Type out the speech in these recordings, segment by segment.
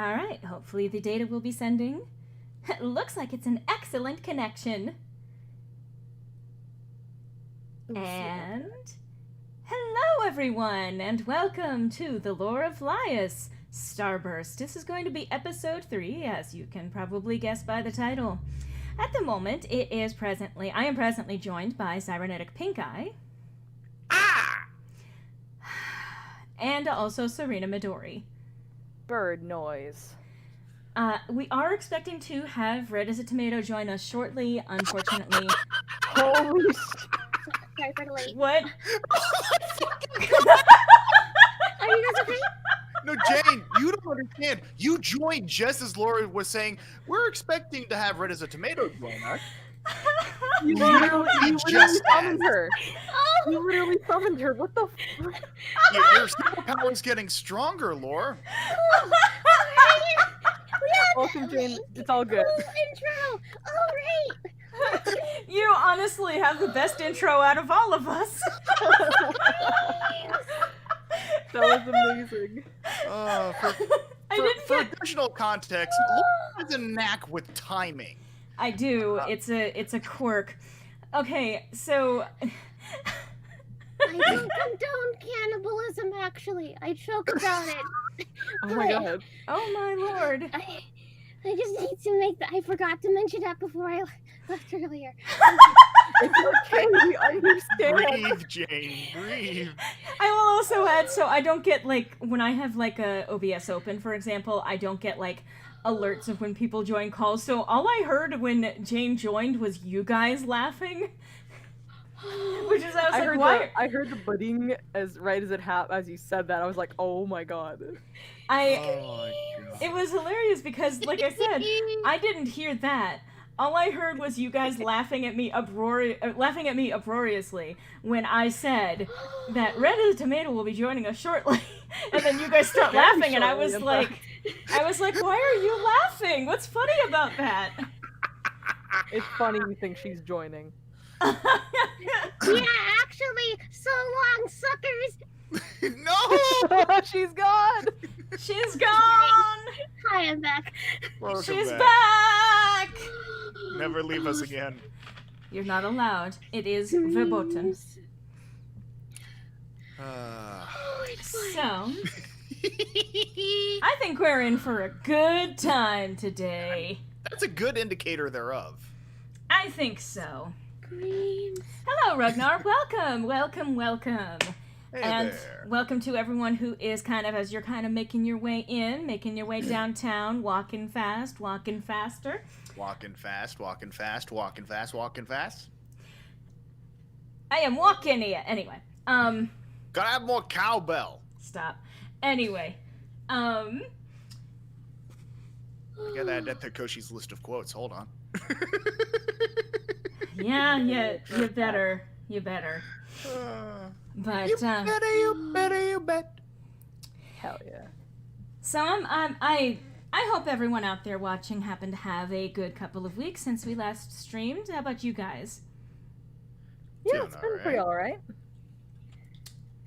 All right, hopefully the data will be sending. Looks like it's an excellent connection. And hello everyone, and welcome to The Lore of Laius Starburst. This is going to be episode 3, as you can probably guess by the title. At the moment, I am presently joined by Cybernetic Pink Eye. And also Serena Midori. Bird noise. We are expecting to have Red as a Tomato join us shortly, unfortunately. Holy shit. Sorry for the late. What? Are you guys okay? No, Jane, you don't understand. You joined just as Laura was saying, we're expecting to have Red as a Tomato join us. You Literally literally just summoned asked. her. You literally summoned her. What the fuck? Your superpower's getting stronger, Laura. Welcome, Jane. It's all good. Intro. All right. You honestly have the best intro out of all of us. That was amazing. For additional context, Laura has a knack with timing. I do. It's a quirk. Okay, so I don't condone cannibalism, actually. I joke about it. Oh my god. oh my lord. I just need to make that. I forgot to mention that before I left earlier. It's okay. We understand. Breathe, Jane, breathe. I will also add, so I don't get like when I have like a OBS open, for example, I don't get like alerts of when people join calls. So all I heard when Jane joined was you guys laughing. Which is I was like, why? I heard the budding as you said that. I was like, oh my god. Oh my God. It was hilarious because, like I said, I didn't hear that. All I heard was you guys laughing at me uproariously when I said that Red as a Tomato will be joining us shortly, and then you guys start laughing, and I was like, why are you laughing? What's funny about that? It's funny you think she's joining. Yeah, actually, so long, suckers. No! She's gone. She's gone. Hi, I'm back. Welcome She's back. back. Never leave us again. You're not allowed. It is verboten. Oh, it's So, fine. I think we're in for a good time today. That's a good indicator thereof. I think so. Green. Hello, Ragnar. Welcome. Hey And there. welcome to everyone who is kind of, as you're kind of making your way in, making your way downtown, walking fast, walking faster. Walking fast, walking fast, walking fast, walking fast. I am walking here. Anyway, Gotta have more cowbell. stop. Anyway, I gotta add that to Koshi's list of quotes. Hold on. yeah, you better. But, You better, you bet. Hell yeah. so I hope everyone out there watching happened to have a good couple of weeks since we last streamed. How about you guys? Yeah, Doing it's been alright. pretty alright.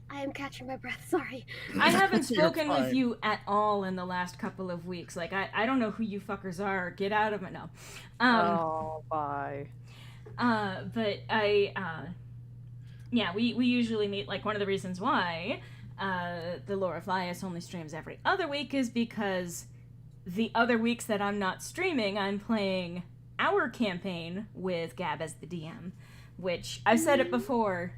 I am catching my breath. Sorry. I haven't You're spoken with fine. you at all in the last couple of weeks. Like, I don't know who you fuckers are. Get out of it. No. Oh, bye. But yeah, we usually meet, like, one of the reasons why the Lore of Laius only streams every other week is because the other weeks that I'm not streaming, I'm playing our campaign with Gab as the DM, which I've said it before,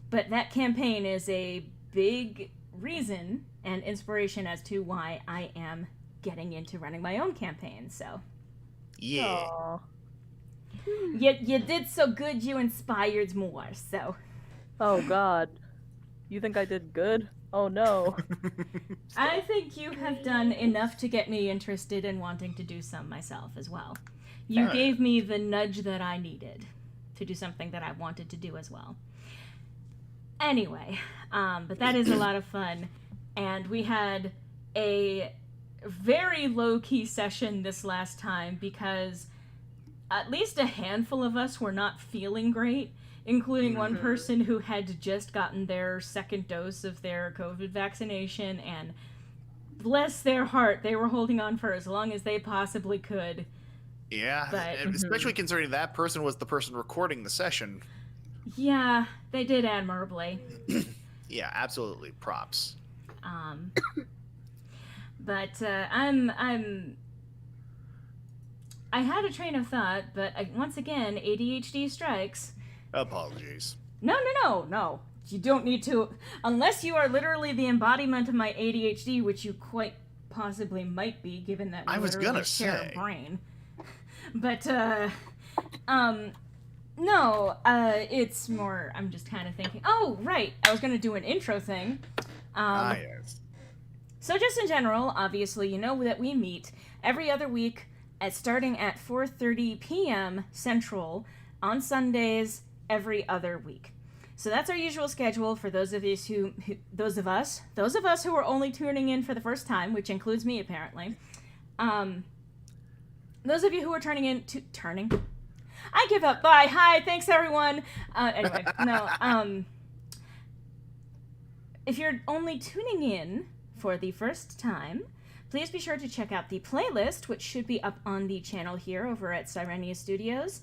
but that campaign is a big reason and inspiration as to why I am getting into running my own campaign, so. Yeah. Aw. You did so good, you inspired more, so. Oh god. You think I did good? Oh no. I think you have done enough to get me interested in wanting to do some myself as well. You Alright. gave me the nudge that I needed to do something that I wanted to do as well. Anyway, but that is a lot of fun, and we had a very low-key session this last time because at least a handful of us were not feeling great, including one person who had just gotten their second dose of their COVID vaccination, and bless their heart, they were holding on for as long as they possibly could. Yeah, But- and especially considering that person was the person recording the session. Yeah, they did admirably. Yeah, absolutely. Props. But I had a train of thought, but once again, ADHD strikes. Apologies. No. You don't need to, unless you are literally the embodiment of my ADHD, which you quite possibly might be, given that we I was literally gonna share say. a brain. But no, it's more. I'm just kind of thinking. Oh, right. I was gonna do an intro thing. Yes. So just in general, obviously, you know that we meet every other week starting at 4:30 p.m. Central on Sundays every other week. So that's our usual schedule for those of us those of us who are only tuning in for the first time, which includes me apparently. Those of you who are turning. I give up. Bye. Hi. Thanks everyone. Anyway, no. If you're only tuning in for the first time, please be sure to check out the playlist, which should be up on the channel here over at Sirenia Studios.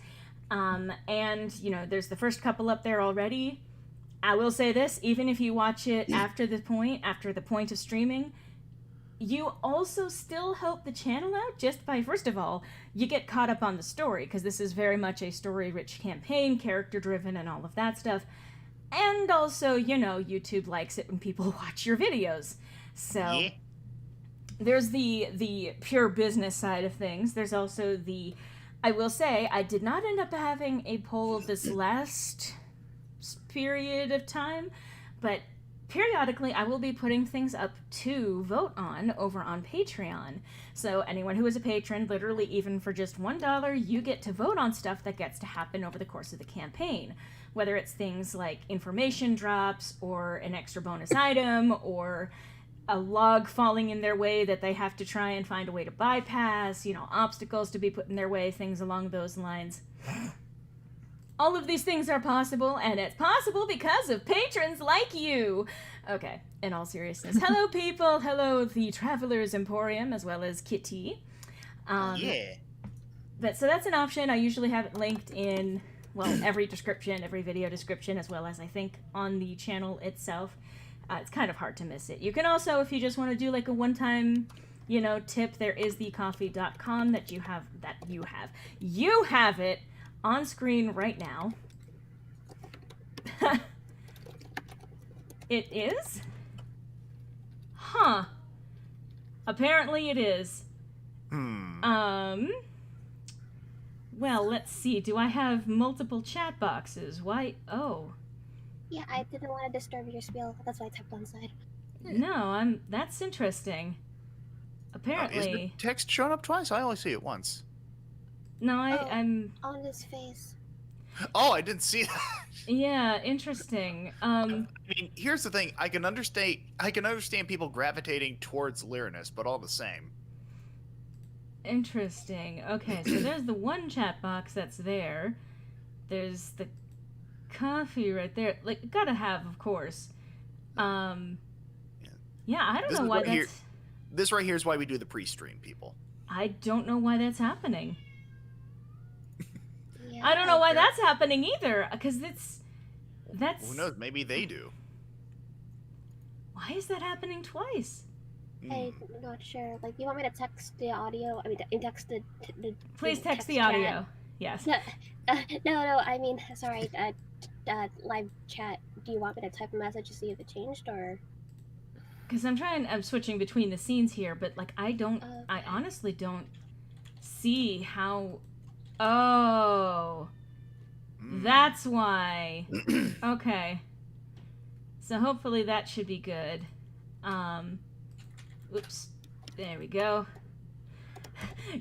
And, you know, there's the first couple up there already. I will say this, even if you watch it after the point of streaming, you also still help the channel out just by, first of all, you get caught up on the story, because this is very much a story-rich campaign, character-driven and all of that stuff. And also, you know, YouTube likes it when people watch your videos. So... Yeah. There's the pure business side of things. There's also the... I will say, I did not end up having a poll this last period of time, but periodically I will be putting things up to vote on over on Patreon. So anyone who is a patron, literally even for just $1, you get to vote on stuff that gets to happen over the course of the campaign. Whether it's things like information drops, or an extra bonus item, or a log falling in their way that they have to try and find a way to bypass, you know, obstacles to be put in their way, things along those lines. All of these things are possible, and it's possible because of patrons like you. Okay, in all seriousness. Hello, people. Hello, the Traveler's Emporium, as well as Kitty. Yeah. But so that's an option. I usually have it linked in, well, every description, every video description, as well as I think on the channel itself. It's kind of hard to miss it. You can also, if you just want to do like a one-time, you know, tip, there is the coffee.com that you have it on screen right now. It is? Huh. Apparently it is. Well, let's see. Do I have multiple chat boxes? Why? Oh. Yeah, I didn't want to disturb your spiel. That's why I tapped on side. No, that's interesting. Is Apparently. the text shown up twice? I only see it once. No, Oh. I'm... On his face. Oh, I didn't see that. Yeah, interesting. I mean, here's the thing. I can understand people gravitating towards Lyranus, but all the same. Interesting. Okay, so there's the one chat box that's there. There's the coffee right there. Like, gotta have, of course. Yeah, I don't This know is why right here- that's... This right here is why we do the pre-stream, people. I don't know why that's happening. Yeah, I don't know why that's happening either, because that's... Who knows? Maybe they do. Why is that happening twice? I'm not sure. Like, you want me to text the audio? I mean, text the Please text the chat? audio. Yes. No, no. I mean, sorry. Live chat. Do you want me to type a message to see if it changed, or? Because I'm switching between the scenes here, but, like, I Okay. honestly don't see how... Oh, that's why. Okay. So hopefully that should be good. Oops. There we go.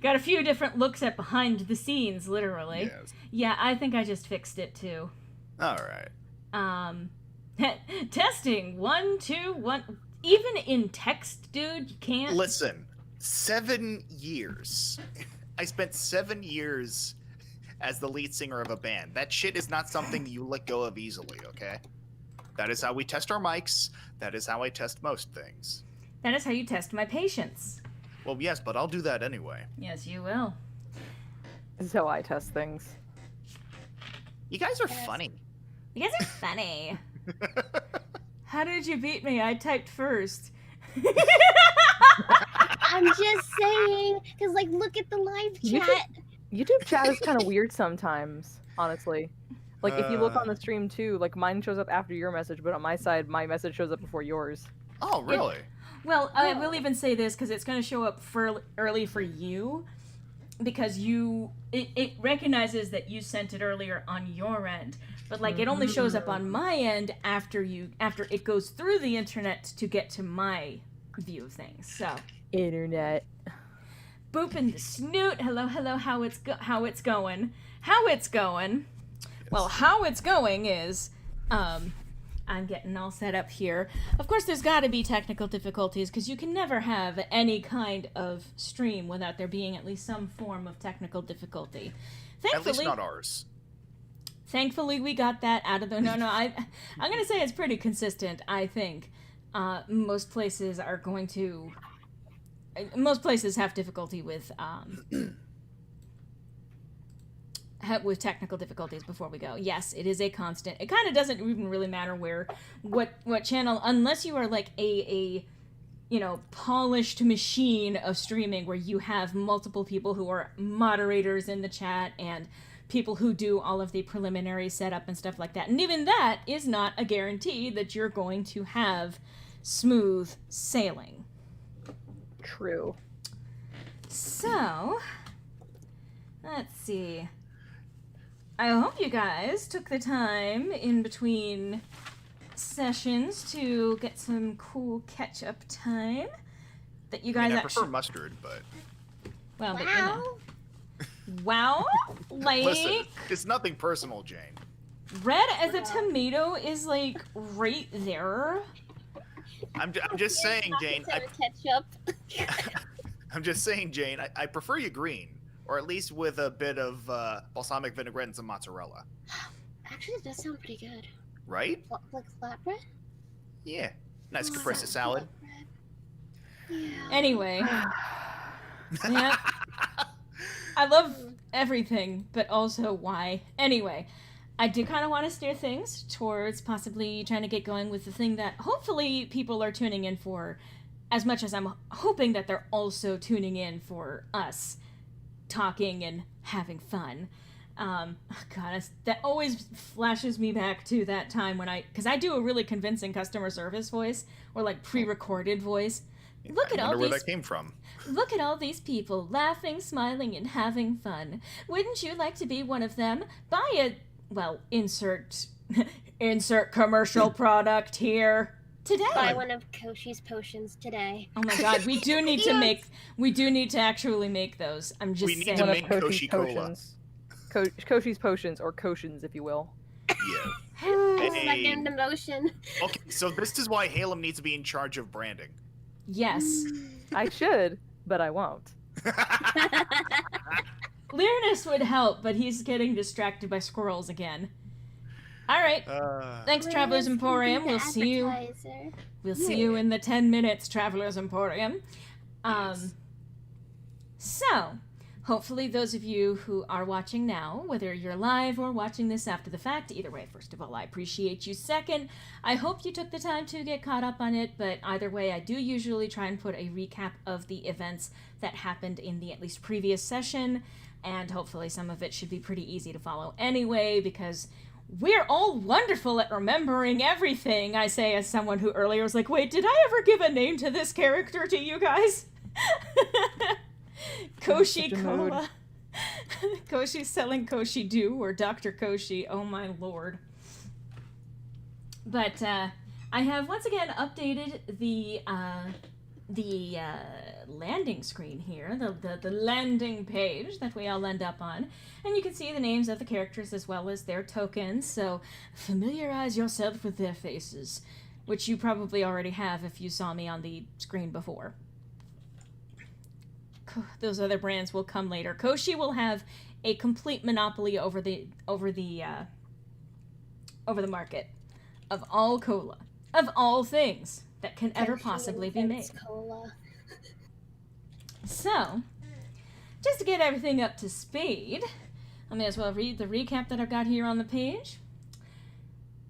Got a few different looks at behind the scenes, literally. Yes. Yeah, I think I just fixed it too. All right. Testing. 1, 2, 1. Even in text, dude, you can't. Listen, 7 years. I spent 7 years as the lead singer of a band. That shit is not something you let go of easily, okay? That is how we test our mics. That is how I test most things. That is how you test my patience. Well, yes, but I'll do that anyway. Yes, you will. This is how I test things. You guys are Yes. funny. You guys are funny. How did you beat me? I typed first. I'm just saying, because, like, look at the live YouTube- chat. YouTube chat is kind of weird sometimes, honestly. Like, if you look on Uh. the stream too, like, mine shows up after your message, but on my side, my message shows up before yours. Oh, really? Well, I will even say this because it's going to show up early for you, because it recognizes that you sent it earlier on your end, but like it only shows up on my end after it goes through the internet to get to my view of things. So, Internet. Boop in the snoot. Hello, how it's going? How it's going? Well, how it's going is, I'm getting all set up here. Of course, there's got to be technical difficulties because you can never have any kind of stream without there being at least some form of technical difficulty. At least not ours. Thankfully, we got that out of the. No, I'm gonna say it's pretty consistent. I think most places are going to. Most places have difficulty with with technical difficulties before we go. Yes, it is a constant. It kind of doesn't even really matter what channel, unless you are like a polished machine of streaming where you have multiple people who are moderators in the chat and people who do all of the preliminary setup and stuff like that. And even that is not a guarantee that you're going to have smooth sailing. True. So, let's see. I hope you guys took the time in between sessions to get some cool catch-up time. That you I guys mean, I actually... prefer mustard, but Well, but, Wow. Wow, like, listen, it's nothing personal, Jane. red as a tomato is, like, right there. I'm just saying, Jane. Ketchup. I'm just saying, Jane. I prefer you green, or at least with a bit of balsamic vinaigrette and some mozzarella. Actually, it does sound pretty good. Right? Like flatbread? Yeah. Nice Oh, caprese salad. flatbread. Yeah. Anyway, yeah, I love everything, but also why. Anyway, I do kind of want to steer things towards possibly trying to get going with the thing that hopefully people are tuning in for, as much as I'm hoping that they're also tuning in for us talking and having fun. God, that always flashes me back to that time when because I do a really convincing customer service voice, or like pre-recorded voice. Look at I all wonder where these that came from. Look at all these people laughing, smiling, and having fun. Wouldn't you like to be one of them? Buy a, well, insert commercial product here today. Buy one of Koshi's potions today. Oh my God, we do need to Yes. we do need to actually make those. I'm just We need saying. to One of make Koshi's Koshi Cola. potions. Koshi's potions, or Koshins, if you will. Yeah. Second emotion. Okay, so this is why Halem needs to be in charge of branding. Yes. I should, but I won't. Clearness would help, but he's getting distracted by squirrels again. All right. Thanks, Travelers Whereas can be Emporium. the We'll see you. advertiser. We'll see you in the 10 minutes, Travelers Emporium. Yes. So, hopefully those of you who are watching now, whether you're live or watching this after the fact, either way, first of all, I appreciate you. Second, I hope you took the time to get caught up on it, but either way, I do usually try and put a recap of the events that happened in the at least previous session, and hopefully some of it should be pretty easy to follow anyway, because we're all wonderful at remembering everything, I say as someone who earlier was like, wait, did I ever give a name to this character to you guys? Koshi such a mood. Cola. Koshi's selling Koshi Dew, or Dr. Koshi, oh my lord. But, I have once again updated the landing screen here, the landing page that we all end up on, and you can see the names of the characters as well as their tokens, so familiarize yourself with their faces, which you probably already have if you saw me on the screen before. Those other brands will come later. Koshi will have a complete monopoly over the market of all cola, of all things. that can ever possibly be made. Cola. So, just to get everything up to speed, I may as well read the recap that I've got here on the page.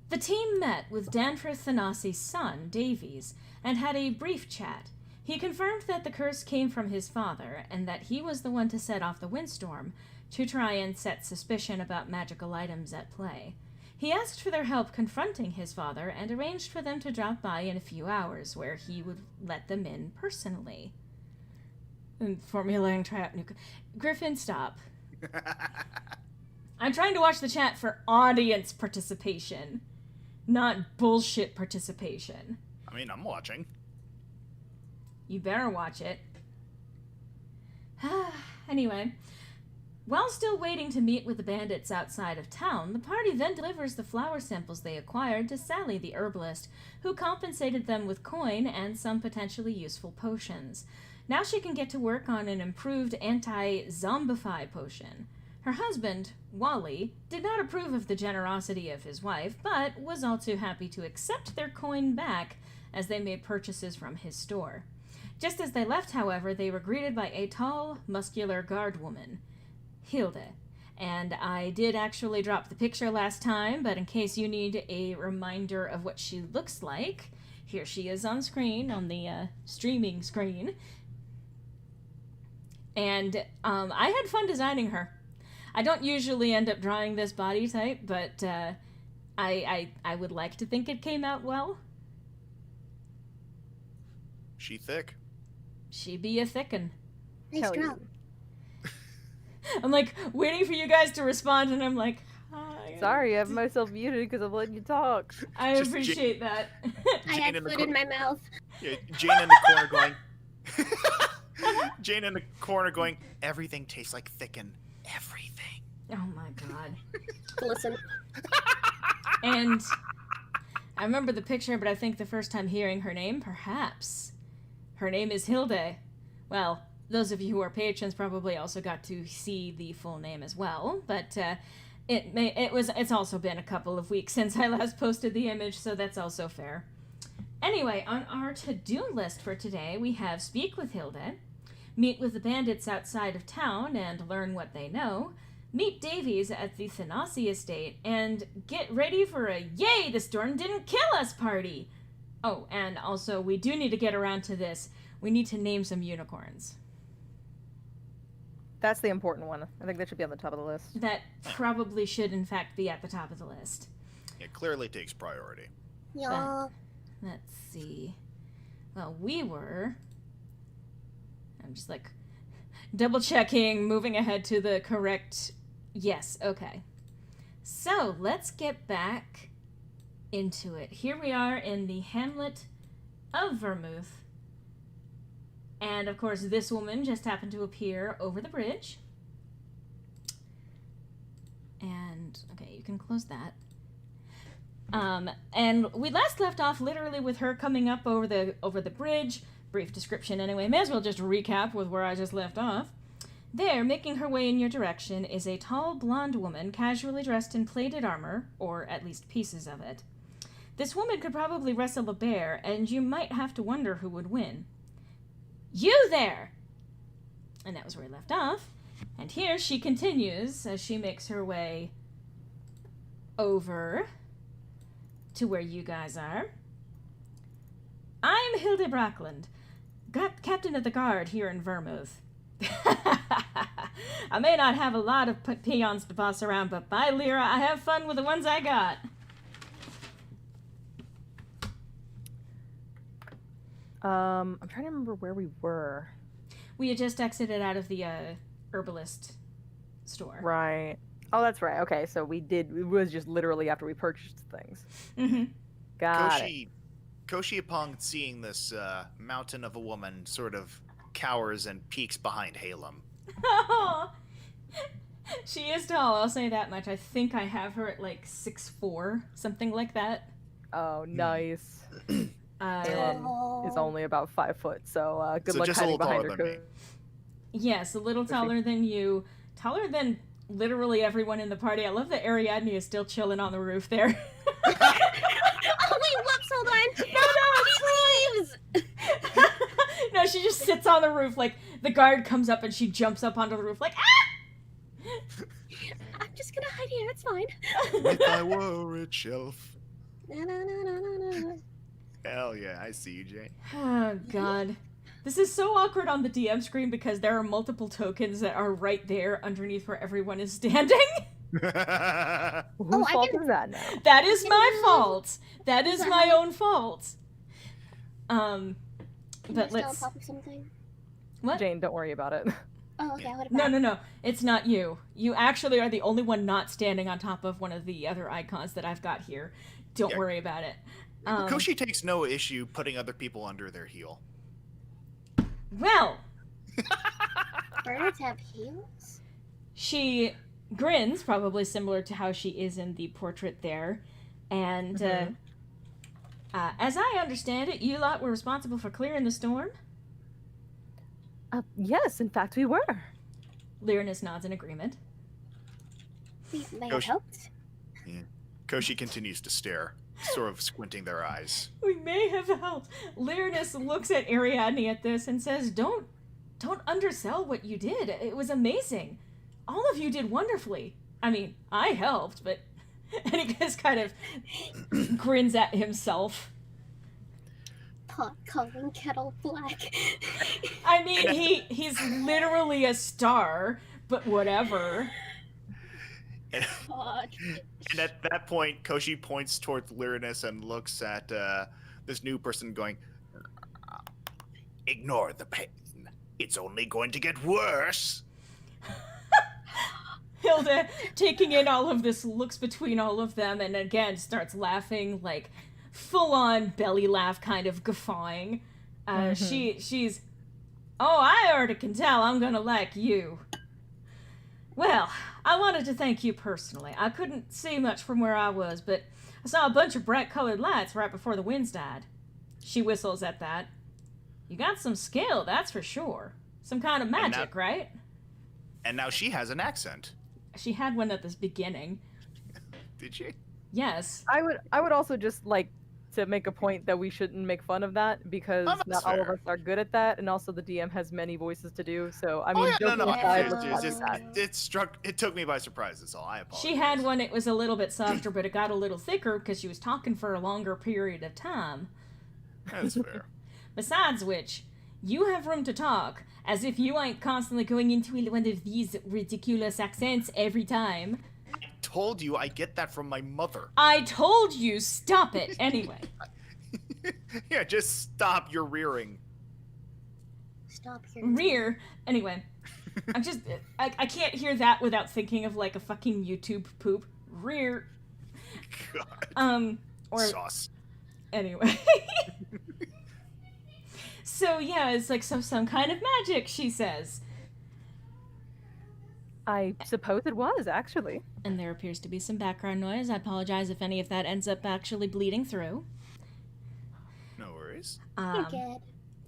The team met with Danforth Thanasi's son, Davies, and had a brief chat. He confirmed that the curse came from his father, and that he was the one to set off the windstorm, to try and set suspicion about magical items at play. He asked for their help confronting his father, and arranged for them to drop by in a few hours, where he would let them in personally. And formulating tryout new... Griffin, stop. I'm trying to watch the chat for audience participation, not bullshit participation. I mean, I'm watching. You better watch it. Anyway, while still waiting to meet with the bandits outside of town, the party then delivers the flower samples they acquired to Sally the herbalist, who compensated them with coin and some potentially useful potions. Now she can get to work on an improved anti-zombify potion. Her husband, Wally, did not approve of the generosity of his wife, but was all too happy to accept their coin back as they made purchases from his store. Just as they left, however, they were greeted by a tall, muscular guard woman, Hilde. And I did actually drop the picture last time, but in case you need a reminder of what she looks like, here she is on screen, on the streaming screen. And I had fun designing her. I don't usually end up drawing this body type, but I would like to think it came out well. She thick. She be a thickin'. Nice Hell job. I'm like waiting for you guys to respond, and I'm like, hi. Sorry, I have myself muted because I'm letting you talk. I Just appreciate that. I had in the food in my mouth. Yeah, Jane in the corner going. Jane in the corner going. Everything tastes like thicken. Everything. Oh my god. Listen. And I remember the picture, but I think the first time hearing her name, perhaps. Her name is Hilde. Well, those of you who are patrons probably also got to see the full name as well, but it's also been a couple of weeks since I last posted the image, so that's also fair. Anyway, on our to-do list for today, we have speak with Hilde, meet with the bandits outside of town and learn what they know, meet Davies at the Thanasi estate, and get ready for a yay, the storm didn't kill us party! Oh, and also, we do need to get around to this. We need to name some unicorns. That's the important one. I think that should be on the top of the list. That probably should, in fact, be at the top of the list. It clearly takes priority. Yeah. Let's see. Well, I'm just like double checking, moving ahead to the correct. Yes, okay. So let's get back into it. Here we are in the hamlet of Vermouth. And of course, this woman just happened to appear over the bridge. And, okay, you can close that. And we last left off literally with her coming up over the bridge. Brief description anyway. May as well just recap with where I just left off. There, making her way in your direction, is a tall blonde woman casually dressed in plated armor, or at least pieces of it. This woman could probably wrestle a bear, and you might have to wonder who would win. You there! And that was where we left off. And here she continues as she makes her way over to where you guys are. I'm Hilde Brackland, captain of the guard here in Vermouth. I may not have a lot of peons to boss around, but by Lyra, I have fun with the ones I got. I'm trying to remember where we were. We had just exited out of the herbalist store. Right. Oh, that's right. Okay, so it was just literally after we purchased things. Mm-hmm. Got it. Koshi, upon seeing this mountain of a woman, sort of cowers and peeks behind Halem. She is tall, I'll say that much. I think I have her at like 6'4", something like that. Oh, nice. Oh. Is only about 5 foot, so good So luck just a hiding little behind taller her. than me. Yes, a little Is she? taller than you. Taller than literally everyone in the party. I love that Ariadne is still chilling on the roof there. Oh wait, whoops, hold on. No, it's please! No, she just sits on the roof, like, the guard comes up and she jumps up onto the roof, like, ah! I'm just gonna hide here, it's fine. If I were a rich elf. Na, na, na, na, na, na. Hell yeah, I see you, Jay. Oh, God. This is so awkward on the DM screen because there are multiple tokens that are right there underneath where everyone is standing. Whose I fault can- is that now? That is my Hello. fault. That is my own fault. Am I But still on let's... top of something? What? Jane, don't worry about it. Oh, okay, what No, about? no, no. It's not you. You actually are the only one not standing on top of one of the other icons that I've got here. Don't Yeah. worry about it. Koshi takes no issue putting other people under their heel. Well, Birds have heels? she grins, probably similar to how she is in the portrait there. And as I understand it, you lot were responsible for clearing the storm? Yes, in fact, we were. Lyrinus nods in agreement. We may Gosh. have helped. Koshi continues to stare, sort of squinting their eyes. We may have helped. Lyrinus looks at Ariadne at this and says, Don't undersell what you did. It was amazing. All of you did wonderfully. I mean, I helped, but... And he just kind of grins at himself. Pot calling kettle black. I mean, he's literally a star, but whatever. God. And at that point, Koshi points towards Lyrinus and looks at this new person going, ignore the pain. It's only going to get worse. Hilda, taking in all of this, looks between all of them and again starts laughing, like full-on belly laugh, kind of guffawing. She's, oh, I already can tell I'm gonna like you. Well, I wanted to thank you personally. I couldn't see much from where I was, but I saw a bunch of bright-colored lights right before the winds died. She whistles at that. You got some skill, that's for sure. Some kind of magic, right? And now she has an accent. She had one at the beginning. Did she? Yes. I would also just like to make a point that we shouldn't make fun of that because Oh, that's not all of fair. us are good at that, and also the DM has many voices to do. So I mean, Oh, yeah, no, joking aside, it's- let's it's- watch it's- that. It took me by surprise, that's all. I apologize. She had one, it was a little bit softer, but it got a little thicker because she was talking for a longer period of time. That's fair. Besides which, you have room to talk, as if you ain't constantly going into one of these ridiculous accents every time. I told you I get that from my mother. I told you, stop it, anyway. Yeah, just stop your rearing. Stop here. Rear, anyway. I can't hear that without thinking of like a fucking YouTube poop. Rear. God. Or Sauce. anyway. So yeah, it's like some kind of magic, she says. I suppose it was actually. And there appears to be some background noise. I apologize if any of that ends up actually bleeding through. No worries. You're good.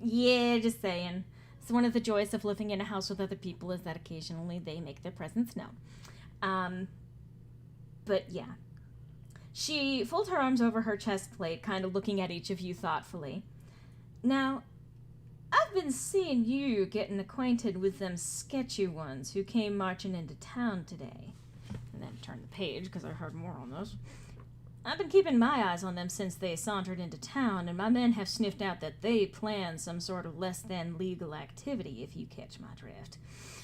Yeah, just saying. So one of the joys of living in a house with other people is that occasionally they make their presence known. But yeah. She folds her arms over her chest plate, kind of looking at each of you thoughtfully. Now, I've been seeing you getting acquainted with them sketchy ones who came marching into town today. And then turn the page, because I heard more on this. I've been keeping my eyes on them since they sauntered into town, and my men have sniffed out that they plan some sort of less-than legal activity, if you catch my drift.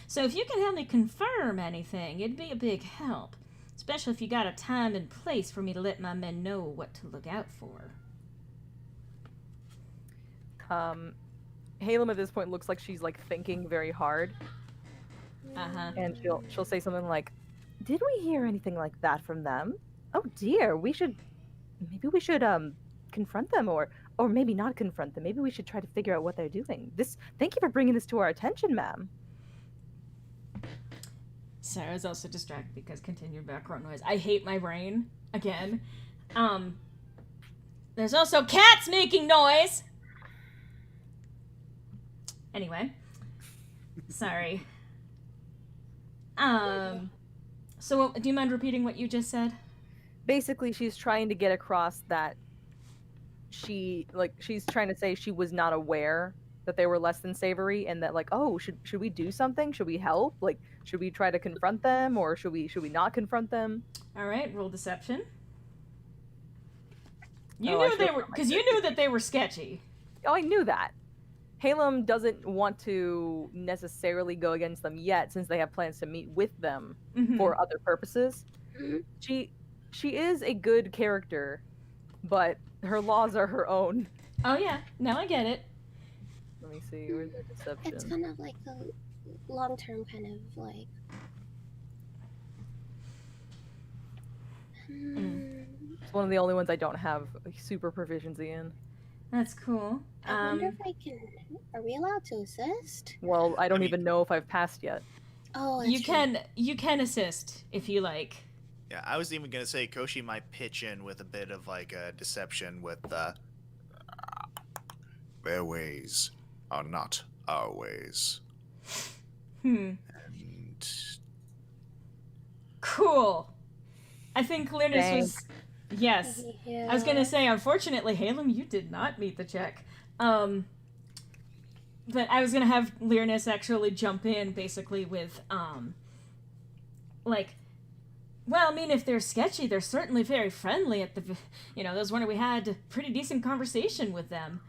So if you can help me confirm anything, it'd be a big help. Especially if you got a time and place for me to let my men know what to look out for. Halem at this point looks like she's like thinking very hard, Uh-huh. and she'll say something like, "Did we hear anything like that from them? Oh dear, maybe we should confront them, or maybe not confront them. Maybe we should try to figure out what they're doing. Thank you for bringing this to our attention, ma'am." Sarah's also distracted because continued background noise. I hate my brain. Again. There's also cats making noise! Anyway. Sorry. So do you mind repeating what you just said? Basically, she's trying to get across that she's trying to say she was not aware that they were less than savory, and that like, oh, should we do something? Should we help? Like, should we try to confront them, or should we not confront them? All right, roll deception. You Oh, I knew they should've were, put my because you knew that they were sketchy. Oh, I knew that. Halem doesn't want to necessarily go against them yet, since they have plans to meet with them Mhm. for other purposes. Mhm. She is a good character, but her laws are her own. Oh yeah, no, I get it. Let me see, where's the deception? It's kind of like a long-term kind of like. It's one of the only ones I don't have super proficiency in. That's cool. I wonder if I can. Are we allowed to assist? Well, I don't mean- even know if I've passed yet. Oh, that's you true. can assist if you like. Yeah, I was even gonna say Koshi might pitch in with a bit of like a deception with their ways are not our ways. Hmm. And Cool. I think Linus was. Yes. Yeah. I was gonna say, unfortunately, Halem, you did not meet the check. But I was gonna have Linus actually jump in, basically with, like, well, I mean, if they're sketchy, they're certainly very friendly at the, there was one where we had a pretty decent conversation with them.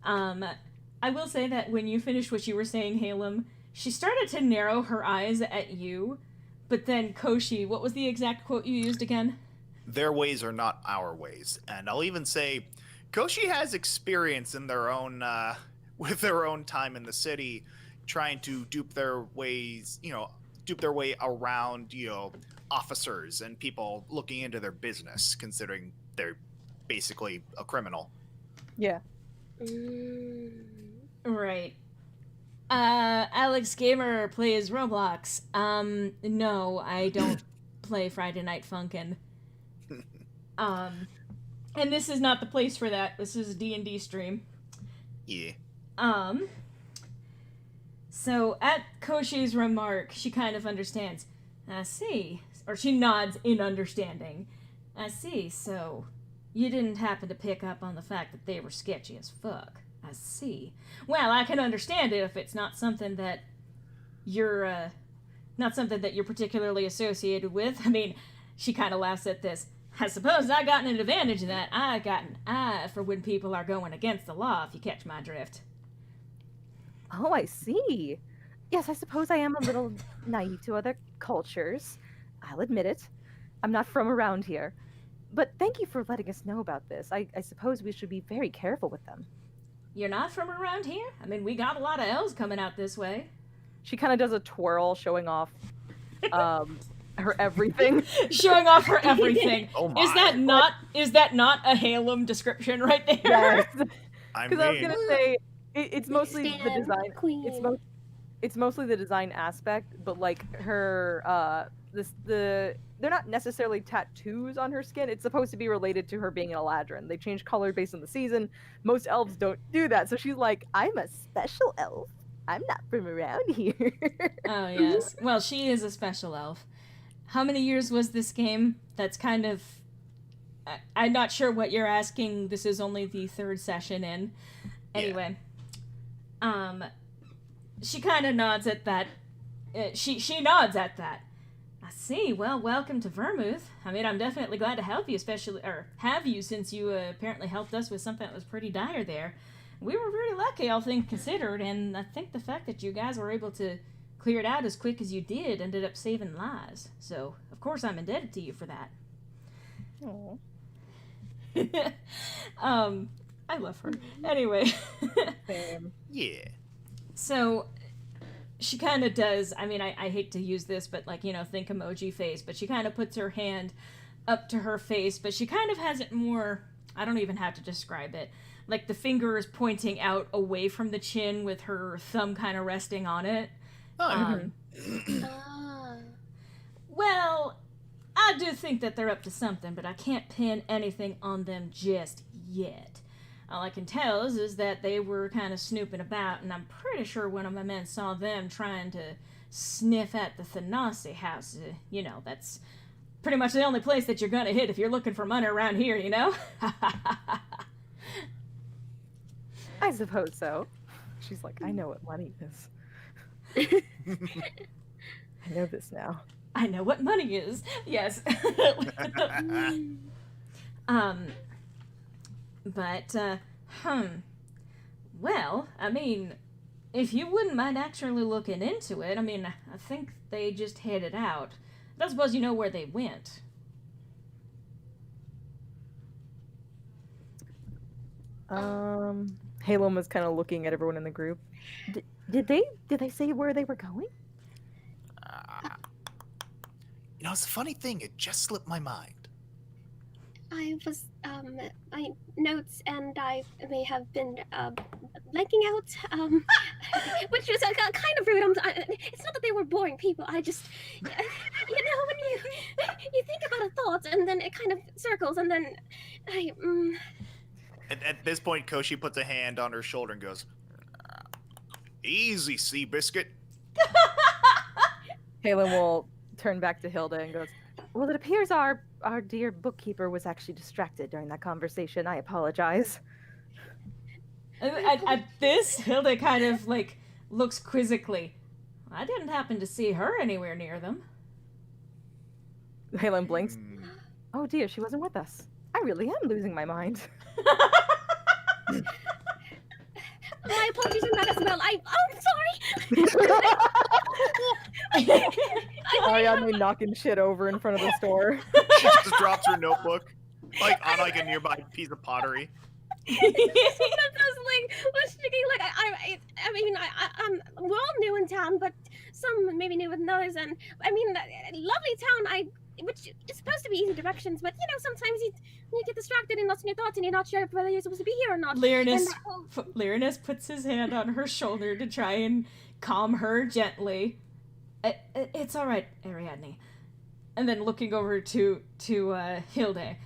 I will say that when you finished what you were saying, Halem, she started to narrow her eyes at you, but then Koshi, what was the exact quote you used again? their ways are not our ways. And I'll even say, Koshi has experience in their own, with their own time in the city, trying to dupe their ways, dupe their way around, officers and people looking into their business, considering they're basically a criminal. Yeah. Right. Alex Gamer plays Roblox. No, I don't play Friday Night Funkin'. And this is not the place for that. This is a D&D stream. Yeah. So at Koshi's remark, she kind of understands. I see. Or she nods in understanding. I see, so you didn't happen to pick up on the fact that they were sketchy as fuck. I see. Well, I can understand it if it's not something that you're particularly associated with. I mean, she kind of laughs at this. I suppose I got an advantage in that I got an eye for when people are going against the law, if you catch my drift. Oh, I see. Yes, I suppose I am a little naive to other cultures. I'll admit it. I'm not from around here. But thank you for letting us know about this. I suppose we should be very careful with them. You're not from around here? I mean, we got a lot of elves coming out this way. She kind of does a twirl, showing off her everything. Showing off her everything. Oh my. Is that not a Halem description right there? Yes. I Because I was mean, gonna say it's mostly the Stand design. Queen. It's mostly the design aspect, but like her they're not necessarily tattoos on her skin. It's supposed to be related to her being an Eladrin. They change color based on the season. Most elves don't do that, so she's like, I'm a special elf. I'm not from around here. Oh, yes. Well, she is a special elf. How many years was this game? That's kind of... I'm not sure what you're asking. This is only the third session in. Anyway. She kind of nods at that. She nods at that. I see. Well, welcome to Vermouth. I mean, I'm definitely glad to help you, especially... Or have you, since you apparently helped us with something that was pretty dire there. We were really lucky, all things considered, and I think the fact that you guys were able to clear it out as quick as you did ended up saving lives. So, of course, I'm indebted to you for that. Aw. I love her. Anyway. Same. yeah. So, she kind of does, I mean, I hate to use this, but like, think emoji face, but she kind of puts her hand up to her face, but she kind of has it more, I don't even have to describe it. Like the finger is pointing out away from the chin with her thumb kind of resting on it. Oh, Well, I do think that they're up to something, but I can't pin anything on them just yet. All I can tell is that they were kind of snooping about, and I'm pretty sure one of my men saw them trying to sniff at the Thanasi house. That's pretty much the only place that you're gonna hit if you're looking for money around here, I suppose so. She's like, I know what money is. I know this now. I know what money is. Yes. But, well, I mean, if you wouldn't mind actually looking into it, I mean, I think they just headed out. I don't suppose you know where they went. Halem was kind of looking at everyone in the group. Did they say where they were going? It's a funny thing. It just slipped my mind. I was, my notes, and I may have been, blanking out, which was kind of rude. It's not that they were boring people. I just, when you think about a thought, and then it kind of circles, and then At this point, Koshi puts a hand on her shoulder and goes, "Easy, Seabiscuit." Halem will turn back to Hilda and goes, well, it appears our dear bookkeeper was actually distracted during that conversation. I apologize. At this, Hilda kind of, looks quizzically. I didn't happen to see her anywhere near them. Halem blinks. Oh dear, she wasn't with us. I really am losing my mind. my apologies on that as well. I'm sorry. Ariadne knocking shit over in front of the store. She just drops her notebook, on a nearby piece of pottery. We're all new in town, but some maybe new with others, and lovely town. Which is supposed to be easy directions, but sometimes you get distracted and lost in your thoughts, and you're not sure whether you're supposed to be here or not. Lyrinus puts his hand on her shoulder to try and calm her gently. It's all right, Ariadne. And then looking over to Hilde.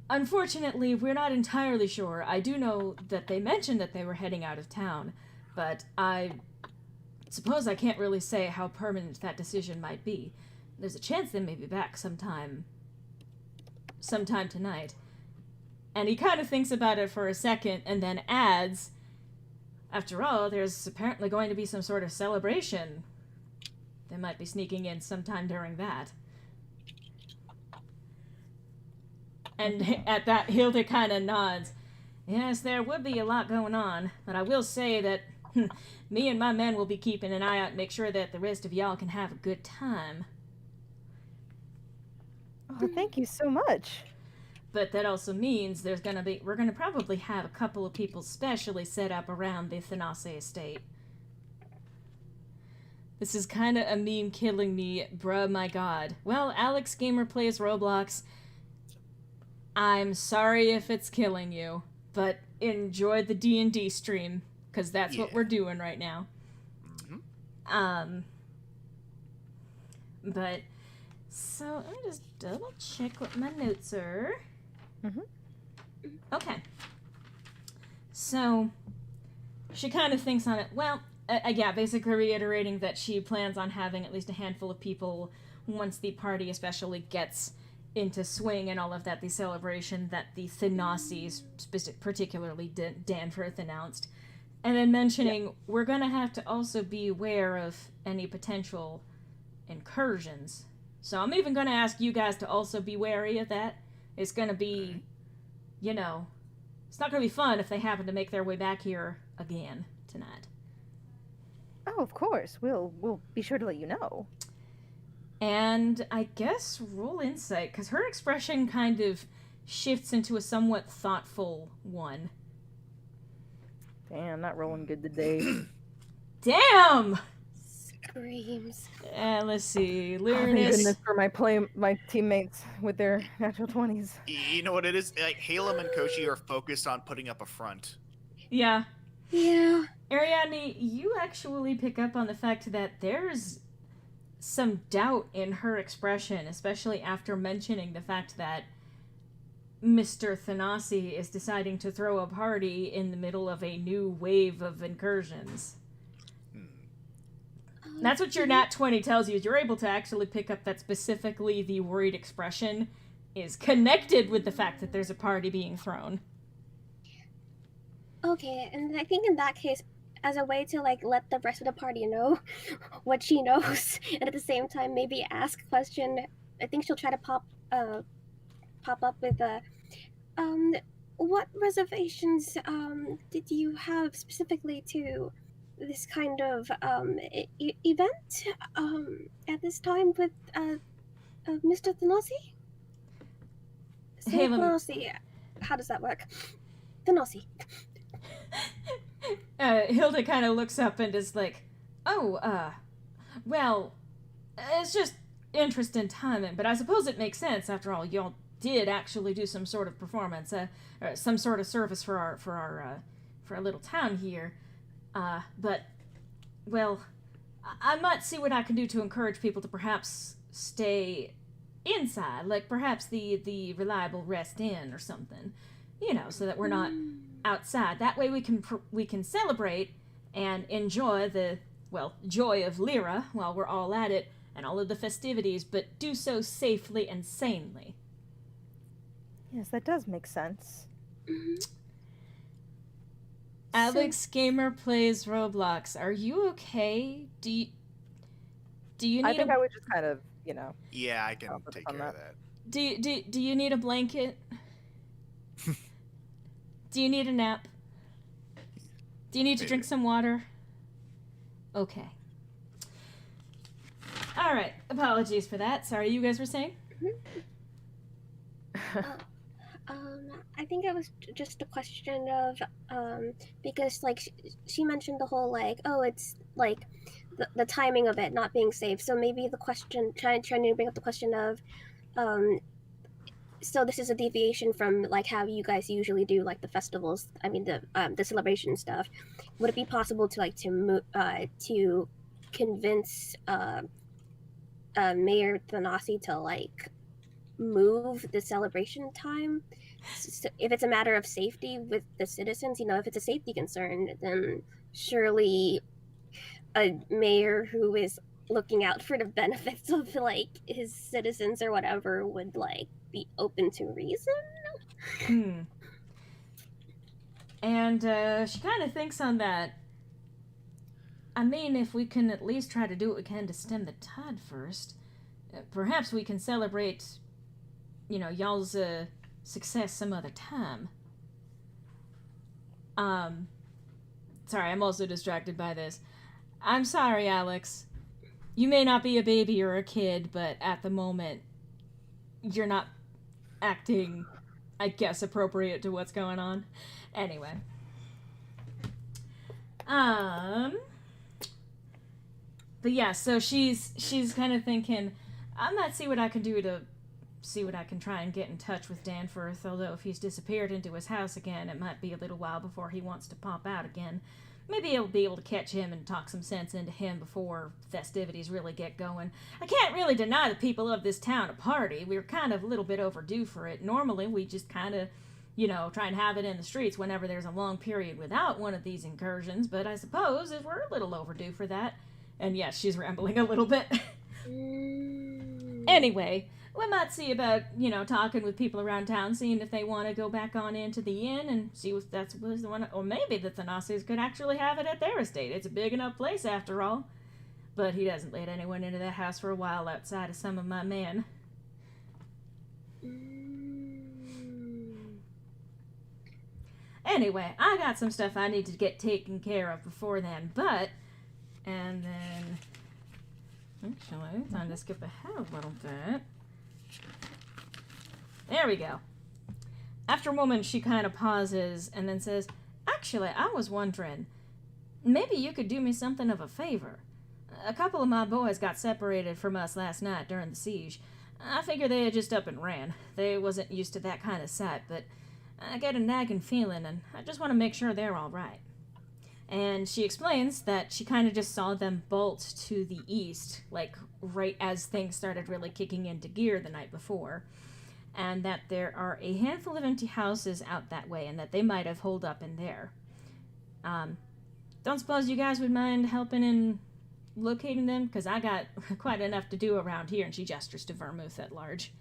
Unfortunately, we're not entirely sure. I do know that they mentioned that they were heading out of town, but I suppose I can't really say how permanent that decision might be. There's a chance they may be back sometime tonight. And he kind of thinks about it for a second and then adds, after all, there's apparently going to be some sort of celebration. They might be sneaking in sometime during that. And at that, Hilda kind of nods. Yes, there would be a lot going on, but I will say that me and my men will be keeping an eye out and make sure that the rest of y'all can have a good time. Oh, thank you so much. But that also means we're gonna probably have a couple of people specially set up around the Thanase estate. This is kind of a meme killing me, bruh, my god. Well, Alex Gamer plays Roblox. I'm sorry if it's killing you, but enjoy the D&D stream, because that's what we're doing right now. Mm-hmm. But, so, let me just double check what my notes are. Okay. So, she kind of thinks on it, well, yeah, basically reiterating that she plans on having at least a handful of people once the party especially gets into swing and all of that, the celebration that the Thanase, particularly Danforth, announced. And then mentioning, we're going to have to also be aware of any potential incursions. So I'm even going to ask you guys to also be wary of that. It's going to be, it's not going to be fun if they happen to make their way back here again tonight. Oh, of course. We'll be sure to let you know. And I guess roll insight, because her expression kind of shifts into a somewhat thoughtful one. Damn, not rolling good today. Damn! Screams. Let's see. Oh, thank Lyrinus. goodness for my teammates with their natural 20s. You know what it is? Halem and Koshi are focused on putting up a front. Yeah. Yeah. Ariadne, you actually pick up on the fact that there's some doubt in her expression, especially after mentioning the fact that Mr. Thanase is deciding to throw a party in the middle of a new wave of incursions. That's what your nat 20 tells you, is you're able to actually pick up that specifically the worried expression is connected with the fact that there's a party being thrown. Okay, and I think in that case, as a way to like let the rest of the party know what she knows, and at the same time maybe ask a question, I think she'll try to pop up with um what reservations did you have specifically to this kind of event at this time with Mr. Thanasi? Hey, Say let me... Thanasi. How does that work? Thanasi. Hilda kind of looks up and is like, oh, well, it's just interesting timing, but I suppose it makes sense. After all, y'all did actually do some sort of performance, or some sort of service for our little town here. But, well, I might see what I can do to encourage people to perhaps stay inside, like perhaps the reliable rest in or something, so that we're not outside. That way we can celebrate and enjoy the joy of Lyra while we're all at it and all of the festivities, but do so safely and sanely. Yes, that does make sense. Alex Gamer plays Roblox. Are you okay? Do you need I think I would just kind of, Yeah, I can I'll take on care of that. that. do you need a blanket? Do you need a nap? Do you need to drink some water? Okay. All right. Apologies for that. Sorry, you guys were saying? I think it was just a question of because like she mentioned the whole like, oh, it's like the timing of it not being safe. So maybe the question trying to bring up the question of so this is a deviation from like how you guys usually do like the festivals. I mean the celebration stuff. Would it be possible to like to convince Mayor Thanasi to like move the celebration time? So if it's a matter of safety with the citizens, if it's a safety concern, then surely a mayor who is looking out for the benefits of like his citizens or whatever would like be open to reason. And she kind of thinks on that. I mean, if we can at least try to do what we can to stem the tide first, perhaps we can celebrate, y'all's success some other time. Sorry, I'm also distracted by this. I'm sorry, Alex. You may not be a baby or a kid, but at the moment, you're not acting, I guess, appropriate to what's going on. Anyway. But yeah, so she's kind of thinking, I might see what I can do to see what I can try and get in touch with Danforth, although if he's disappeared into his house again, it might be a little while before he wants to pop out again. Maybe I'll be able to catch him and talk some sense into him before festivities really get going. I can't really deny the people of this town a party. We're kind of a little bit overdue for it. Normally, we just kind of, try and have it in the streets whenever there's a long period without one of these incursions, but I suppose if we're a little overdue for that. And yes, she's rambling a little bit. Anyway, we might see about, talking with people around town, seeing if they want to go back on into the inn and see if that's the one, or maybe the Thanasis could actually have it at their estate. It's a big enough place after all. But he doesn't let anyone into that house for a while outside of some of my men. Anyway, I got some stuff I need to get taken care of before then, and then, actually, time to skip ahead a little bit. There we go. After a moment, she kind of pauses and then says, actually, I was wondering, maybe you could do me something of a favor. A couple of my boys got separated from us last night during the siege. I figure they had just up and ran. They wasn't used to that kind of sight, but I get a nagging feeling, and I just want to make sure they're all right. And she explains that she kind of just saw them bolt to the east, like right as things started really kicking into gear the night before, and that there are a handful of empty houses out that way, and that they might have holed up in there. Don't suppose you guys would mind helping in locating them? Because I got quite enough to do around here, and she gestures to Vermouth at large.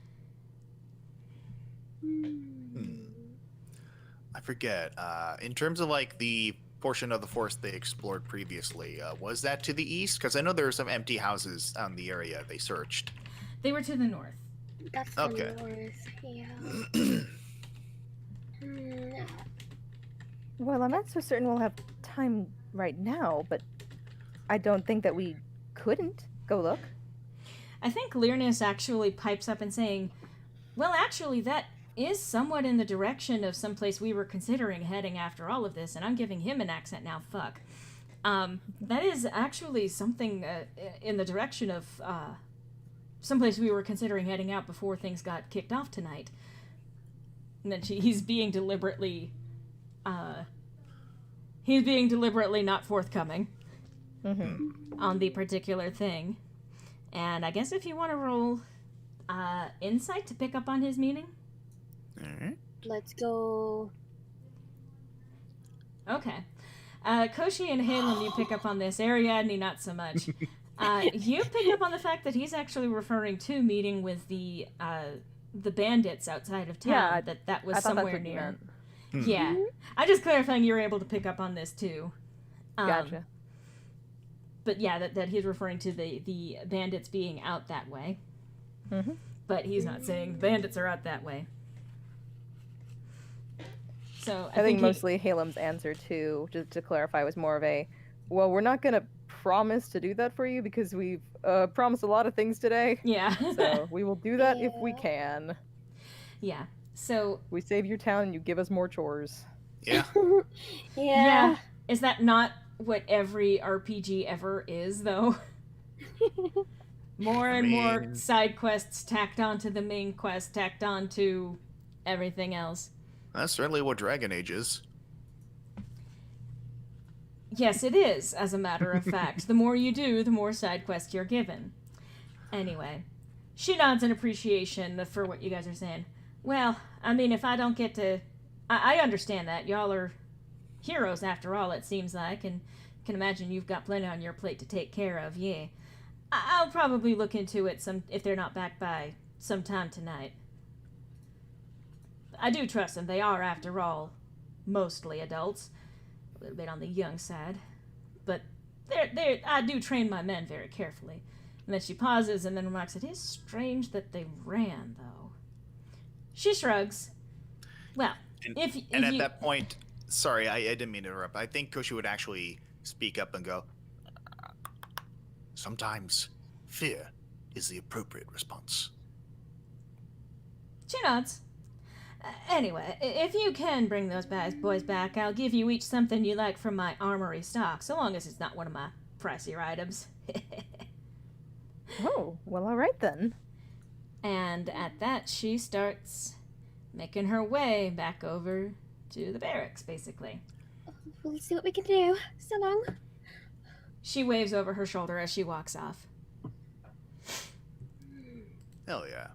I forget. In terms of like the portion of the forest they explored previously, was that to the east? Because I know there were some empty houses on the area they searched. They were to the north. That's Okay. the north. Yeah. Hmm. Well, I'm not so certain we'll have time right now, but I don't think that we couldn't go look. I think Learnus actually pipes up and saying, well, actually, that is somewhat in the direction of someplace we were considering heading after all of this, and I'm giving him an accent now, fuck. That is actually something in the direction of someplace we were considering heading out before things got kicked off tonight. And then he's being deliberately not forthcoming on the particular thing. And I guess if you want to roll insight to pick up on his meaning. Alright. Let's go. Okay. Koshi and Halen, you pick up on this. Ariadne, not so much. You pick up on the fact that he's actually referring to meeting with the bandits outside of town. Yeah, that was I thought that's somewhere what you near. meant. Yeah. I'm just clarifying you were able to pick up on this too. Gotcha. But yeah, that he's referring to the bandits being out that way. Mm-hmm. But he's not saying bandits are out that way. So I think he- mostly Halem's answer too, just to clarify, was more of a, well, we're not gonna promise to do that for you because we've promised a lot of things today. Yeah. So we will do that if we Yeah. can. Yeah. So We save your town and you give us more chores. Yeah. Yeah. is that not what every RPG ever is, though? More and more mean- side quests tacked onto the main quest, tacked onto everything else. That's certainly what Dragon Age is. Yes, it is, as a matter of fact. The more you do, the more side quests you're given. Anyway, she nods in appreciation for what you guys are saying. Well, I mean, if I don't get to... I understand that. Y'all are heroes, after all, it seems like, and can imagine you've got plenty on your plate to take care of, yeah. I'll probably look into it if they're not back by sometime tonight. I do trust them. They are, after all, mostly adults. A little bit on the young side. But I do train my men very carefully. And then she pauses and then remarks, it is strange that they ran, though. She shrugs. Well, And, if and you... at that point, sorry, I didn't mean to interrupt. I think Koshi would actually speak up and go, sometimes fear is the appropriate response. She nods. Anyway, if you can bring those boys back, I'll give you each something you like from my armory stock, so long as it's not one of my pricier items. Oh, well, all right then. And at that, she starts making her way back over to the barracks, basically. We'll see what we can do. So long. She waves over her shoulder as she walks off. Hell yeah.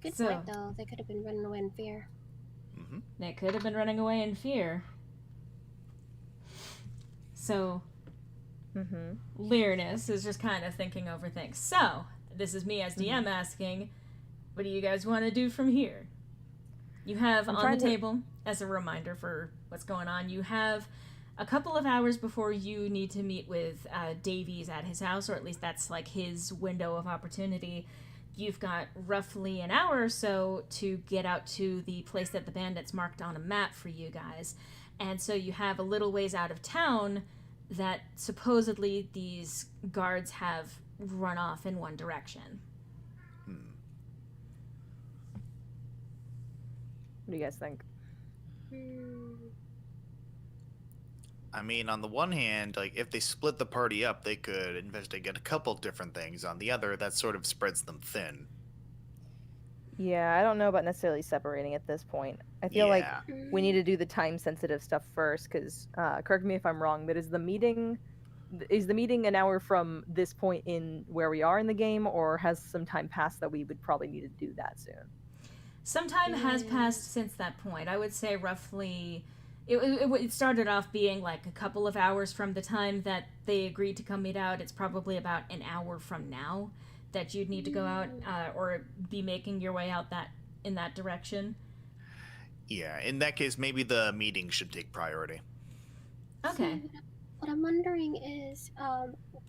Good So- point, though. They could have been running away in fear. Hmm. They could have been running away in fear. So, Mm-hmm. Learnus is just kind of thinking over things. So, this is me as DM asking, what do you guys want to do from here? You have I'm on trying the to- table, as a reminder for what's going on, you have a couple of hours before you need to meet with Davies at his house, or at least that's like his window of opportunity. You've got roughly an hour or so to get out to the place that the bandits marked on a map for you guys. And so you have a little ways out of town that supposedly these guards have run off in one direction. What do you guys think? I mean, on the one hand, like if they split the party up, they could investigate a couple different things. On the other, that sort of spreads them thin. Yeah, I don't know about necessarily separating at this point. I feel like Yeah. we need to do the time-sensitive stuff first, because correct me if I'm wrong, but is the meeting an hour from this point in where we are in the game, or has some time passed that we would probably need to do that soon? Some time has Yeah. passed since that point. I would say roughly... It started off being like a couple of hours from the time that they agreed to come meet out. It's probably about an hour from now that you'd need to go out or be making your way out in that direction. Yeah, in that case, maybe the meeting should take priority. Okay. So, what I'm wondering is,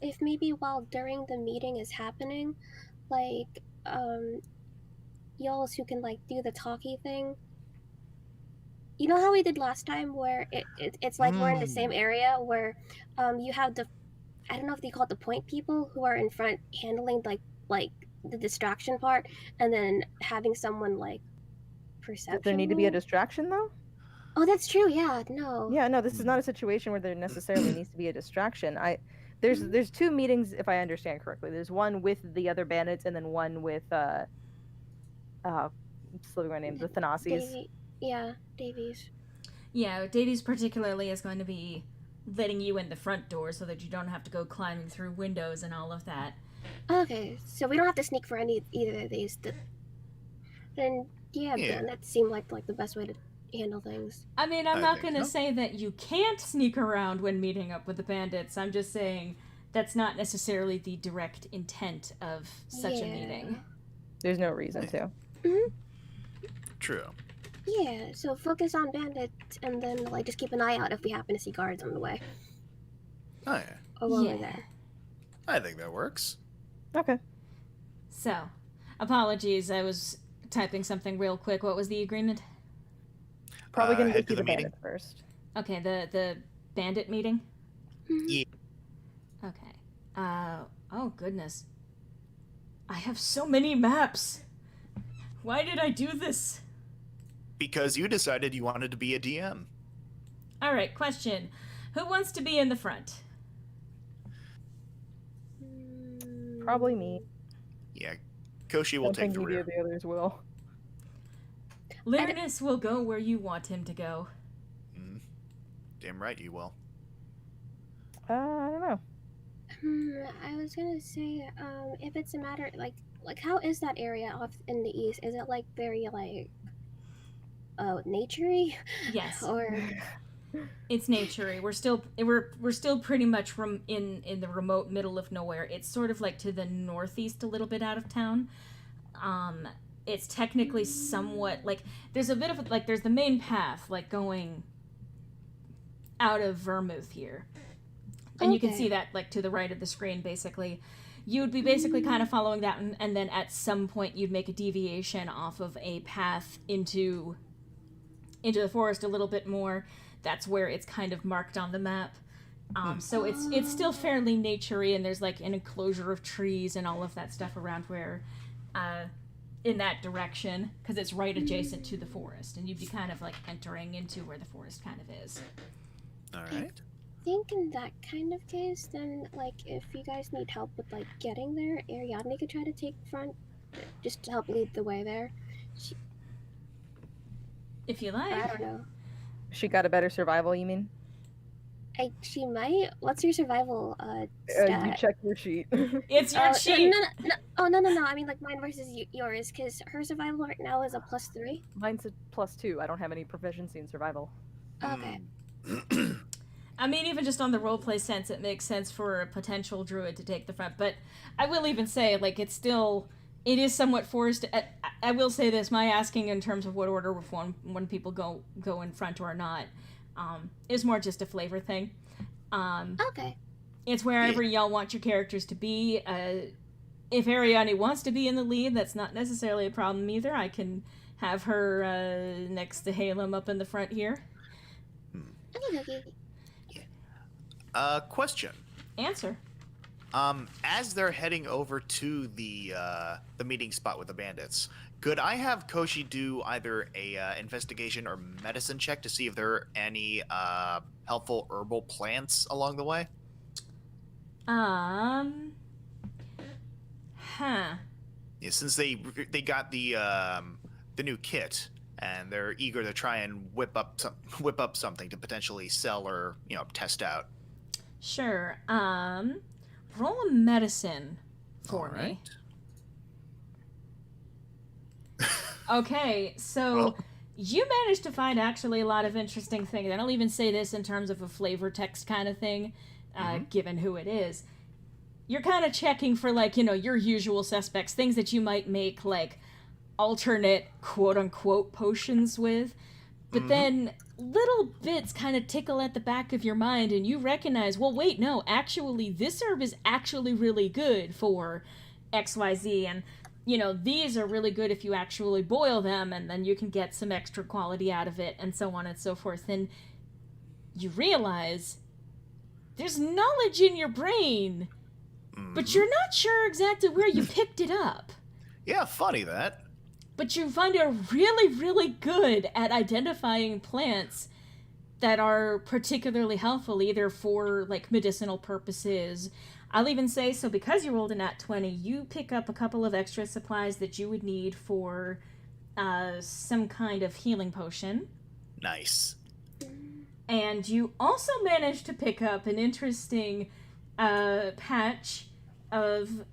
if maybe while during the meeting is happening, like, y'all who can like do the talkie thing. You know how we did last time, where it's like we're in the same area where, you have the, I don't know if they call it the point people who are in front handling like the distraction part, and then having someone like perception. Does there need to be a roll? distraction though? Oh, that's true. Yeah. No. Yeah, no, this is not a situation where there necessarily needs to be a distraction. There's two meetings if I understand correctly. There's one with the other bandits and then one with slipping my name, the Thanasis. Yeah, Davies. Yeah, Davies particularly is going to be letting you in the front door so that you don't have to go climbing through windows and all of that. Okay, so we don't have to sneak for either of these. Then Yeah. then that seemed like the best way to handle things. I mean, I'm I not think going to so. say that you can't sneak around when meeting up with the bandits. I'm just saying that's not necessarily the direct intent of such a meeting. There's no reason to. True. Yeah, so focus on bandits, and then like just keep an eye out if we happen to see guards on the way Oh yeah, or while Yeah. we're there. I think that works. Okay. So, apologies, I was typing something real quick. What was the agreement? Probably gonna go head see to the the meeting. bandits first. Okay, the bandit meeting? Yeah. Okay. Oh goodness. I have so many maps. Why did I do this? Because you decided you wanted to be a DM. All right, question. Who wants to be in the front? Probably me. Yeah, Koshi will Don't take think the either rear. of the others will. Lyrinus will go where you want him to go. Damn right you will. I don't know. I was gonna say, if it's a matter like how is that area off in the east? Is it like very like, naturey, Yes, or it's naturey. We're still pretty much in the remote middle of nowhere. It's sort of like to the northeast, a little bit out of town. It's technically somewhat like there's a bit of like there's the main path like going out of Vermouth here, and you can Okay. see that like to the right of the screen. Basically, you would be basically kind of following that, and then at some point you'd make a deviation off of a path into the forest a little bit more. That's where it's kind of marked on the map. So it's still fairly naturey, and there's like an enclosure of trees and all of that stuff around where, in that direction, because it's right adjacent to the forest, and you'd be kind of like entering into where the forest kind of is. All right. I think in that kind of case, then like if you guys need help with like getting there, Ariadne could try to take front, just to help lead the way there. If you Or I like. don't know. She got a better survival, you mean? She might. What's your survival You stat? check your sheet. It's your sheet. No. Oh no. I mean like mine versus yours, because her survival right now is a +3. Mine's a +2. I don't have any proficiency in survival. Okay. I mean, even just on the roleplay sense, it makes sense for a potential druid to take the front. But I will even say, like, it is somewhat forced. I will say this: my asking in terms of what order when people go in front or not, is more just a flavor thing. Okay. It's wherever y'all want your characters to be. If Ariadne wants to be in the lead, that's not necessarily a problem either. I can have her next to Halem up in the front here. Okay. Question. Answer. As they're heading over to the meeting spot with the bandits, could I have Koshi do either a investigation or medicine check to see if there are any helpful herbal plants along the way? Huh. Yeah, since they got the new kit and they're eager to try and whip up something to potentially sell or test out. Sure. Roll a medicine for All me. right. Okay, so Well- you managed to find actually a lot of interesting things. And I'll even say this in terms of a flavor text kind of thing, given who it is. You're kind of checking for, like, your usual suspects, things that you might make, like, alternate quote-unquote potions with. But Mhm. then little bits kind of tickle at the back of your mind, and you recognize, well, wait, no, actually, this herb is actually really good for XYZ, and, you know, these are really good if you actually boil them, and then you can get some extra quality out of it, and so on and so forth. And you realize there's knowledge in your brain, but Mhm. you're not sure exactly where you picked it up. Yeah, funny that. But you find it really, really good at identifying plants that are particularly helpful, either for, like, medicinal purposes. I'll even say, so because you rolled a nat 20, you pick up a couple of extra supplies that you would need for some kind of healing potion. Nice. And you also managed to pick up an interesting patch of...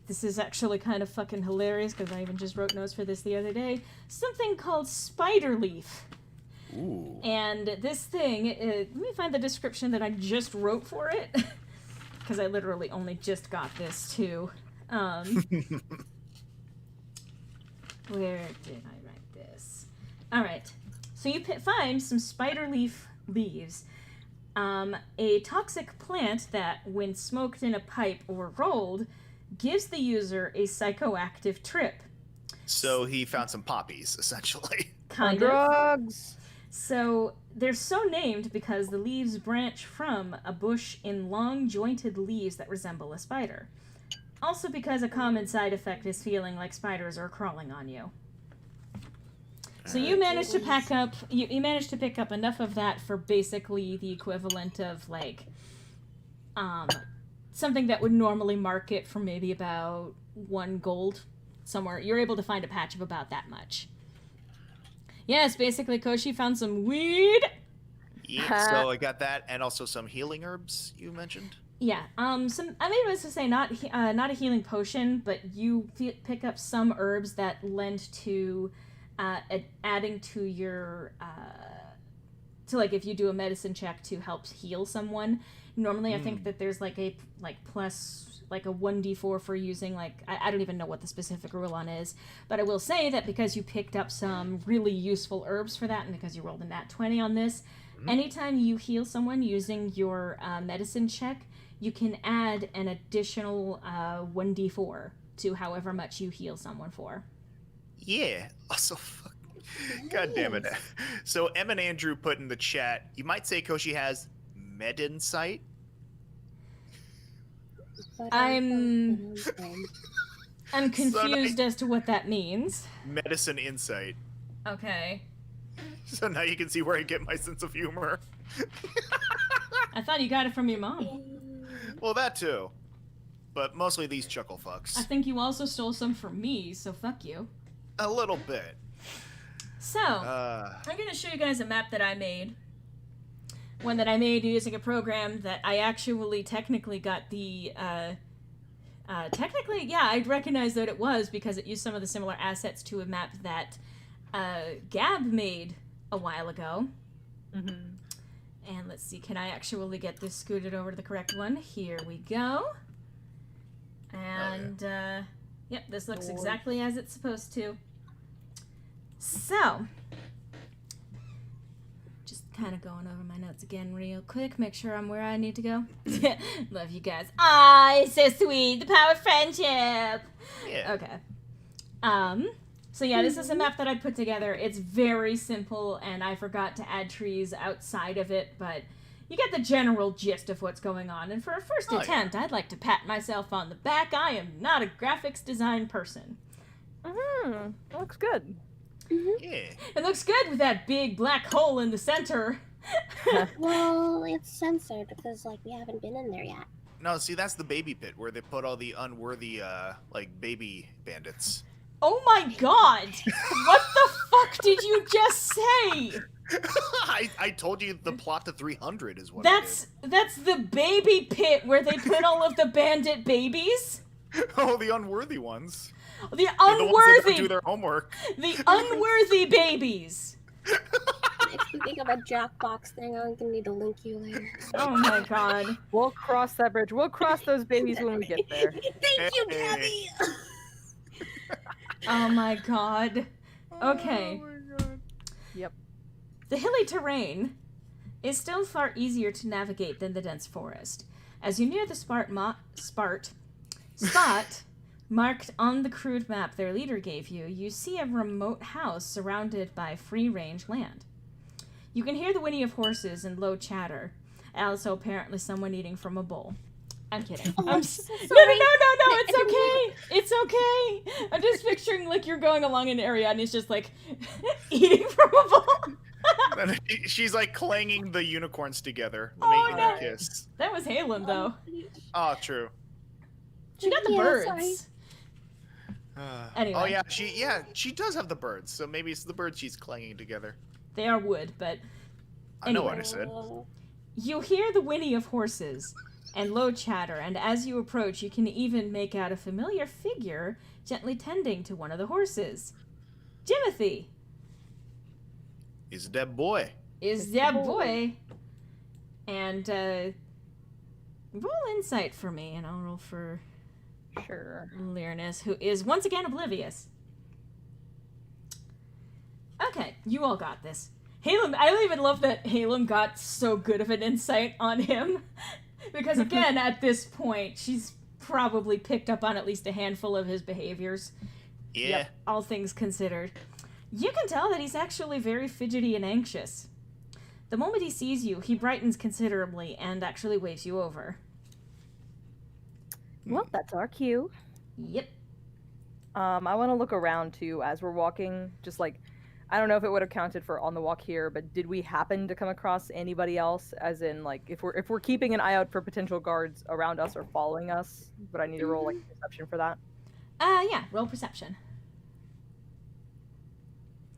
This is actually kind of fucking hilarious, because I even just wrote notes for this the other day. Something called spider leaf. Ooh. And this thing, let me find the description that I just wrote for it, because I literally only just got this too. Where did I write this? Alright, so you find some spider leaf leaves. A toxic plant that, when smoked in a pipe or rolled, gives the user a psychoactive trip. So he found some poppies, essentially. Kind of. Drugs. So they're so named because the leaves branch from a bush in long jointed leaves that resemble a spider. Also because a common side effect is feeling like spiders are crawling on you. So you managed to pack up, you managed to pick up enough of that for basically the equivalent of, like, something that would normally market for maybe about 1 gold somewhere. You're able to find a patch of about that much. Yes, basically, Koshi found some weed. Yeah, so I got that, and also some healing herbs you mentioned. Yeah, some. I mean, I was to say not a healing potion, but you pick up some herbs that lend to adding to your to, like, if you do a medicine check to help heal someone. Normally, I think that there's like a plus like a 1d4 for using, like, I don't even know what the specific rule on is, but I will say that because you picked up some really useful herbs for that, and because you rolled a nat 20 on this, anytime you heal someone using your medicine check, you can add an additional 1d4 to however much you heal someone for. Yeah. Also, God damn it. So Em and Andrew put in the chat, you might say Koshi has med insight. I'm confused as to what that means. Medicine insight. Okay. So now you can see where I get my sense of humor. I thought you got it from your mom. Well, that too. But mostly these chuckle I fucks. think you also stole some from me, so fuck you. A little bit. So, I'm going to show you guys a map that I made. One that I made using a program that I actually technically got the, technically, yeah, I'd recognize that it was because it used some of the similar assets to a map that Gab made a while ago. Mm-hmm. And let's see, can I actually get this scooted over to the correct one? Here we go. And, yep, this looks exactly as it's supposed to. So, just kind of going over my notes again real quick, make sure I'm where I need to go. Love you guys. Ah, it's so sweet, the power of friendship. Yeah. Okay. So yeah, this is a map that I put together. It's very simple, and I forgot to add trees outside of it, but you get the general gist of what's going on. And for a first attempt, I'd like to pat myself on the back. I am not a graphics design person. Looks good. Yeah. It looks good with that big black hole in the center. Well, it's censored because, like, we haven't been in there yet. No, see, that's the baby pit where they put all the unworthy, like, baby bandits. Oh my god! What the fuck did you just say? I told you the plot to 300 is what That's the baby pit where they put all of the bandit babies? I did. Oh, the unworthy ones. The They're the ones that don't unworthy, do their homework. the unworthy babies. If you think of a Jackbox thing, I'm gonna need to link you later. Oh my god. We'll cross that bridge. We'll cross those babies when we get there. Thank you, Hey. Gabby! Oh my god. Okay. Yep. The hilly terrain is still far easier to navigate than the dense forest. As you near the spot marked on the crude map their leader gave you, you see a remote house surrounded by free-range land. You can hear the whinny of horses and low chatter. Also, apparently someone eating from a bowl. I'm kidding. Oh, I'm I'm s- so No, sorry. it's okay. It's okay. I'm just picturing, like, you're going along an area and it's just, like, eating from a bowl. And she's like clanging the unicorns together, Oh, making no. a kiss. That was Halem, though. Oh, true. She got the Yeah, birds. sorry. Anyway. Oh yeah, she does have the birds. So maybe it's the birds she's clanging together. They are wood, but I know Anyway. what I said. you hear the whinny of horses and low chatter, and as you approach, you can even make out a familiar figure gently tending to one of the horses. Jimothy He's a dead boy. is that boy. And, roll insight for me, and I'll roll for Sure. Lyrinus, who is once again oblivious. Okay, you all got this. Halem, I don't even love that Halem got so good of an insight on him. Because again, at this point, she's probably picked up on at least a handful of his behaviors. Yeah. Yep, all things considered. You can tell that he's actually very fidgety and anxious. The moment he sees you, he brightens considerably and actually waves you over. Well, that's our cue. Yep. I want to look around too as we're walking. Just like, I don't know if it would have counted for on the walk here, but did we happen to come across anybody else? As in, like, if we're keeping an eye out for potential guards around us or following us, but I need to roll like perception for that. Yeah, roll perception.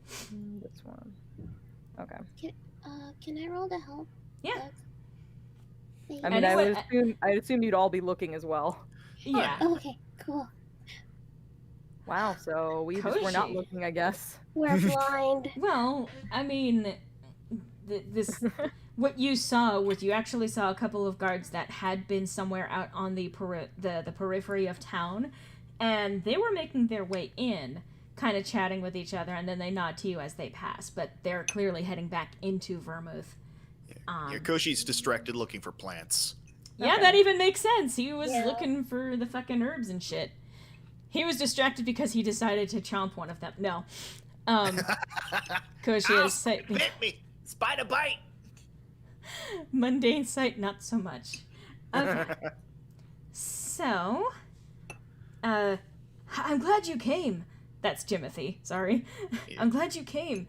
This one. Okay. Can I roll to help? Yeah. Doug? Thank I you. mean, I Anyway, would assume you'd all be looking as well. Yeah. Oh, okay, cool. Wow. So we just were not Koshi. looking, I guess. We're blind. Well, I mean, this what you saw was you actually saw a couple of guards that had been somewhere out on the periphery of town, and they were making their way in, kind of chatting with each other, and then they nod to you as they pass. But they're clearly heading back into Vermouth. Yeah, Koshi's distracted looking for plants. Yeah, Okay. that even makes sense. He was Yeah. looking for the fucking herbs and shit. He was distracted because he decided to chomp one of them. No. Koshi Ow, is sight. bit me. Spider bite. Mundane sight, not so much. Okay. So, I'm glad you came. That's Jimothy, sorry. I'm glad you came.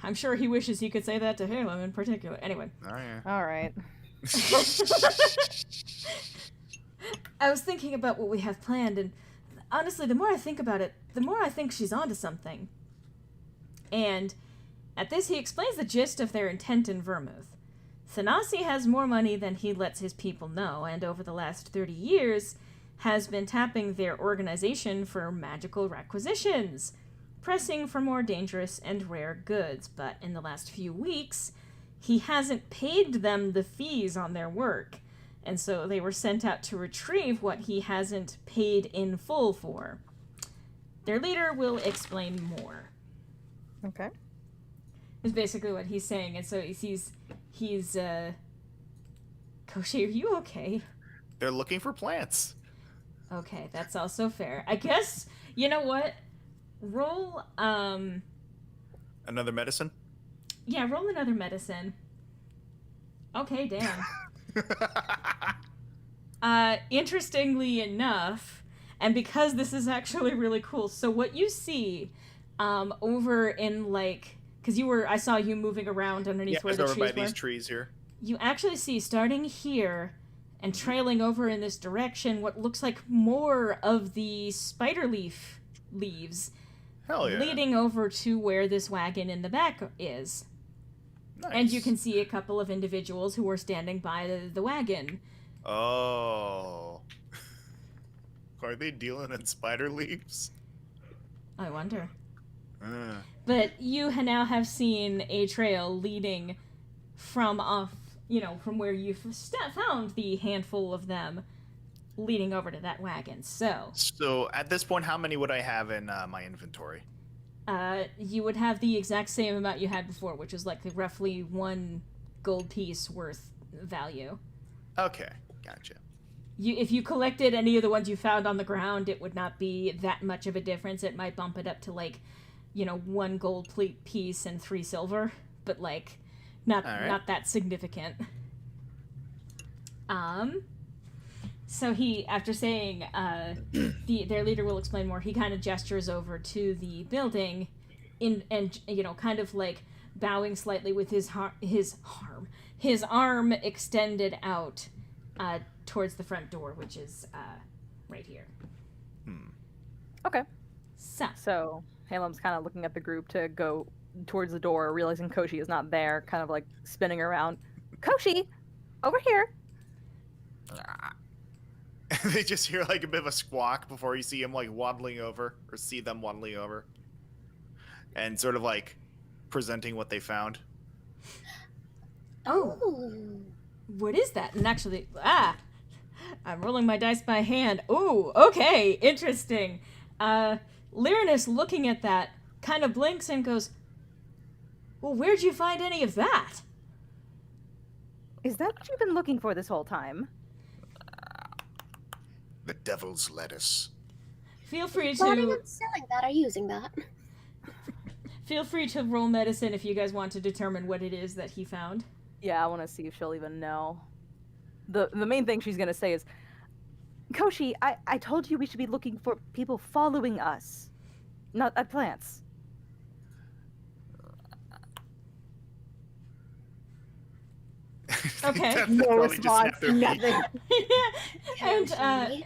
I'm sure he wishes he could say that to Halem in particular. Anyway. Oh yeah. All right. I was thinking about what we have planned, and honestly, the more I think about it, the more I think she's onto something. And at this, he explains the gist of their intent in Vermouth. Thanasi has more money than he lets his people know, and over the last 30 years has been tapping their organization for magical requisitions, pressing for more dangerous and rare goods. But in the last few weeks, he hasn't paid them the fees on their work, and so they were sent out to retrieve what he hasn't paid in full for. Their leader will explain more, Okay. is basically what he's saying. And so he's Koshi, are you okay? They're looking for plants. Okay, that's also fair. I guess, you know what? Roll, Another medicine. yeah, roll another medicine. Okay, damn. Interestingly enough, and because this is actually really cool, so what you see, over in, like, because I saw you moving around underneath Yeah, where it's the over by trees were. these trees here. You actually see, starting here and trailing over in this direction, what looks like more of the spider leaves Hell yeah. leading over to where this wagon in the back is. Nice. And you can see a couple of individuals who are standing by the wagon. Oh. Are they dealing in spider leaves? I wonder. Uh, But you now have seen a trail leading from off, from where you've found the handful of them leading over to that wagon. So, so at this point, how many would I have in my inventory? you would have the exact same amount you had before, which is like roughly 1 gold piece worth value. Okay, gotcha. If you collected any of the ones you found on the ground, it would not be that much of a difference. It might bump it up to like, 1 gold piece and 3 silver, but like not that significant. So he, after saying their leader will explain more, he kind of gestures over to the building, kind of like bowing slightly with his arm extended out towards the front door, which is right here. Okay. So Halem's kind of looking at the group to go towards the door, realizing Koshi is not there, kind of like spinning around. Koshi, over here. They just hear like a bit of a squawk before you see him like waddling over, or see them waddling over, and sort of like presenting what they found. Oh, what is that? And actually, I'm rolling my dice by hand. Ooh, okay, interesting. Lyrinus, looking at that, kind of blinks and goes, well, where'd you find any of that? Is that what you've been looking for this whole time? The devil's lettuce. Feel free Planning to on selling that or using that. feel free to roll medicine if you guys want to determine what it is that he found. Yeah, I want to see if she'll even know. The main thing she's gonna say is, Koshi, I told you we should be looking for people following us, not at plants. Okay. That's No probably just response, snapped their feet. nothing. And Koshi.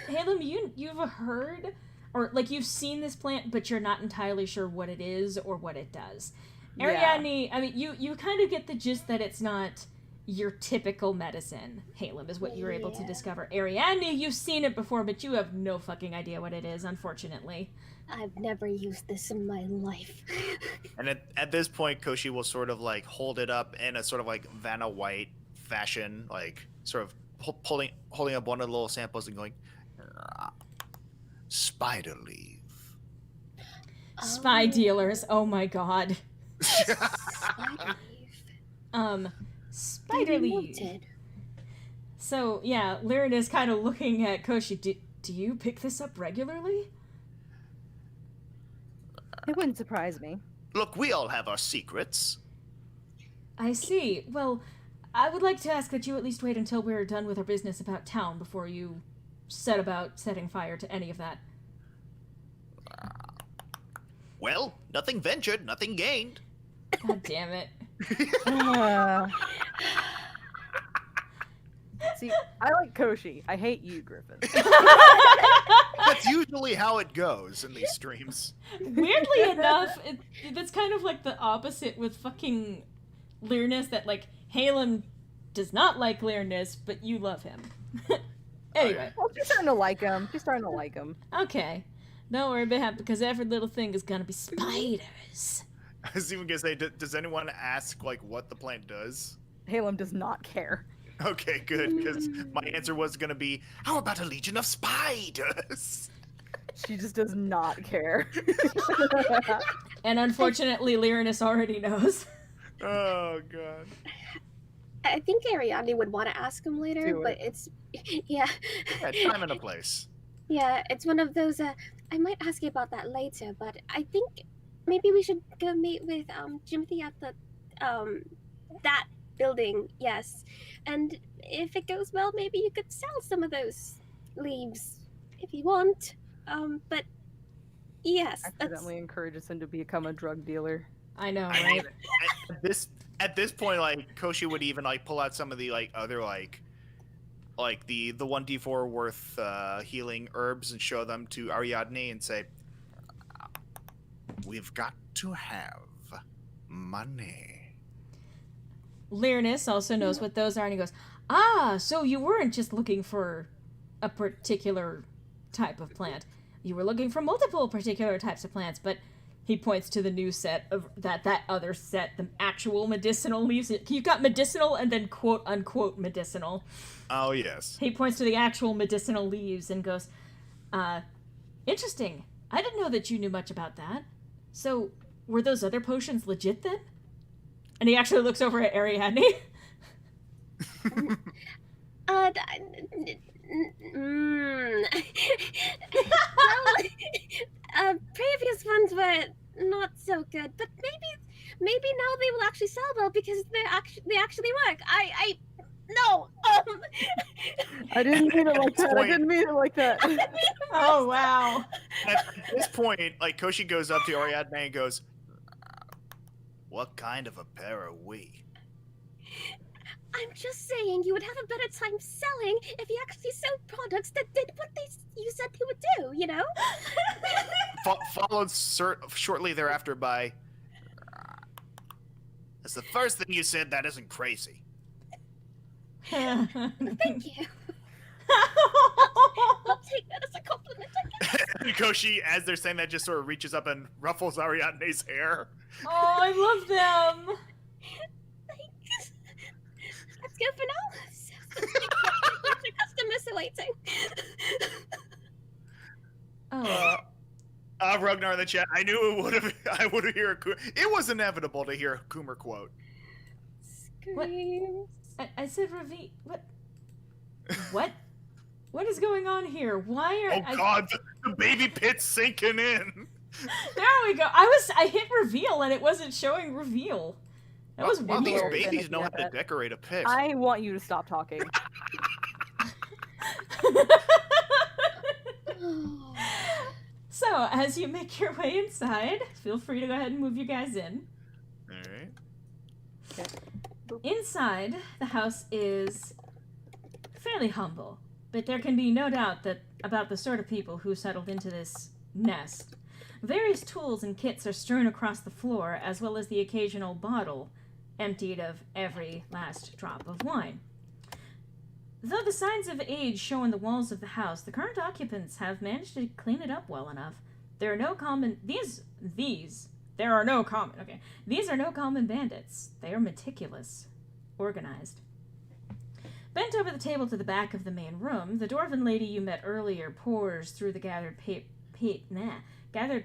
Halem, you've heard, or like you've seen this plant, but you're not entirely sure what it is or what it does. Yeah. Ariadne, I mean, you kind of get the gist that it's not your typical medicine. Halem is what you were able to Yeah. discover. Ariadne, you've seen it before, but you have no fucking idea what it is, unfortunately. I've never used this in my life. And at this point, Koshi will sort of like hold it up in a sort of like Vanna White fashion, like sort of holding up one of the little samples and going, spider leaf. Spy dealers, oh my god. Spider leaf. Spider leaf. Noted. So, yeah, Lyrin is kind of looking at Koshi. Do you pick this up regularly? It wouldn't surprise me. Look, we all have our secrets. I see. Well, I would like to ask that you at least wait until we're done with our business about town before you set about setting fire to any of that. Well, nothing ventured, nothing gained. God damn it. See, I like Koshi. I hate you, Griffin. That's usually how it goes in these streams. Weirdly enough, that's kind of like the opposite with fucking Lyrinus, that, like, Halem does not like Lyrinus, but you love him. Anyway. Well, she's starting to like him. She's starting to like him. Okay. Don't worry about it, because every little thing is gonna be spiders. I was even gonna say, does anyone ask like what the plant does? Halem does not care. Okay, good, because my answer was gonna be, how about a legion of spiders? She just does not care. And unfortunately, Lyrinus already knows. Oh god. I think Ariadne would want to ask him later, Do it. but it's yeah, Yeah, time and a place. yeah. It's one of those. I might ask you about that later, but I think maybe we should go meet with Jimothy at the that building. Yes, and if it goes well, maybe you could sell some of those leaves if you want. But yes, that's Accidentally encourages him to become a drug dealer. I know, I right? mean, at this point, like Koshi would even like pull out some of the like other like the 1d4 worth healing herbs and show them to Ariadne and say, "We've got to have money." Lyrinus also knows what those are, and he goes, "Ah, so you weren't just looking for a particular type of plant. You were looking for multiple particular types of plants," but he points to the new set of that other set, the actual medicinal leaves. You've got medicinal and then quote unquote medicinal. Oh yes. He points to the actual medicinal leaves and goes, interesting. I didn't know that you knew much about that. So, were those other potions legit then? And he actually looks over at Ariadne. Previous ones were not so good, but maybe now they will actually sell well because they actually work. No. I didn't mean it like that. I didn't mean it like that. Oh, wow. At this point, like, Koshi goes up to Ariadne and goes, "What kind of a pair are we?" I'm just saying you would have a better time selling if you actually sold products that did what you said they would do, you know? Followed shortly thereafter by, "That's the first thing you said that isn't crazy." Thank you. I'll take that as a compliment, I guess. And Koshi, as they're saying that, just sort of reaches up and ruffles Ariadne's hair. Oh, I love them. Thanks. That's good for now. The customers are waiting. Oh, Ragnar in the chat, I knew I would have heard it was inevitable to hear a Coomer quote. Screams. I said what? What? What is going on here? Why are Oh god, the baby pit's sinking in. There we go. I hit reveal and it wasn't showing reveal. That was Well, these weird. babies know how to decorate a pit. I want you to stop talking. So, as you make your way inside, feel free to go ahead and move you guys in. Alright. Inside, the house is fairly humble, but there can be no doubt about the sort of people who settled into this nest. Various tools and kits are strewn across the floor, as well as the occasional bottle, emptied of every last drop of wine. Though the signs of age show on the walls of the house, the current occupants have managed to clean it up well enough. There are no common bandits. They are no common bandits. They are meticulous, organized. Bent over the table to the back of the main room, the dwarven lady you met earlier pores through the gathered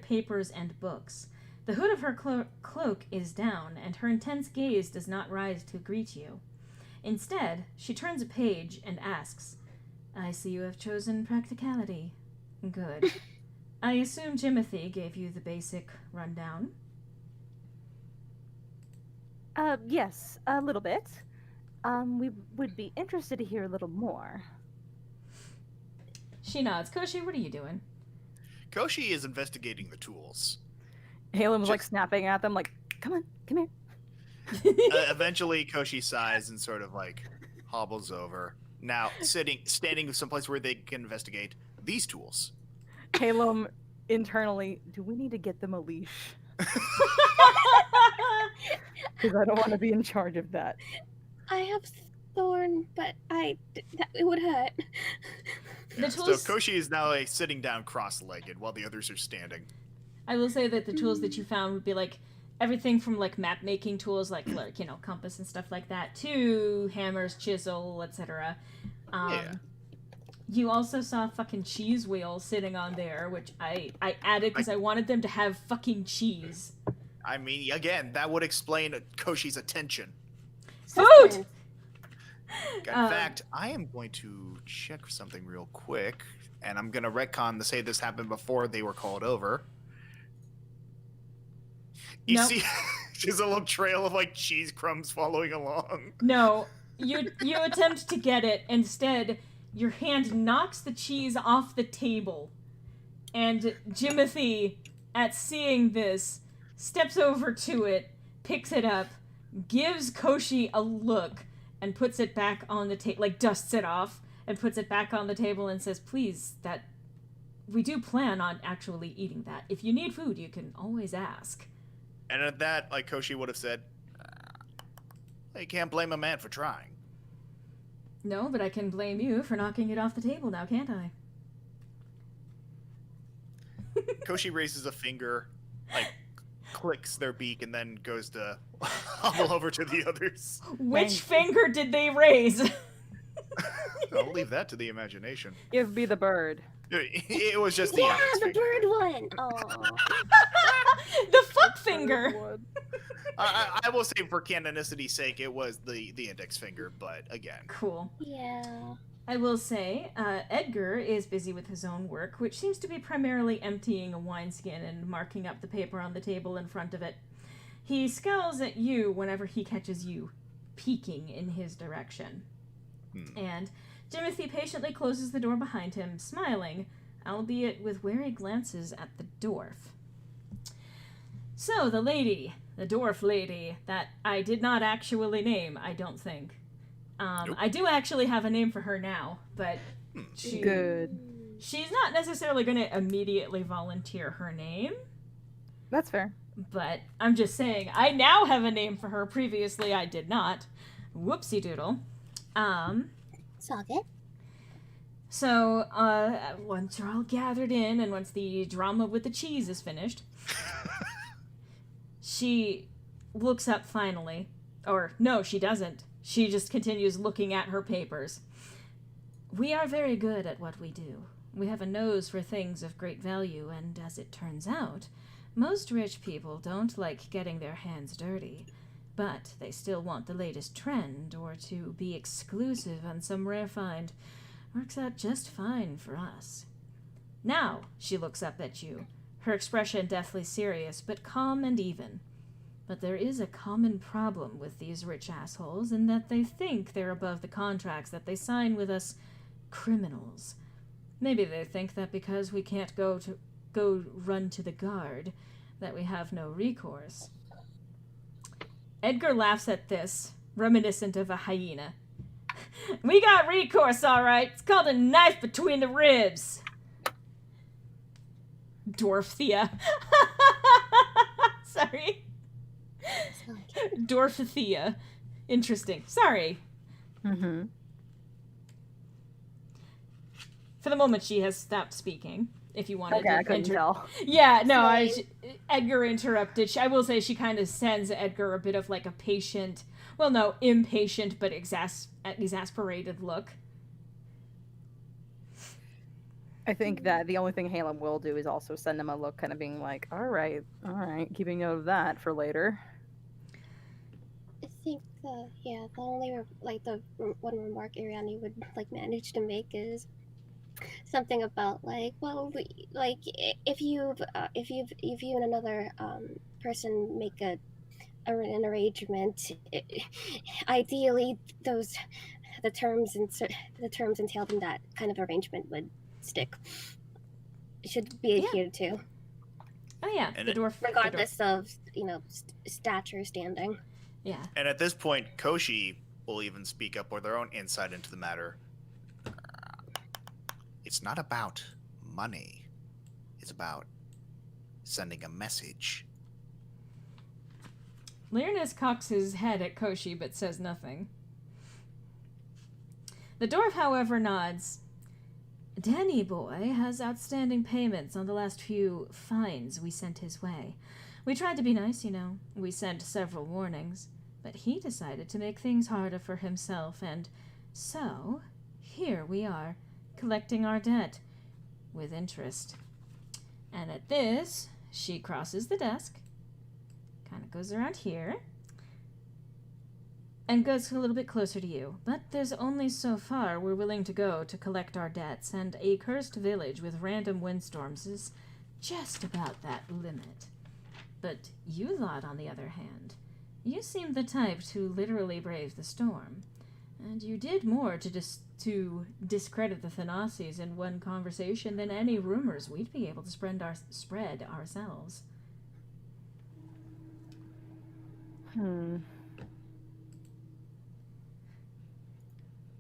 papers and books. The hood of her cloak is down, and her intense gaze does not rise to greet you. Instead, she turns a page and asks, "I see you have chosen practicality. Good. I assume Jimothy gave you the basic rundown." Yes, a little bit. We would be interested to hear a little more. She nods. Koshi, what are you doing? Koshi is investigating the tools. Halem was snapping at them, like, "Come on, come here." Eventually, Koshi sighs and sort of hobbles over. Now, standing someplace where they can investigate these tools. Halem internally, do we need to get them a leash? Because I don't want to be in charge of that. I have thorn, but it would hurt. The So tools- Koshi is now sitting down cross-legged while the others are standing. I will say that the tools that you found would be everything from map making tools like compass and stuff like that to hammers, chisel, etc. Yeah. You also saw fucking cheese wheel sitting on there, which I added because I wanted them to have fucking cheese. I mean, again, that would explain Koshi's attention. Food! In fact, I am going to check something real quick, and I'm going to retcon to say this happened before they were called over. You Nope. see, there's a little trail of cheese crumbs following along. No, you attempt to get it. Instead, your hand knocks the cheese off the table. And Jimothy, at seeing this, steps over to it, picks it up, gives Koshi a look, and puts it back on the table, dusts it off, and puts it back on the table and says, "Please, we do plan on actually eating that. If you need food, you can always ask." And at that, Koshi would have said, "You can't blame a man for trying." No, but I can blame you for knocking it off the table now, can't I? Koshi raises a finger, clicks their beak, and then goes to hobble over to the others. Which finger did they raise? I'll leave that to the imagination. Give me the bird. It was just the Yeah, index the finger. bird one. Oh. The fuck finger. I will say, for canonicity's sake, it was the index finger, but again. Cool. Yeah. I will say, Edgar is busy with his own work, which seems to be primarily emptying a wineskin and marking up the paper on the table in front of it. He scowls at you whenever he catches you peeking in his direction. And Timothy patiently closes the door behind him, smiling, albeit with wary glances at the dwarf. So, the dwarf lady, that I did not actually name, I don't think. Nope. I do actually have a name for her now, but Good. she's not necessarily going to immediately volunteer her name, That's fair. but I'm just saying, I now have a name for her. Previously, I did not. Whoopsie doodle. It's all good. So, once you're all gathered in, and once the drama with the cheese is finished, she looks up finally. Or, no, she doesn't. She just continues looking at her papers. We are very good at what we do. We have a nose for things of great value, and as it turns out, most rich people don't like getting their hands dirty, but they still want the latest trend or to be exclusive on some rare find. Works out just fine for us. Now, she looks up at you, her expression deathly serious, but calm and even. But there is a common problem with these rich assholes in that they think they're above the contracts that they sign with us criminals. Maybe they think that because we can't go run to the guard, that we have no recourse. Edgar laughs at this, reminiscent of a hyena. We got recourse, all right. It's called a knife between the ribs. Dwarfthea. Sorry. Dwarfthea. Interesting. Sorry. Mm-hmm. For the moment, she has stopped speaking. If you wanted Okay, I to couldn't tell. Yeah, no, Same. Edgar interrupted. I will say she kind of sends Edgar a bit of like a patient, well, no, impatient but exasperated look. I think that the only thing Halem will do is also send him a look, kind of being like, all right, keeping note of that for later. I think the only one remark Ariane would manage to make is something about if you and another person make an arrangement, ideally the terms entailed in that kind of arrangement would stick. It should be adhered to, Oh yeah, And the dwarf. regardless of stature, standing. Yeah. And at this point, Koshi will even speak up with their own insight into the matter. It's not about money. It's about sending a message. Lyrinus cocks his head at Koshi but says nothing. The dwarf, however, nods. Danny boy has outstanding payments on the last few fines we sent his way. We tried to be nice, We sent several warnings, but he decided to make things harder for himself, and so here we are, collecting our debt with interest. And at this, she crosses the desk, kind of goes around here, and goes a little bit closer to you. But there's only so far we're willing to go to collect our debts, and a cursed village with random windstorms is just about that limit. But you lot, on the other hand, you seem the type to literally brave the storm. And you did more to discredit the Thanasis in one conversation than any rumors we'd be able to spread ourselves.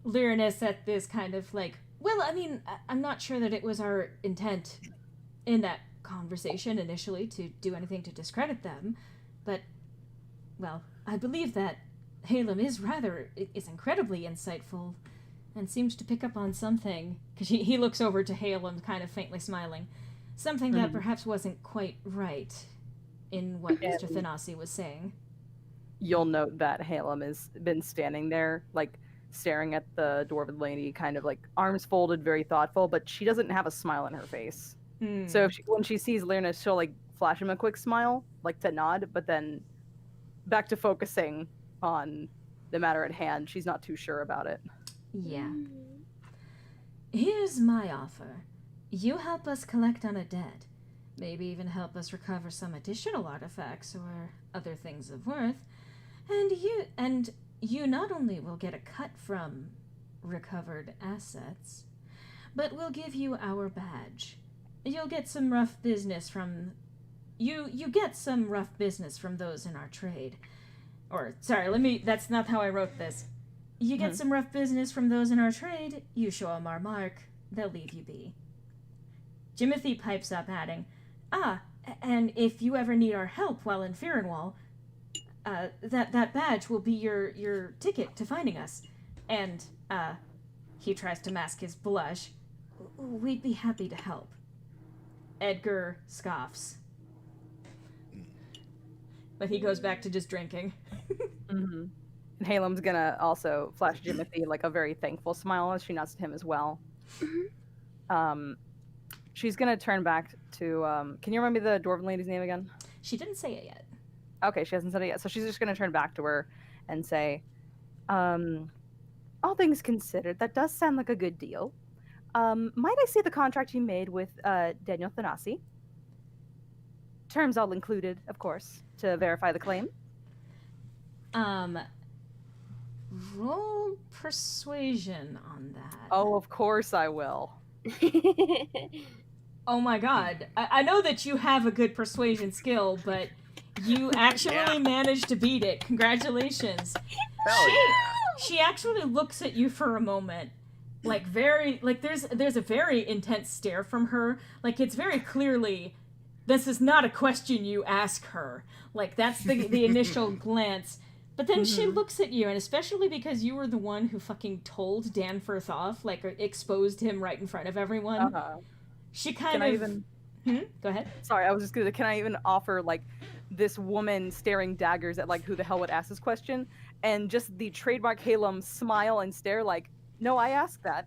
Lyrinus at this kind of I'm not sure that it was our intent in that conversation initially to do anything to discredit them, but, well, I believe that Halem is incredibly insightful and seems to pick up on something, because he looks over to Halem kind of faintly smiling, something that perhaps wasn't quite right in what Mr. Thanasi was saying. You'll note that Halem has been standing there, staring at the dwarven lady, kind of arms folded, very thoughtful, but she doesn't have a smile on her face. So when she sees Lyrinus, she'll flash him a quick smile, like to nod, but then back to focusing on the matter at hand. She's not too sure about it. Yeah. Here's my offer. You help us collect on a debt. Maybe even help us recover some additional artifacts or other things of worth. And you not only will get a cut from recovered assets, but we'll give you our badge. You'll get some rough business from you get some rough business from those in our trade. Or sorry, that's not how I wrote this. You get some rough business from those in our trade, you show them our mark, they'll leave you be. Jimothy pipes up, adding, and if you ever need our help while in Firenwall, that badge will be your ticket to finding us. And, he tries to mask his blush. We'd be happy to help. Edgar scoffs. But he goes back to just drinking. And Halem's gonna also flash Jimothy like a very thankful smile as she nods to him as well. She's gonna turn back to, can you remember the Dwarven lady's name again? She didn't say it yet. Okay, she hasn't said it yet. So she's just going to turn back to her and say, all things considered, that does sound like a good deal. Might I see the contract you made with Daniel Thanasi? Terms all included, of course, to verify the claim. Roll persuasion on that. Oh, of course I will. Oh my god. I know that you have a good persuasion skill, but you actually managed to beat it. Congratulations. Hell yeah. She actually looks at you for a moment. There's a very intense stare from her. Like, it's very clearly, this is not a question you ask her. Like, that's the initial glance. But then she looks at you, and especially because you were the one who fucking told Danforth off, like, exposed him right in front of everyone. She kind of... Go ahead. Sorry, I was just gonna... Can I even offer, like, this woman staring daggers at, like, who the hell would ask this question? And just the trademark Halem smile and stare like, no, I asked that.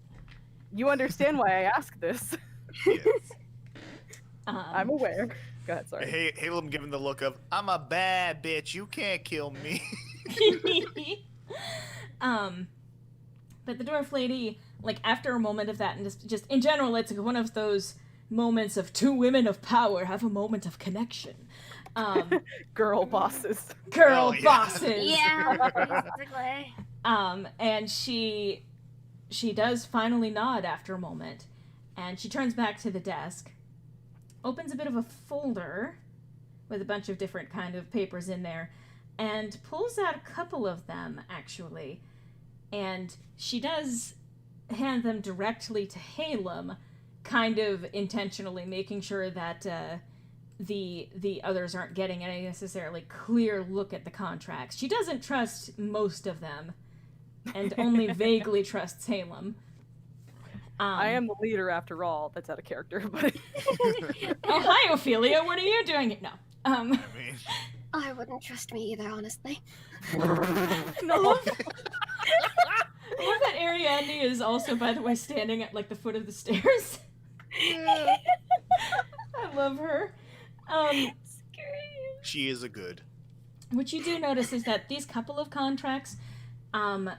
You understand why I asked this. Yes. I'm aware. Go ahead, sorry. Hey, Halem giving the look of, I'm a bad bitch, you can't kill me. But the dwarf lady, like, after a moment of that, and just in general, it's one of those moments of two women of power have a moment of connection. Girl bosses. Girl yeah. bosses. Yeah, basically. And she does finally nod after a moment, and she turns back to the desk, opens a bit of a folder with a bunch of different kind of papers in there, and pulls out a couple of them, actually. And she does hand them directly to Halem, kind of intentionally making sure that the others aren't getting any necessarily clear look at the contracts. She doesn't trust most of them, and only vaguely trusts Halem. I am the leader after all. That's out of character, but... Oh, hi, Ophelia. What are you doing? No. I mean, I wouldn't trust me either, honestly. No. I love that Ariadne is also, by the way, standing at, like, the foot of the stairs. yeah. I love her. She is a good. What you do notice is that these couple of contracts,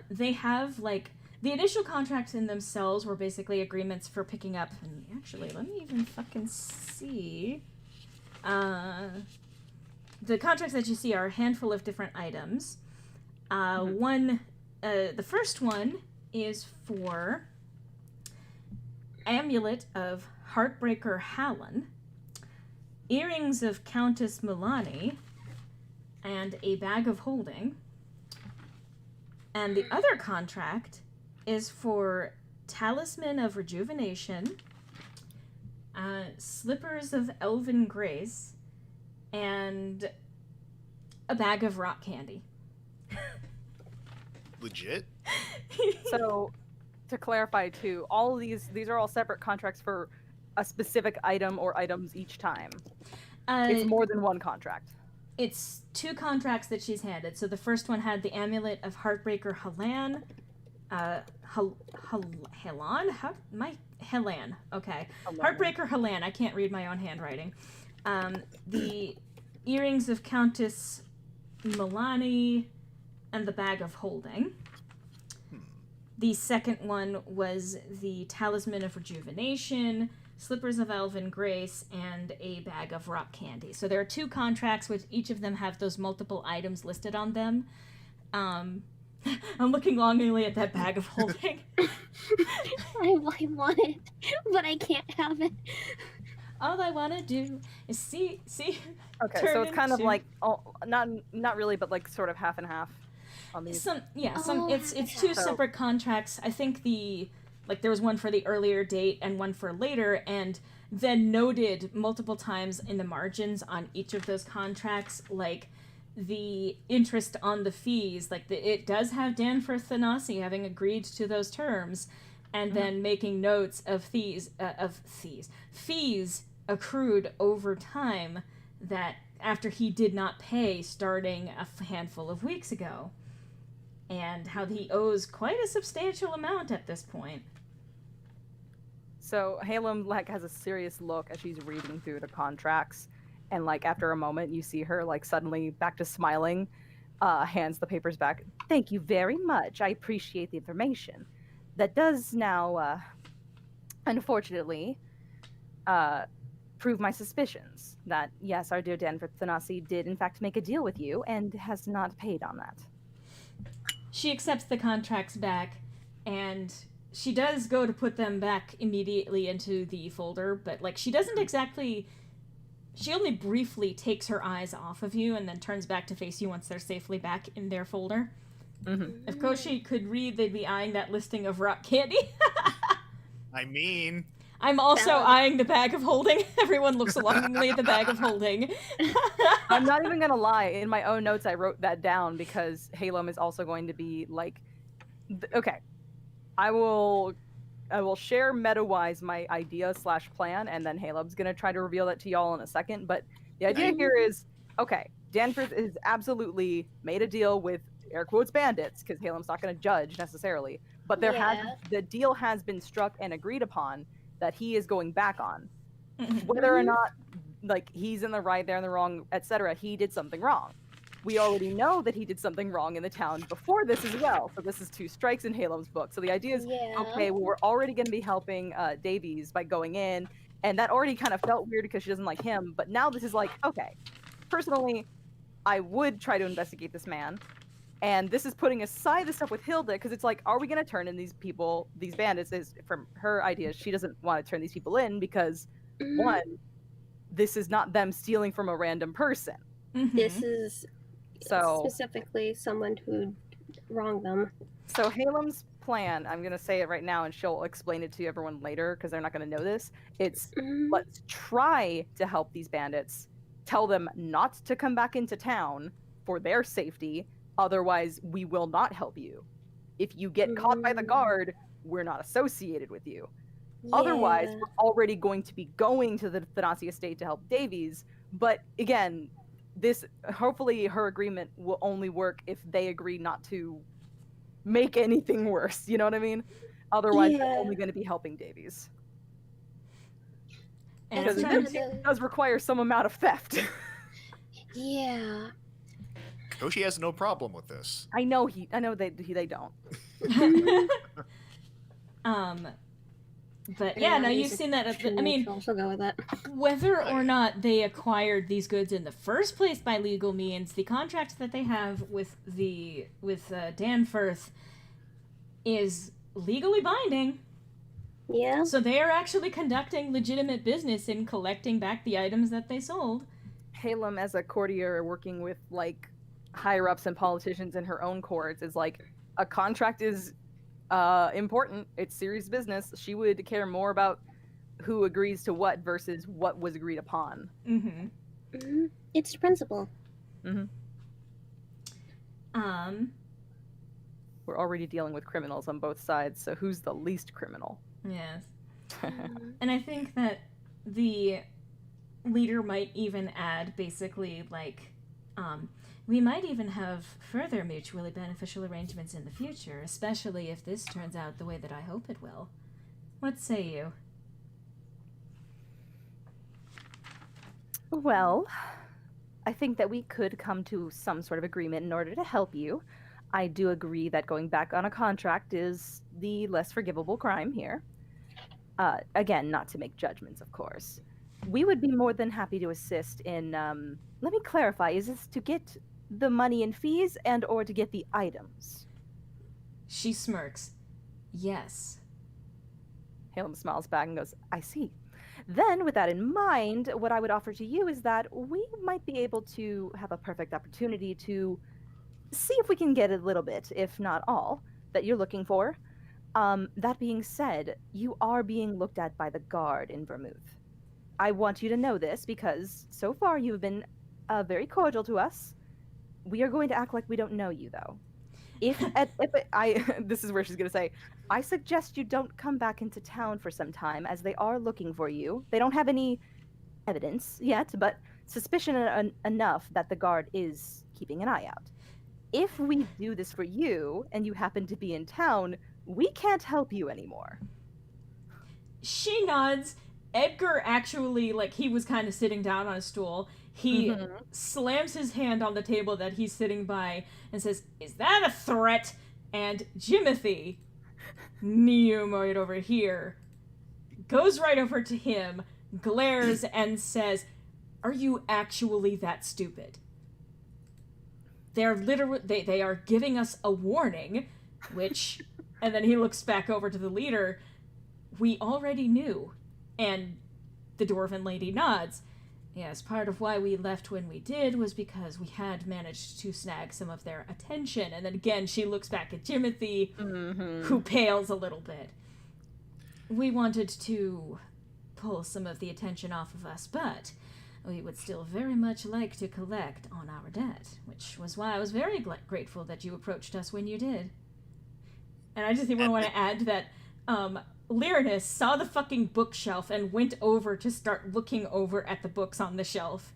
they have, like, the initial contracts in themselves were basically agreements for picking up, and actually, let me even fucking see. The contracts that you see are a handful of different items. The first one is for Amulet of Heartbreaker Hallan, Earrings of Countess Milani, and a Bag of Holding. And the other contract is for Talisman of Rejuvenation, Slippers of Elven Grace, and a bag of rock candy. Legit? So, to clarify too, all of these are all separate contracts for a specific item or items each time. It's more than one contract. It's two contracts that she's handed. So the first one had the Amulet of Heartbreaker Hallan. Helan? Okay. Hello. Heartbreaker Hallan. I can't read my own handwriting. The earrings of Countess Milani and the bag of holding. The second one was the talisman of rejuvenation, slippers of elven grace, and a bag of rock candy. So there are 2 contracts, which each of them have those multiple items listed on them. I'm looking longingly at that bag of holding. I want it, but I can't have it. All I want to do is see. Okay, so it's kind of like not really, but like sort of half and half on these. It's 2 separate contracts. I think there was one for the earlier date and one for later, and then noted multiple times in the margins on each of those contracts, like the interest on the fees, it does have Danforth Thanasi having agreed to those terms, and then making notes of fees accrued over time that after he did not pay starting a handful of weeks ago, and how he owes quite a substantial amount at this point. So Halem has a serious look as she's reading through the contracts, and after a moment you see her suddenly back to smiling, hands the papers back. Thank you very much. I appreciate the information. That does now, unfortunately, prove my suspicions that yes, our dear Danforth Thanasi did in fact make a deal with you and has not paid on that. She accepts the contracts back, and she does go to put them back immediately into the folder, but she doesn't exactly. She only briefly takes her eyes off of you and then turns back to face you once they're safely back in their folder. Mm-hmm. If Koshi could read, they'd be eyeing that listing of rock candy. I mean, I'm also eyeing the bag of holding. Everyone looks longingly at the bag of holding. I'm not even gonna lie. In my own notes, I wrote that down because Halem is also going to be okay. I will share meta-wise my idea / plan, and then Halem's gonna try to reveal that to y'all in a second. But the idea here is, okay, Danforth has absolutely made a deal with air quotes bandits, because Halem's not gonna judge necessarily. But the deal has been struck and agreed upon that he is going back on. Whether or not he's in the right, they're in the wrong, etc., he did something wrong. We already know that he did something wrong in the town before this as well. So this is 2 strikes in Halem's book. So the idea is, okay, well, we're already going to be helping Davies by going in, and that already kind of felt weird because she doesn't like him. But now this is okay, personally, I would try to investigate this man. And this is putting aside the stuff with Hilda, because it's are we going to turn in these people, these bandits? Is from her ideas, she doesn't want to turn these people in because, one, this is not them stealing from a random person. This is specifically someone who wronged them. So Halem's plan, I'm going to say it right now, and she'll explain it to everyone later, because they're not going to know this. It's, let's try to help these bandits, tell them not to come back into town for their safety, otherwise we will not help you. If you get caught by the guard, we're not associated with you. Otherwise, we're already going to be going to the Thanasi estate to help Davies. But again, this, hopefully her agreement will only work if they agree not to make anything worse. You know what I mean? Otherwise, they're only going to be helping Davies. Because it does require some amount of theft. Yeah. Koshi has no problem with this. I know they don't. But yeah, no, you've seen that. I mean, also go with it. Whether or not they acquired these goods in the first place by legal means, the contract that they have with Danforth is legally binding. Yeah. So they are actually conducting legitimate business in collecting back the items that they sold. Halem, as a courtier working with higher ups and politicians in her own courts, is a contract is important. It's serious business. She would care more about who agrees to what versus what was agreed upon. It's principle. We're already dealing with criminals on both sides, so who's the least criminal? Yes. And I think that the leader might even add basically we might even have further mutually beneficial arrangements in the future, especially if this turns out the way that I hope it will. What say you? Well, I think that we could come to some sort of agreement in order to help you. I do agree that going back on a contract is the less forgivable crime here. Again, not to make judgments, of course. We would be more than happy to assist in. Let me clarify: is this to get the money and fees, and or to get the items? She smirks. Yes. Halem smiles back and goes, "I see." Then, with that in mind, what I would offer to you is that we might be able to have a perfect opportunity to see if we can get a little bit, if not all, that you're looking for. That being said, you are being looked at by the guard in Vermouth. I want you to know this because so far you've been very cordial to us. We are going to act like we don't know you, though. This is where she's gonna say, I suggest you don't come back into town for some time, as they are looking for you. They don't have any evidence yet, but suspicion enough that the guard is keeping an eye out. If we do this for you and you happen to be in town, we can't help you anymore. She nods. Edgar actually, like, he was kind of sitting down on a stool. He slams his hand on the table that he's sitting by and says, "Is that a threat?" And Jimothy, Neomoid over here, goes right over to him, glares, and says, "Are you actually that stupid? They're literally, they are giving us a warning," which, and then he looks back over to the leader, "We already knew." And the Dwarven lady nods. "Yes, part of why we left when we did was because we had managed to snag some of their attention." And then again, she looks back at Jimothy, who pales a little bit. "We wanted to pull some of the attention off of us, but we would still very much like to collect on our debt, which was why I was very grateful that you approached us when you did." And I just even want to add that Lyranus saw the fucking bookshelf and went over to start looking over at the books on the shelf.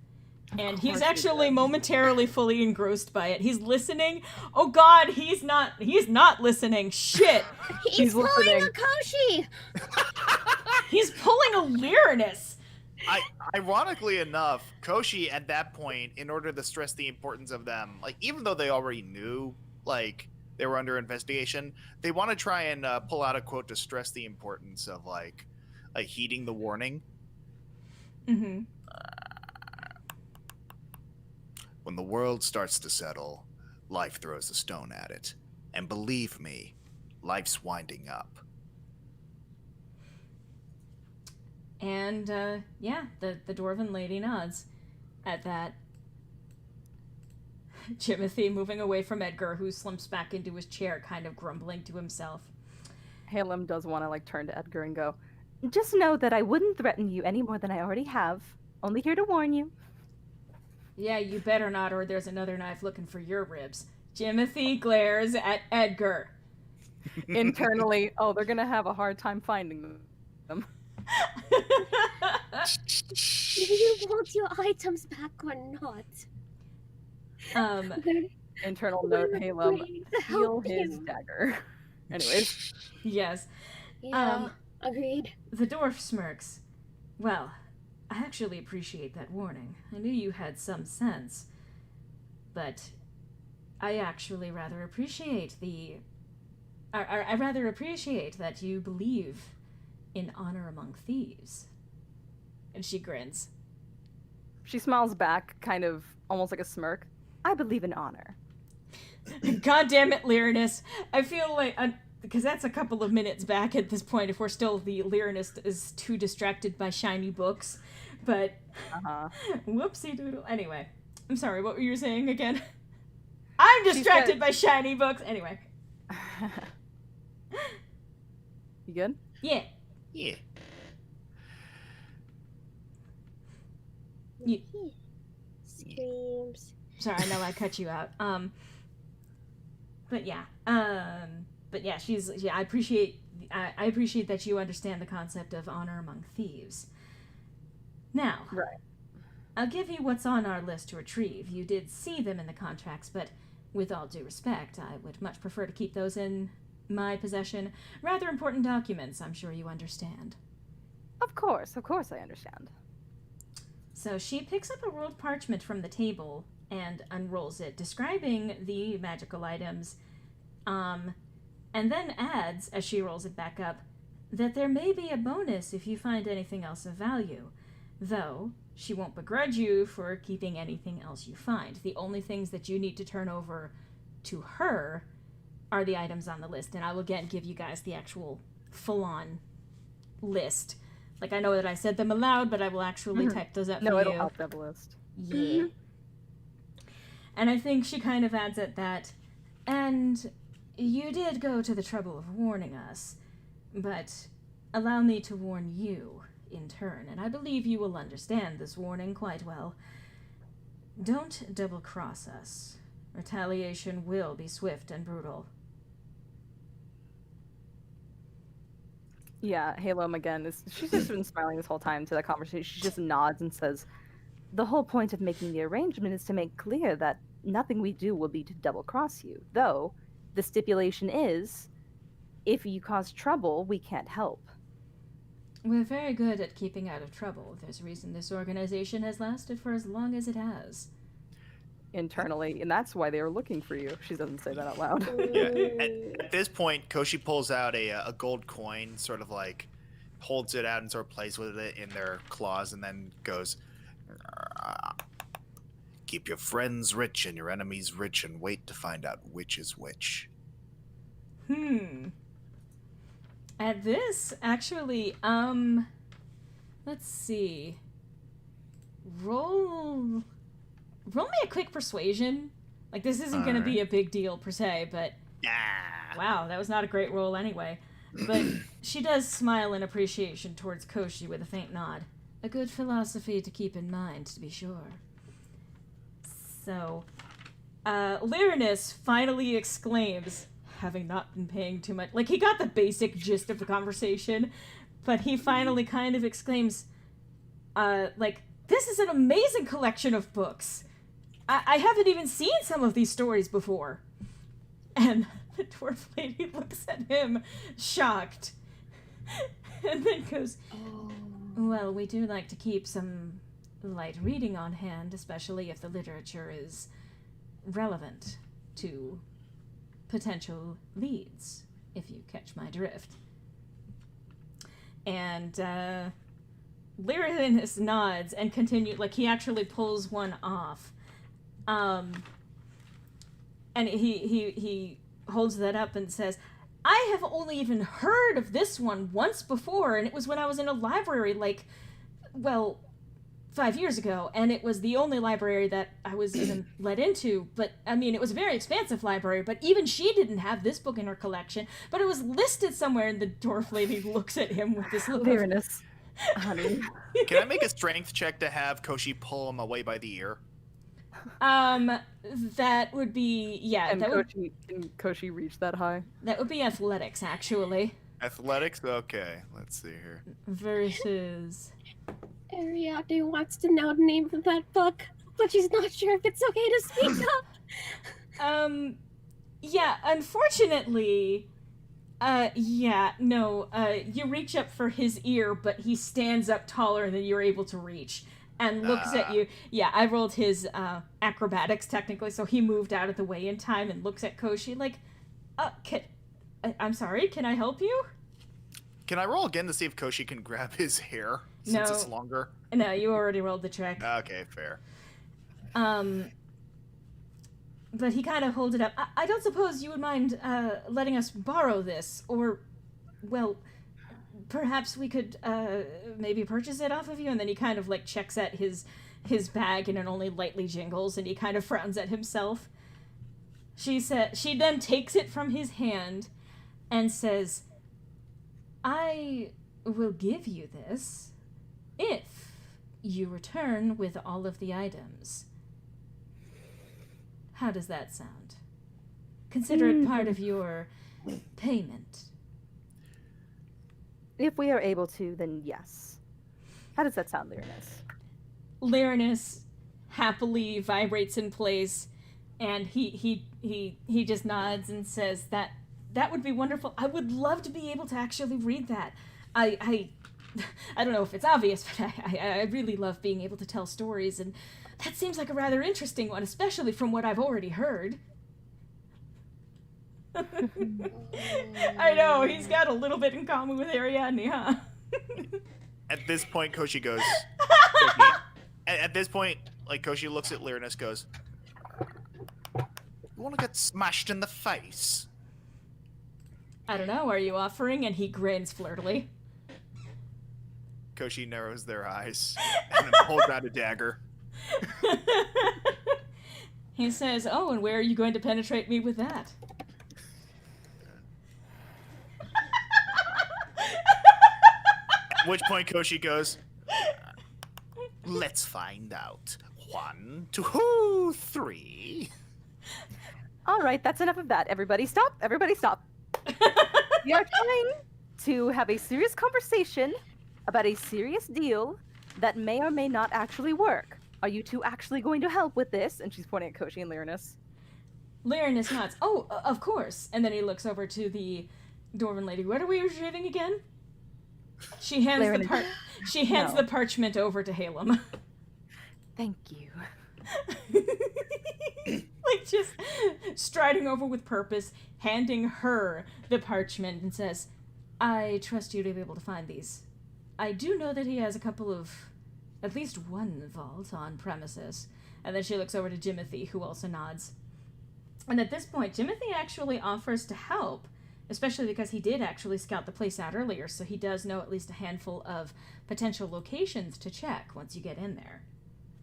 And he's actually momentarily fully engrossed by it. He's listening. Oh god, he's not listening. Shit. He's pulling listening. a Koshi! He's pulling a Lyranus. Ironically enough, Koshi at that point, in order to stress the importance of them, like, even though they already knew, like, they were under investigation, they want to try and pull out a quote to stress the importance of, like heeding the warning. Mm-hmm. When the world starts to settle, life throws a stone at it. And believe me, life's winding up. And, yeah, the Dwarven lady nods at that. Jimothy moving away from Edgar, who slumps back into his chair, kind of grumbling to himself. Halem does want to, like, turn to Edgar and go, "Just know that I wouldn't threaten you any more than I already have. Only here to warn you." "Yeah, you better not, or there's another knife looking for your ribs." Jimothy glares at Edgar. Internally, oh, they're gonna have a hard time finding them. Do you want your items back or not? Internal note, Halem, Wait, to heal help his you. dagger. Anyways, Yes. Yeah, agreed. The dwarf smirks. "Well, I actually appreciate that warning. I knew you had some sense. But I actually rather appreciate I rather appreciate that you believe in honor among thieves." And she grins. she smiles back, kind of almost like a smirk. "I believe in honor." God damn it, Lyranus. I feel like, because that's a couple of minutes back at this point, if we're still, the Lyranus is too distracted by shiny books. But, whoopsie doodle. Anyway, I'm sorry, what were you saying again? I'm distracted by shiny books. Anyway. You good? Yeah. Yeah. You, Screams. sorry, I know I cut you out. But yeah. I appreciate that you understand the concept of honor among thieves. Now, Right. I'll give you what's on our list to retrieve. You did see them in the contracts, but with all due respect, I would much prefer to keep those in my possession. Rather important documents, I'm sure you understand. Of course I understand. So she picks up a rolled parchment from the table and unrolls it, describing the magical items, and then adds, as she rolls it back up, that there may be a bonus if you find anything else of value, though she won't begrudge you for keeping anything else you find. The only things that you need to turn over to her are the items on the list, and I will again give you guys the actual full-on list. Like, I know that I said them aloud, but I will actually type those up for you. No, it'll help that list. Yeah. And I think she kind of adds at that, and you did go to the trouble of warning us, but allow me to warn you in turn, and I believe you will understand this warning quite well. Don't double-cross us. Retaliation will be swift and brutal. Yeah, Halom again she's just been smiling this whole time to that conversation. She just nods and says, the whole point of making the arrangement is to make clear that nothing we do will be to double-cross you, though the stipulation is, if you cause trouble, we can't help. We're very good at keeping out of trouble. There's a reason this organization has lasted for as long as it has. Internally, and that's why they were looking for you. She doesn't say that out loud. Yeah. At this point, Koshi pulls out a gold coin, sort of like holds it out and sort of plays with it in their claws, and then goes, keep your friends rich and your enemies rich, and wait to find out which is which. At this, actually, let's see. Roll me a quick persuasion. Like, this isn't going to be a big deal per se, but wow, that was not a great roll anyway. But she does smile in appreciation towards Koshi with a faint nod. A good philosophy to keep in mind, to be sure. So, Lyrinus finally exclaims, having not been paying too much, like, he got the basic gist of the conversation, but he finally kind of exclaims, like, this is an amazing collection of books. I haven't even seen some of these stories before. And the dwarf lady looks at him, shocked, and then goes, well, we do like to keep some light reading on hand, especially if the literature is relevant to potential leads, if you catch my drift. And Lyrinus nods and continues, like, he actually pulls one off. And he holds that up and says, I have only even heard of this one once before, and it was when I was in a library, like, well, 5 years ago, and it was the only library that I was even let into, but, I mean, it was a very expansive library, but even she didn't have this book in her collection, but it was listed somewhere, and the dwarf lady looks at him with this look of... Lyrinus, honey. Can I make a strength check to have Koshi pull him away by the ear? That would be, yeah. And Koshi reach that high? That would be athletics, actually. Athletics? Okay, let's see here. Versus... Ariadne wants to know the name of that book, but she's not sure if it's okay to speak up. Yeah, unfortunately, you reach up for his ear, but he stands up taller than you're able to reach and looks at you. Yeah, I rolled his acrobatics technically, so he moved out of the way in time and looks at Koshi like, I'm sorry, can I help you? Can I roll again to see if Koshi can grab his hair since it's longer? No, you already rolled the check. Okay, fair. But he kind of holds it up. I don't suppose you would mind letting us borrow this, or, well, perhaps we could maybe purchase it off of you. And then he kind of like checks at his bag, and it only lightly jingles, and he kind of frowns at himself. She then takes it from his hand and says, I will give you this if you return with all of the items. How does that sound? Consider it part of your payment. If we are able to, then yes. How does that sound, Lyrinus? Lyrinus happily vibrates in place, and he just nods and says that would be wonderful. I would love to be able to actually read that. I I don't know if it's obvious, but I really love being able to tell stories, and that seems like a rather interesting one, especially from what I've already heard. I know, he's got a little bit in common with Ariadne, huh? At this point, Koshi goes. At this point, like Koshi looks at Lyranus, goes, "You want to get smashed in the face?" I don't know, are you offering? And he grins flirtily. Koshi narrows their eyes and then pulls out a dagger. He says, "Oh, and where are you going to penetrate me with that?" At which point Koshi goes, "Let's find out. 1, 2, 3." All right, that's enough of that. Everybody stop. Everybody stop. We are trying to have a serious conversation about a serious deal that may or may not actually work. Are you two actually going to help with this? And she's pointing at Koshi and Lyranus. Lyranus nods. "Oh, of course." And then he looks over to the Dwarven lady. "What are we retrieving again?" She hands No. the parchment over to Halem. Thank you. Like, just striding over with purpose, handing her the parchment, and says, "I trust you to be able to find these. I do know that he has a couple of, at least one vault on premises." And then she looks over to Jimothy, who also nods. And at this point, Jimothy actually offers to help, especially because he did actually scout the place out earlier, so he does know at least a handful of potential locations to check once you get in there.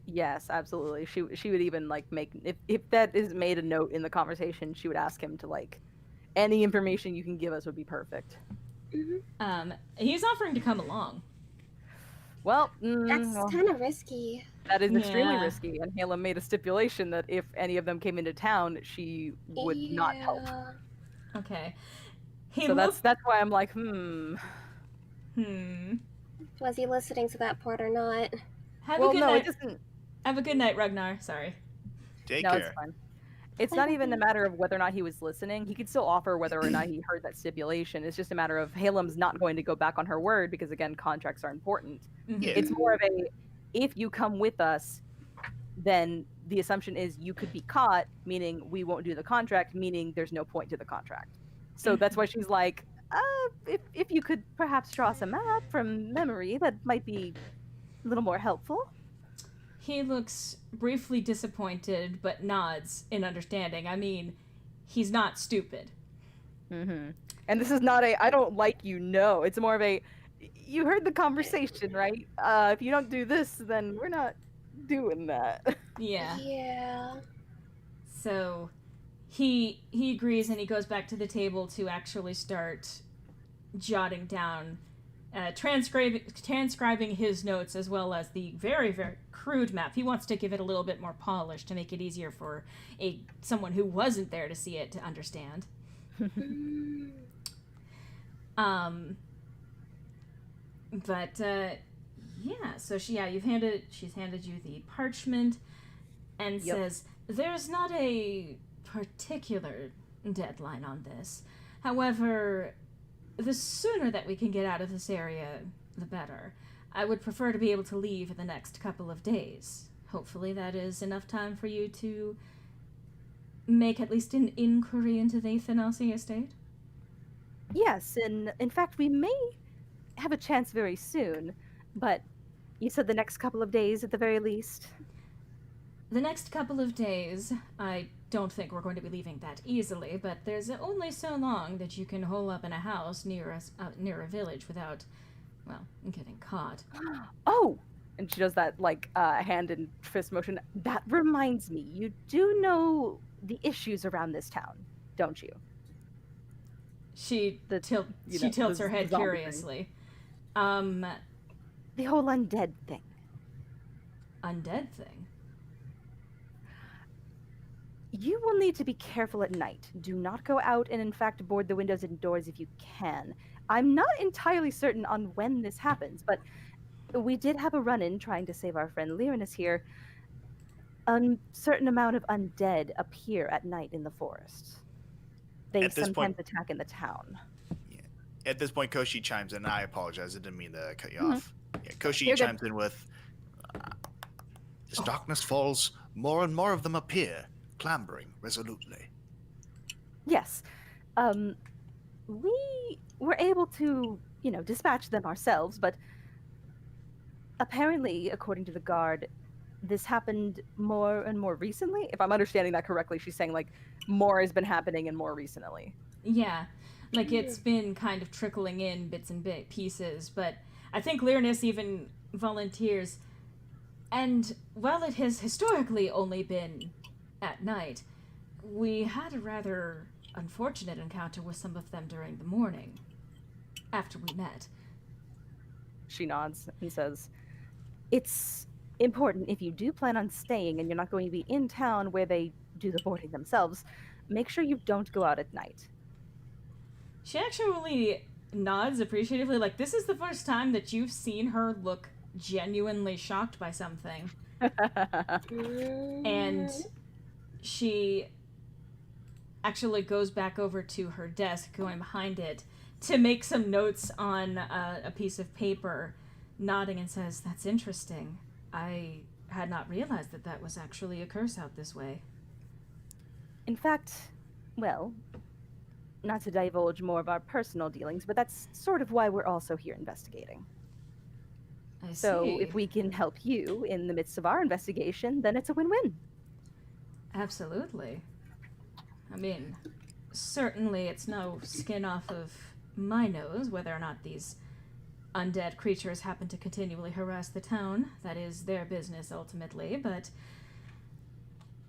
Yes, absolutely. She would even like make if that is made a note in the conversation, she would ask him to like any information you can give us would be perfect. He's offering to come along. Well, That's well, kind of risky. that is extremely Yeah. risky, and Halem made a stipulation that if any of them came into town, she would not help. Yeah. Okay. He So looks. that's why I'm like, Was he listening to that part or not? Have Well, a good no, night. it doesn't. Have a good night, Ragnar. Sorry. Take No, care. it's fine. It's not even a matter of whether or not he was listening. He could still offer whether or not he heard that stipulation. It's just a matter of Halem's not going to go back on her word because, again, contracts are important. Mhm. Yeah. It's more of a, if you come with us, then the assumption is you could be caught, meaning we won't do the contract, meaning there's no point to the contract. So that's why she's like, if you could perhaps draw us a map from memory, that might be a little more helpful. He looks briefly disappointed, but nods in understanding. I mean, he's not stupid. Mm-hmm. And this is not a, I don't like you, no. It's more of a, you heard the conversation, right? If you don't do this, then we're not doing that. Yeah. Yeah. So he agrees, and he goes back to the table to actually start jotting down, transcribing his notes, as well as the very, very crude map. He wants to give it a little bit more polish to make it easier for someone who wasn't there to see it to understand. Mm. But yeah, so she's handed you the parchment, and Yep. says there's not a particular deadline on this. However, the sooner that we can get out of this area, the better. I would prefer to be able to leave in the next couple of days. Hopefully that is enough time for you to make at least an inquiry into the Thanasi estate. Yes, and in fact, we may have a chance very soon, but you said the next couple of days at the very least. The next couple of days, I don't think we're going to be leaving that easily, but there's only so long that you can hole up in a house near a village without, well, getting caught. Oh! And she does that, like, hand and fist motion. That reminds me, you do know the issues around this town, don't you? She The- she tilts her head zombie thing. curiously. The whole undead thing. Undead thing. You will need to be careful at night. Do not go out and, in fact, board the windows and doors if you can. I'm not entirely certain on when this happens, but we did have a run-in trying to save our friend Lyranus here. A certain amount of undead appear at night in the forest. They At this sometimes point- attack in the town. At this point, Koshi chimes in. I apologize. I didn't mean to cut you Mhm. off. Yeah, Koshi You're good. chimes in with, as darkness falls, more and more of them appear, clambering resolutely. Yes. We were able to, dispatch them ourselves, but apparently, according to the guard, this happened more and more recently. If I'm understanding that correctly, she's saying like more has been happening and more recently. Yeah, like it's been kind of trickling in bits and pieces, but I think Lyrinus even volunteers. And while it has historically only been at night, we had a rather unfortunate encounter with some of them during the morning, after we met. She nods and says, "It's important if you do plan on staying and you're not going to be in town where they do the boarding themselves, make sure you don't go out at night." She actually nods appreciatively, like, this is the first time that you've seen her look genuinely shocked by something. And she actually goes back over to her desk, going behind it, to make some notes on a piece of paper, nodding and says, "That's interesting. I had not realized that that was actually a curse out this way." In fact, well, not to divulge more of our personal dealings, but that's sort of why we're also here investigating. I So see. if we can help you in the midst of our investigation, then it's a win-win. Absolutely. I mean, certainly it's no skin off of my nose whether or not these undead creatures happen to continually harass the town. That is their business ultimately, but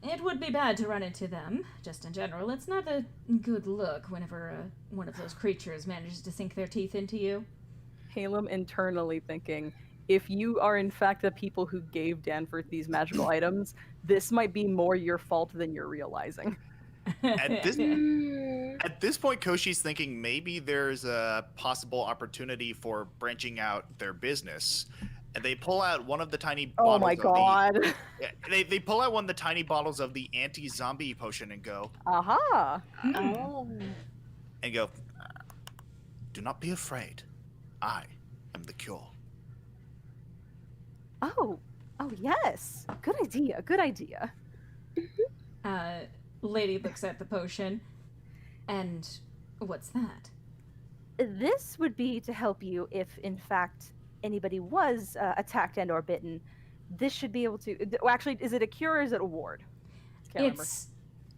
it would be bad to run into them, just in general. It's not a good look whenever one of those creatures manages to sink their teeth into you. Halem internally thinking, if you are in fact the people who gave Danforth these magical items, this might be more your fault than you're realizing. At this point, Koshi's thinking maybe there's a possible opportunity for branching out their business. And they pull out one of the tiny bottles. Oh my god. They pull out one of the tiny bottles of the anti-zombie potion and go, Aha. and go, "Do not be afraid. I am the cure." Oh yes. Good idea. Good idea. Lady looks at the potion, and what's that? This would be to help you if, in fact, anybody was attacked and or bitten. This should be able to. Well, actually, is it a cure or is it a ward? Can't remember.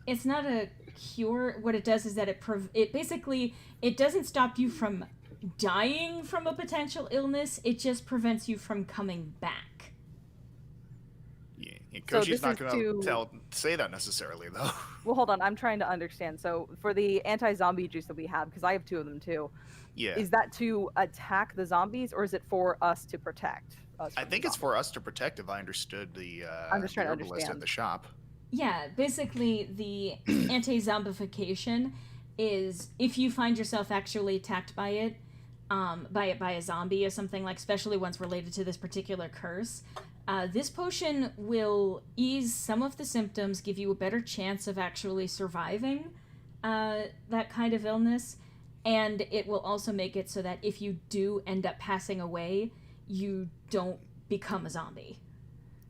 It's not a cure. What it does is that it basically it doesn't stop you from dying from a potential illness. It just prevents you from coming back. Yeah, So Koshi's this not is going to- to say that necessarily, though. Well, hold on. I'm trying to understand. So for the anti-zombie juice that we have, because I have 2 of them too, Yeah, is that to attack the zombies or is it for us to protect us? I from think the it's for us to protect. If I understood the I'm just trying to herbalist at understand. the shop. Yeah, basically the anti-zombification is if you find yourself actually attacked by it, by a zombie or something, like especially ones related to this particular curse, this potion will ease some of the symptoms, give you a better chance of actually surviving that kind of illness, and it will also make it so that if you do end up passing away, you don't become a zombie.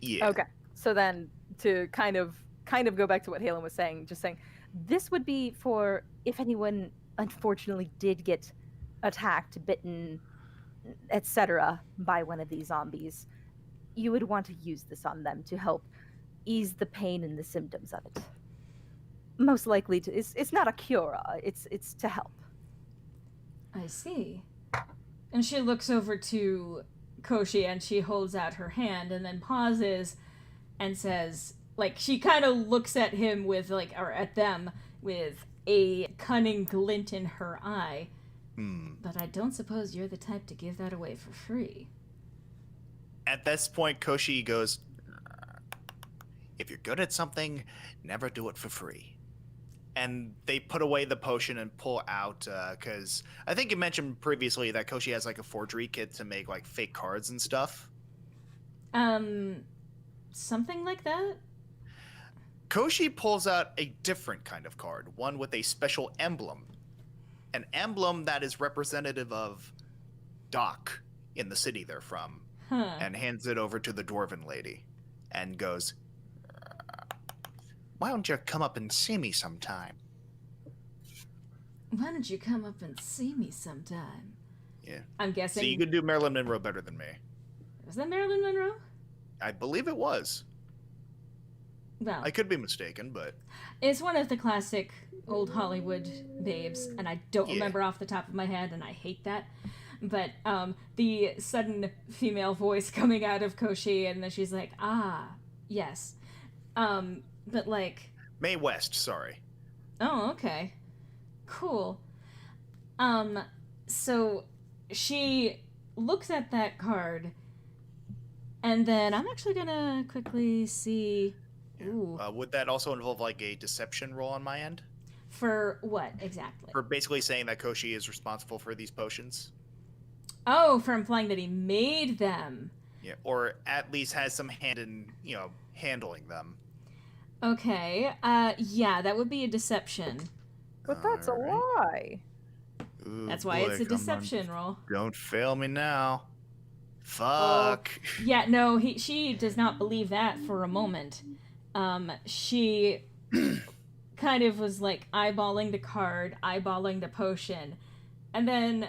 Yeah. Okay. So then to kind of go back to what Halen was saying, just saying this would be for if anyone unfortunately did get attacked, bitten, etc. by one of these zombies, you would want to use this on them to help ease the pain and the symptoms of it. Most likely to it's not a cure, it's to help. I see. And she looks over to Koshi and she holds out her hand and then pauses and says, like, she kind of looks at him with, like, or at them with a cunning glint in her eye. But I don't suppose you're the type to give that away for free. At this point, Koshi goes, "If you're good at something, never do it for free." And they put away the potion and pull out, because I think you mentioned previously that Koshi has like a forgery kit to make like fake cards and stuff. Something like that? Koshi pulls out a different kind of card, one with a special emblem. an emblem that is representative of Doc in the city they're from, Huh. and hands it over to the dwarven lady, and goes, "Why don't you come up and see me sometime?" Why don't you come up and see me sometime? Yeah. I'm guessing. So you could do Marilyn Monroe better than me. Was that Marilyn Monroe? I believe it was. Well, I could be mistaken, but it's one of the classic old Hollywood babes, and I don't Yeah. remember off the top of my head, and I hate that. But the sudden female voice coming out of Koshi, and then she's like, "Ah, yes," but like, Mae West, sorry. oh, okay, cool. So she looks at that card, and then I'm actually gonna quickly see. Ooh, Would that also involve like a deception roll on my end? for what exactly? For basically saying that Koshi is responsible for these potions? Oh, for implying that he made them. Yeah, or at least has some hand in, handling them. Okay. Yeah, that would be a deception. But that's a Alright. lie. Ooh, That's why it's boy, a come on. deception roll. Don't fail me now. Fuck. Yeah, no, she does not believe that for a moment. She kind of was like eyeballing the card, eyeballing the potion, and then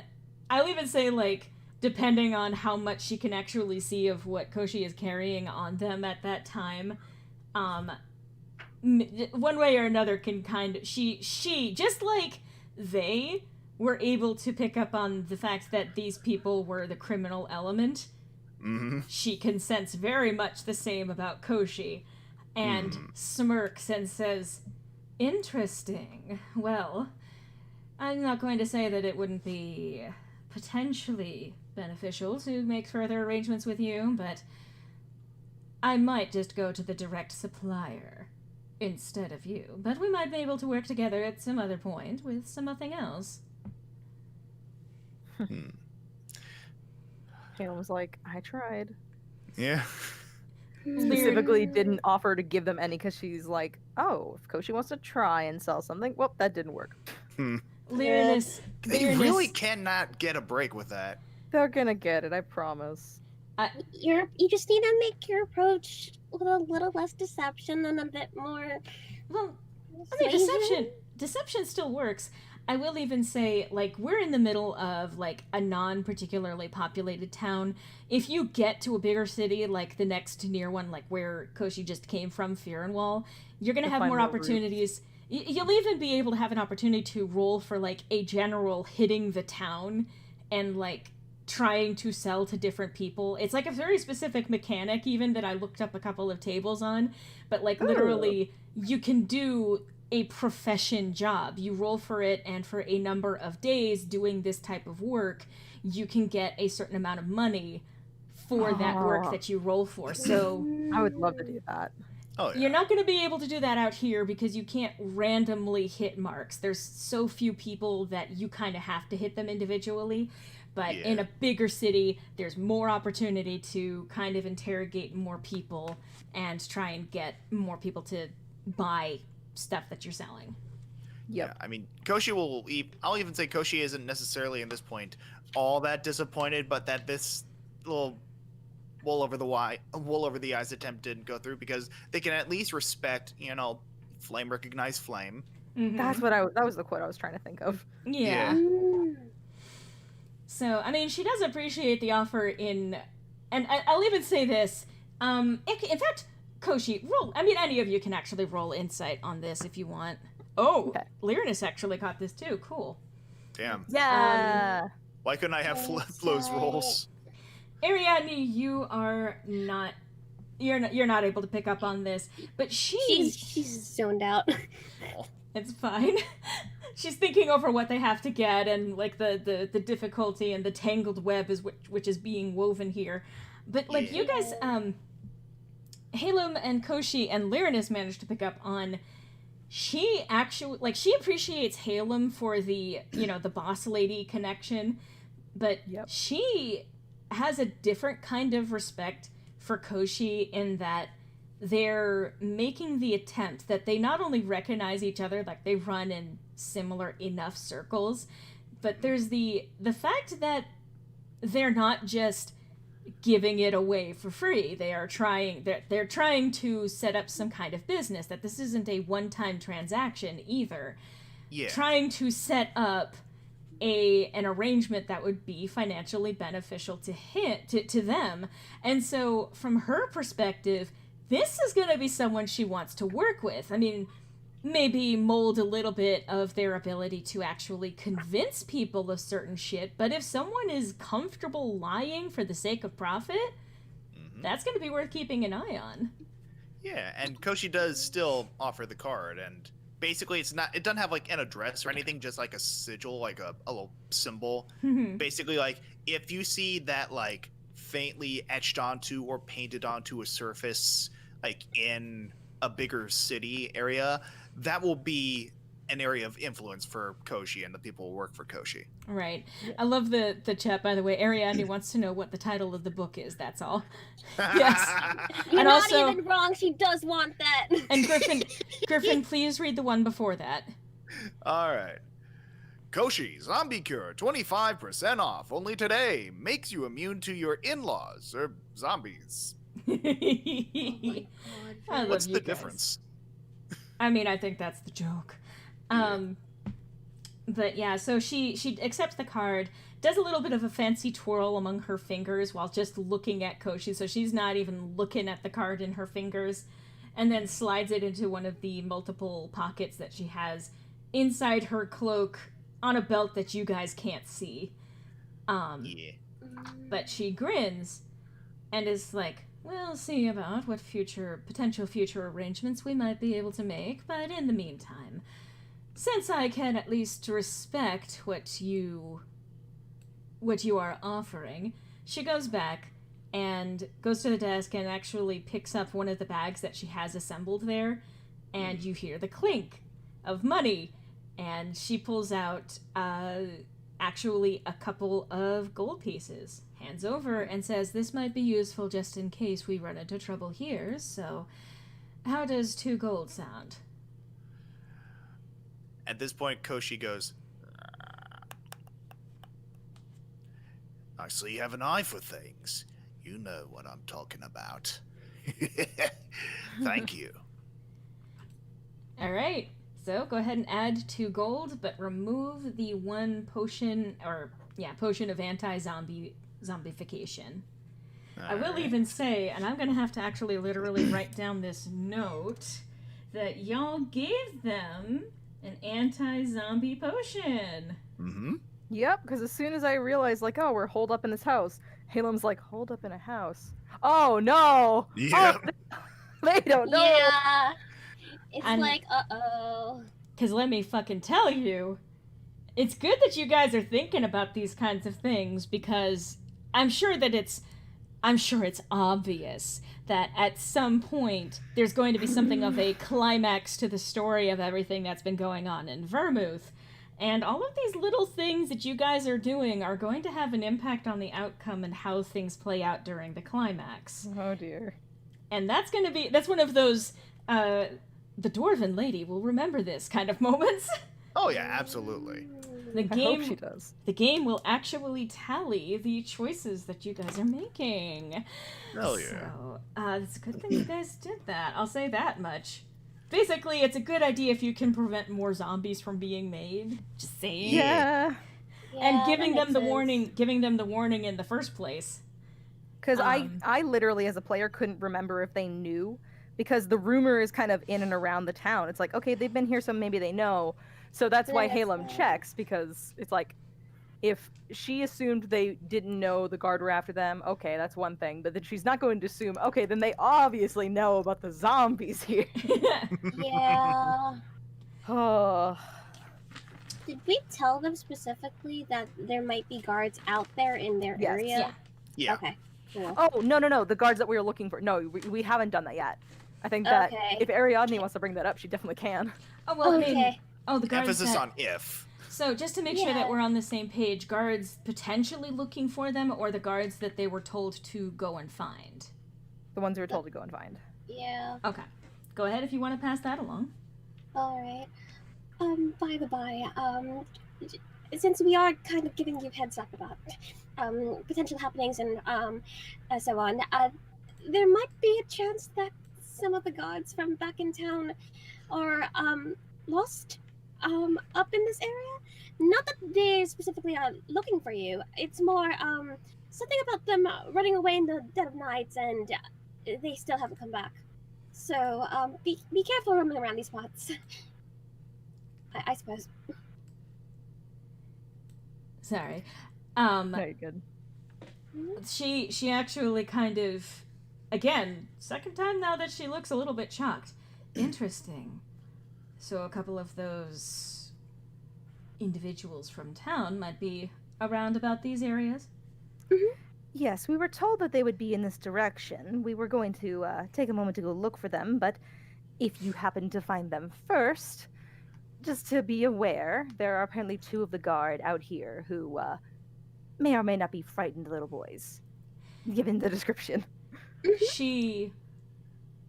I'll even say like depending on how much she can actually see of what Koshi is carrying on them at that time, one way or another can kind of she just like they were able to pick up on the fact that these people were the criminal element. Mm-hmm. She can sense very much the same about Koshi, and smirks and says, "Interesting. Well, I'm not going to say that it wouldn't be potentially beneficial to make further arrangements with you, but I might just go to the direct supplier instead of you. But we might be able to work together at some other point with something else." Caleb was like, I tried. Yeah. Specifically didn't offer to give them any because she's like, oh, if Koshi wants to try and sell something, well, that didn't work. Lyranus, They really cannot get a break with that. They're gonna get it, I promise. You just need to make your approach with a little less deception and a bit more. Well, I mean, deception still works. I will even say, like, we're in the middle of, like, a non-particularly populated town. If you get to a bigger city, like the next near one, like where Koshi just came from, Fearenwall, you're gonna You'll have find more more opportunities. You'll even be able to have an opportunity to roll for, like, a general hitting the town and, like, trying to sell to different people. It's, like, a very specific mechanic, even, that I looked up a couple of tables on. But, like, literally, you can do a profession job. You roll for it, and for a number of days doing this type of work, you can get a certain amount of money for that work that you roll for. So I would love to do that. Oh, yeah. you're not going to be able to do that out here because you can't randomly hit marks. There's so few people that you kind of have to hit them individually. But in a bigger city, there's more opportunity to kind of interrogate more people and try and get more people to buy stuff that you're selling. Yep. Yeah, I mean, Koshi will. I'll even say Koshi isn't necessarily in this point all that disappointed, but that this little wool over the eyes attempt didn't go through because they can at least respect, flame recognize flame. Mhm. That was the quote I was trying to think of. Yeah. Yeah. So, I mean, she does appreciate the offer and I'll even say this. In fact, Koshi, roll. I mean, any of you can actually roll insight on this if you want. Oh, Okay. Lyranus actually caught this too. Cool. Damn. Yeah. Why couldn't I have Flo's rolls? Ariadne, you are not. You're not able to pick up on this, but She's zoned out. It's fine. She's thinking over what they have to get and like the difficulty and the tangled web is which is being woven here. But like you guys, Halem and Koshi and Lyranus managed to pick up on. She appreciates Halem for the the boss lady connection, but she has a different kind of respect for Koshi in that they're making the attempt that they not only recognize each other, like they run in similar enough circles, but there's the fact that they're not just giving it away for free. They're trying to set up some kind of business, that this isn't a one-time transaction either. Yeah. Trying to set up an arrangement that would be financially beneficial to them. And so from her perspective, this is going to be someone she wants to work with. I mean, maybe mold a little bit of their ability to actually convince people of certain shit, but if someone is comfortable lying for the sake of profit, that's going to be worth keeping an eye on. Yeah, and Koshi does still offer the card, and basically it doesn't have like an address or anything, just like a sigil, like a little symbol. Basically, like, if you see that like faintly etched onto or painted onto a surface, like in a bigger city area, that will be an area of influence for Koshi and the people who work for Koshi. Right. I love the chat, by the way. Ariadne wants to know what the title of the book is, that's all. Yes. You're And not also- even wrong. She does want that. And Griffin, please read the one before that. All right. Koshi Zombie Cure, 25% off. Only today. Makes you immune to your in-laws or zombies. I love What's you the guys. difference? I mean, I think that's the joke. But yeah, so she accepts the card, does a little bit of a fancy twirl among her fingers while just looking at Koshi, so she's not even looking at the card in her fingers, and then slides it into one of the multiple pockets that she has inside her cloak on a belt that you guys can't see. Yeah. But she grins and is like, we'll see about what potential future arrangements we might be able to make, but in the meantime, since I can at least respect what you are offering, she goes back and goes to the desk and actually picks up one of the bags that she has assembled there, and you hear the clink of money, and she pulls out actually a couple of gold pieces, hands over, and says, this might be useful just in case we run into trouble here, so how does 2 gold sound? At this point, Koshi goes, I see you have an eye for things. You know what I'm talking about. Thank you. All right, so go ahead and add 2 gold, but remove the 1 potion, potion of anti-zombification. I will Alright. even say, and I'm going to have to actually literally write down this note, that y'all gave them an anti-zombie potion. Mm-hmm. Yep, because as soon as I realized, like, oh, we're holed up in this house, Halem's like, holed up in a house. Oh, no! Yep. Oh, they don't know! Yeah. It's And- like, uh-oh. Because let me fucking tell you, it's good that you guys are thinking about these kinds of things, because I'm sure it's obvious that at some point there's going to be something of a climax to the story of everything that's been going on in Vermouth. And all of these little things that you guys are doing are going to have an impact on the outcome and how things play out during the climax. Oh, dear. And that's one of those, the Dwarven lady will remember this kind of moments. Oh, yeah, absolutely. The I hope she game, does. the game will actually tally the choices that you guys are making. Hell yeah. So, it's a good thing you guys did that. I'll say that much. Basically, it's a good idea if you can prevent more zombies from being made. Just saying. Yeah. And Yeah, giving that them the makes sense. giving them the warning in the first place. Because Um, I literally, as a player, couldn't remember if they knew, because the rumor is kind of in and around the town. It's like, okay, they've been here, so maybe they know. So that's why That's Halem right. checks, because it's like, if she assumed they didn't know the guard were after them, okay, that's one thing. But then she's not going to assume, okay, then they obviously know about the zombies here. Yeah. Oh. Did we tell them specifically that there might be guards out there in their Yes. area? Yeah. Yeah. Okay. Cool. Oh, no, the guards that we were looking for. No, we haven't done that yet. I think that Okay. if Ariadne wants to bring that up, she definitely can. Oh, well, I mean, Okay. the guards Emphasis that- on if. So, just to make sure that Yeah. we're on the same page, guards potentially looking for them, or the guards that they were told to go and find? The ones we were told to go and find. Yeah. Okay. Go ahead if you want to pass that along. All right. By the by, since we are kind of giving you heads up about potential happenings and so on, there might be a chance that some of the guards from back in town are lost up in this area. Not that they specifically are looking for you. It's more something about them running away in the dead of night, and they still haven't come back. So be careful roaming around these parts. I suppose. Sorry. Very good. She actually kind of, again, second time now that she looks a little bit shocked. Interesting. So a couple of those individuals from town might be around about these areas? Yes, we were told that they would be in this direction. We were going to take a moment to go look for them, but if you happen to find them first, just to be aware, there are apparently 2 of the guard out here who may or may not be frightened little boys, given the description. She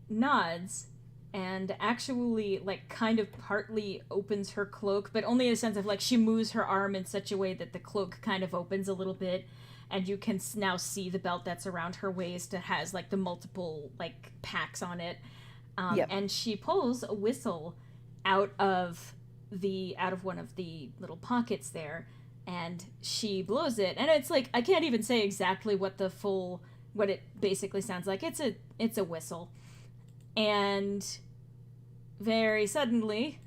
nods and actually, like, kind of partly opens her cloak, but only in a sense of, like, she moves her arm in such a way that the cloak kind of opens a little bit, and you can now see the belt that's around her waist. It has, like, the multiple, like, packs on it. Yep. And she pulls a whistle out of one of the little pockets there, and she blows it, and it's like, I can't even say exactly what it basically sounds like. It's a whistle. And very suddenly,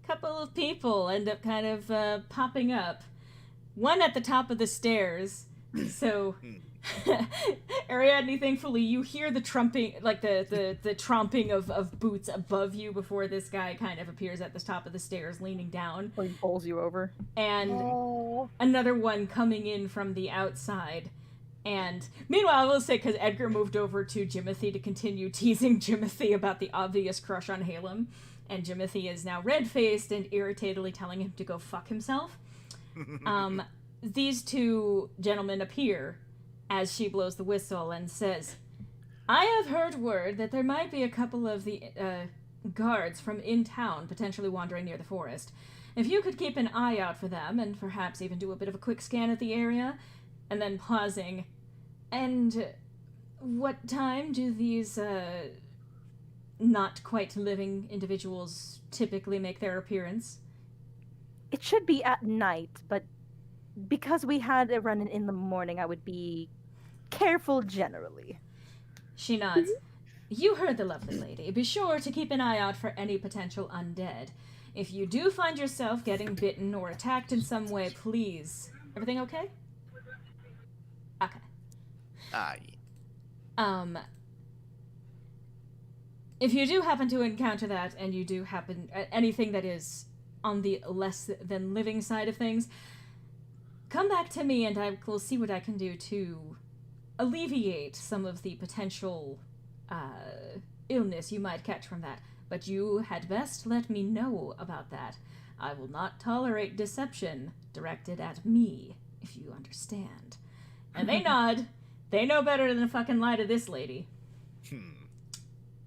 a couple of people end up kind of popping up. One at the top of the stairs. So, Ariadne, thankfully, you hear the trumping, like the tromping of boots above you before this guy kind of appears at the top of the stairs, leaning down. Or he pulls you over. And Oh. another one coming in from the outside. And meanwhile, I will say, because Edgar moved over to Jimothy to continue teasing Jimothy about the obvious crush on Halem, and Jimothy is now red-faced and irritatedly telling him to go fuck himself. These 2 gentlemen appear as she blows the whistle and says, I have heard word that there might be a couple of the guards from in town potentially wandering near the forest. If you could keep an eye out for them, and perhaps even do a bit of a quick scan of the area, and then pausing, and what time do these not quite living individuals typically make their appearance? It should be at night, but because we had a run in the morning, I would be careful generally. She nods. You heard the lovely lady. Be sure to keep an eye out for any potential undead. If you do find yourself getting bitten or attacked in some way, please. Everything okay? Okay. If you do happen to encounter that, and you do happen anything that is on the less than living side of things, come back to me and I will see what I can do to alleviate some of the potential illness you might catch from that. But you had best let me know about that. I will not tolerate deception directed at me, if you understand. And they nod. They know better than to fucking lie to this lady.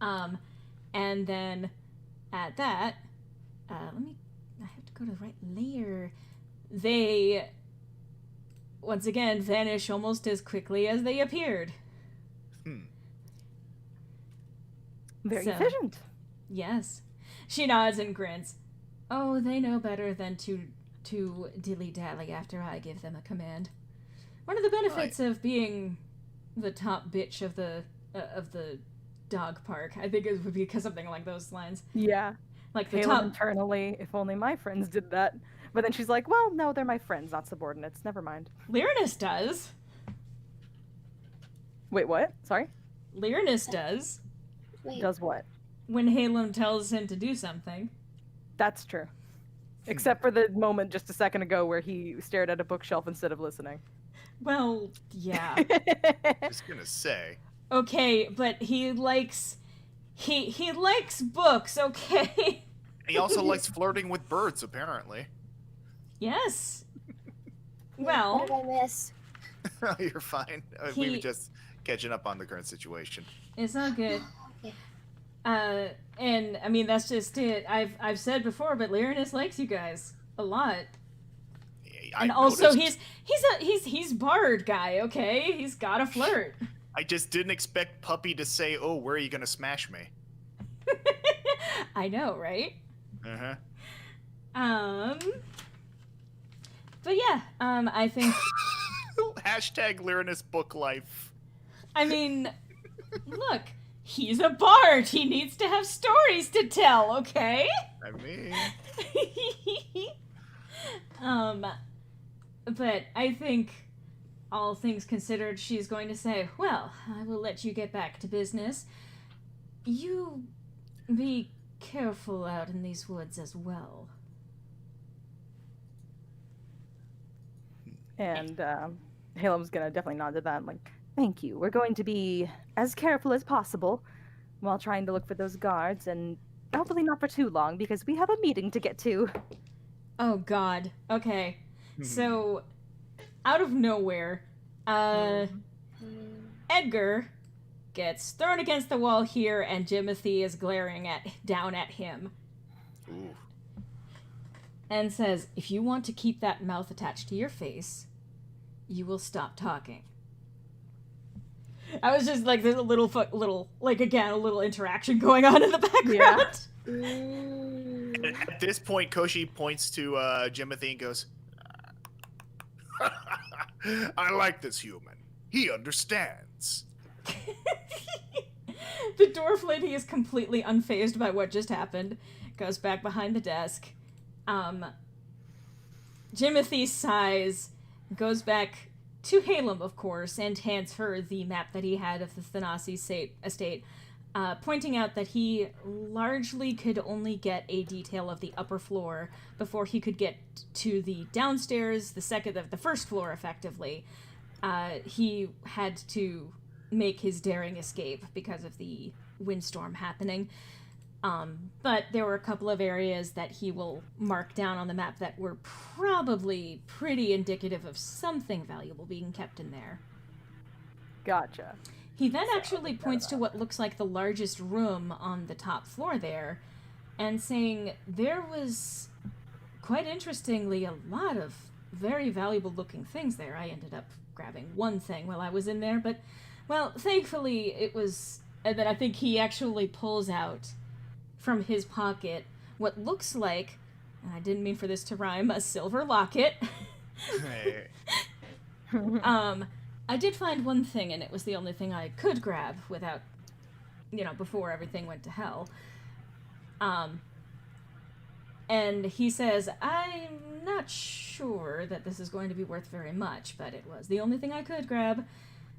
And then at that, I have to go to the right layer. They, once again, vanish almost as quickly as they appeared. Very efficient. Yes. She nods and grins. Oh, they know better than to dilly-dally after I give them a command. One of the benefits of being the top bitch of the dog park, I think it would be because something like those lines. Yeah. Like the Halem top. internally, if only my friends did that. But then she's like, well, no, they're my friends, not subordinates. Never mind. Lyranus does. Wait, what? Sorry? Lyranus does. Wait. Does what? When Halem tells him to do something. That's true. Except for the moment just a second ago where he stared at a bookshelf instead of listening. Well, yeah. I was gonna say. Okay, but he likes books, okay? He also likes flirting with birds, apparently. Yes. What Well, did I miss? You're fine. We were just catching up on the current situation. it's all good. Okay. And I mean that's just it. I've said before, but Lyranus likes you guys a lot. And also, noticed. he's Bard guy, okay? He's got to flirt. I just didn't expect Puppy to say, "Oh, where are you gonna smash me?" I know, right? Uh-huh. But yeah, I think, Hashtag Lyranus book life. I mean, look, he's a bard. He needs to have stories to tell, okay? I mean, But I think, all things considered, she's going to say, well, I will let you get back to business. You be careful out in these woods as well. And Halem's gonna definitely nod to that. Like, thank you. We're going to be as careful as possible while trying to look for those guards, and hopefully not for too long because we have a meeting to get to. Oh god. Okay. So, out of nowhere, Edgar gets thrown against the wall here, and Jimothy is glaring down at him ooh. and says, if you want to keep that mouth attached to your face, you will stop talking. I was just like, there's a little, like, again, a little interaction going on in the background. At this point, Koshi points to Jimothy and goes, I like this human. He understands. The dwarf lady is completely unfazed by what just happened. Goes back behind the desk. Jimothy sighs, goes back to Halem, of course, and hands her the map that he had of the Thanasi estate, pointing out that he largely could only get a detail of the upper floor before he could get to the downstairs, the first floor, effectively. He had to make his daring escape because of the windstorm happening. But there were a couple of areas that he will mark down on the map that were probably pretty indicative of something valuable being kept in there. Gotcha. He then actually points to what looks like the largest room on the top floor there, and saying there was, quite interestingly, a lot of very valuable looking things there. I ended up grabbing one thing while I was in there, but, well, thankfully it was, and then I think he actually pulls out from his pocket what looks like, and I didn't mean for this to rhyme, a silver locket. Hey. I did find one thing, and it was the only thing I could grab without, before everything went to hell. And he says, I'm not sure that this is going to be worth very much, but it was the only thing I could grab.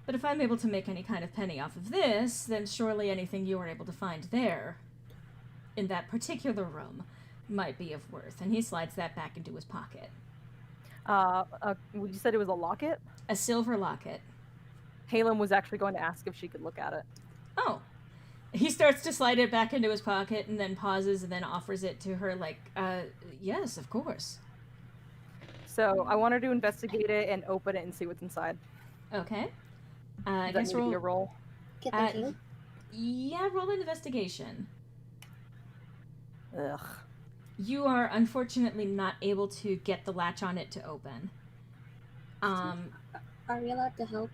But if I'm able to make any kind of penny off of this, then surely anything you were able to find there, in that particular room, might be of worth. And he slides that back into his pocket. You said it was a locket? A silver locket. Halem was actually going to ask if she could look at it. Oh. He starts to slide it back into his pocket and then pauses and then offers it to her like, yes, of course. So I want her to investigate it and open it and see what's inside. Okay. Does that need to be a roll? Get thinking. Yeah, roll an investigation. Ugh. You are unfortunately not able to get the latch on it to open. Are we allowed to help?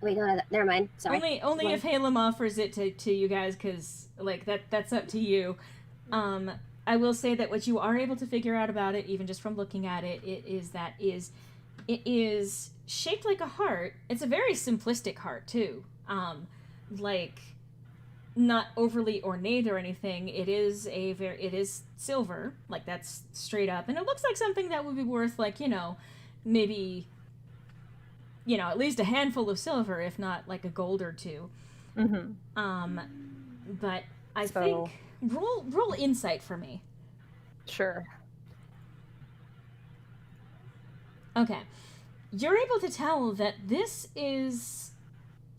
Wait, no, never mind. Sorry. Only if Halem offers it to you guys, because like that's up to you. I will say that what you are able to figure out about it, even just from looking at it, it is shaped like a heart. It's a very simplistic heart too. Like, not overly ornate or anything. It is silver, like that's straight up, and it looks like something that would be worth maybe at least a handful of silver, if not like a gold or two. Mm-hmm. But I think roll insight for me. Sure. Okay, you're able to tell that this is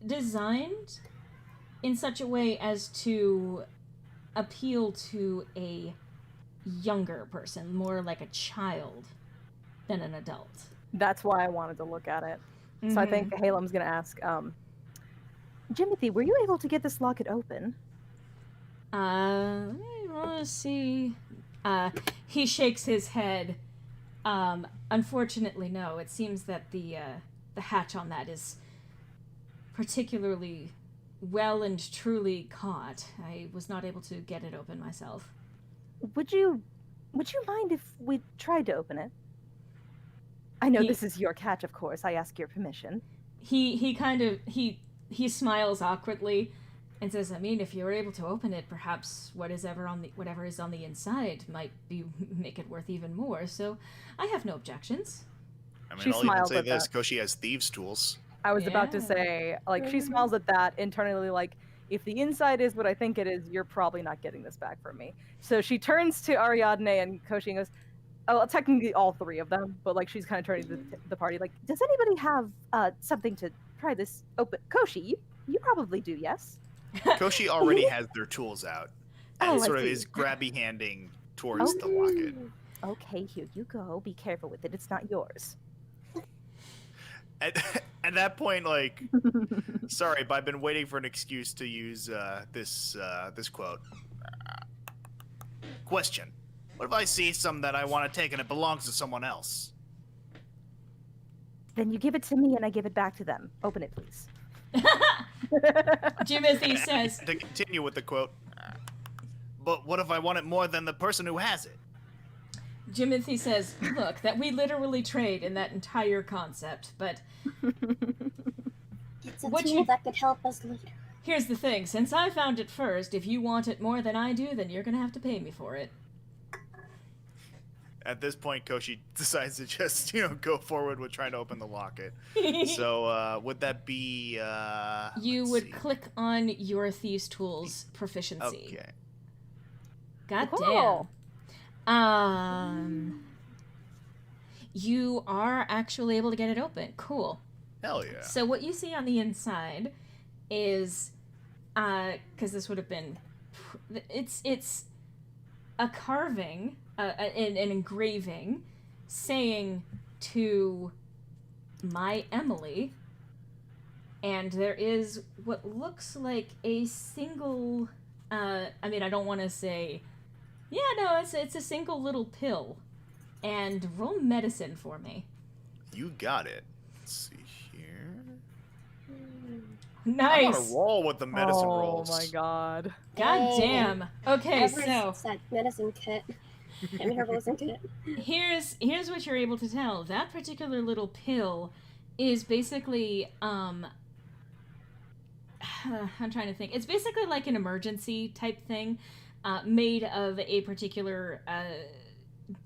designed in such a way as to appeal to a younger person, more like a child than an adult. That's why I wanted to look at it. So I think Halem's going to ask, Jimothy, were you able to get this locket open? I want to see. He shakes his head Unfortunately, no. It seems that the hatch on that is particularly well and truly caught. I was not able to get it open myself. Would you mind if we tried to open it? I know He- this is your catch, of course. I ask your permission. He kind of he smiles awkwardly and says, "I mean, if you're able to open it, perhaps whatever is on the inside might make it worth even more. So, I have no objections." I mean, She I'll even smiles say at this: that. Koshi has thieves' tools. I was about to Yeah. say, like, she smiles at that internally, like, if the inside is what I think it is, you're probably not getting this back from me. So she turns to Ariadne and Koshi and goes, oh, well, technically all three of them, but like she's kind of turning to the party, like, does anybody have something to pry this open? Koshi, you probably do, yes? Koshi already has their tools out, and Oh, he I sort of see. is grabby handing towards the locket. Okay, here you go. Be careful with it. It's not yours. At that point, like, sorry, but I've been waiting for an excuse to use this quote. Question: what if I see something that I want to take and it belongs to someone else? Then you give it to me and I give it back to them. Open it, please. Jimothy says, To continue with the quote. But what if I want it more than the person who has it? Jimothy says, "Look, that we literally trade in that entire concept, but It's a What tool you- that could help us later. here's the thing, since I found it first, if you want it more than I do, then you're gonna have to pay me for it." At this point, Koshi decides to just, go forward with trying to open the locket. So, would that be, You let's would see. click on your Thieves' Tools proficiency. Okay. God Cool. damn. You are actually able to get it open. Cool. Hell yeah. So what you see on the inside is, because this would have been, it's a carving, an engraving, saying to my Emily, and there is what looks like a single. I mean, I don't want to say, yeah, no, it's a single little pill, and roll medicine for me. You got it. Let's see here. I'm Nice. on a roll with the medicine rolls. Oh my god. God Hey. damn. Okay, Everest so said medicine kit. And her medicine kit. here's what you're able to tell. That particular little pill is basically I'm trying to think. It's basically like an emergency type thing, made of a particular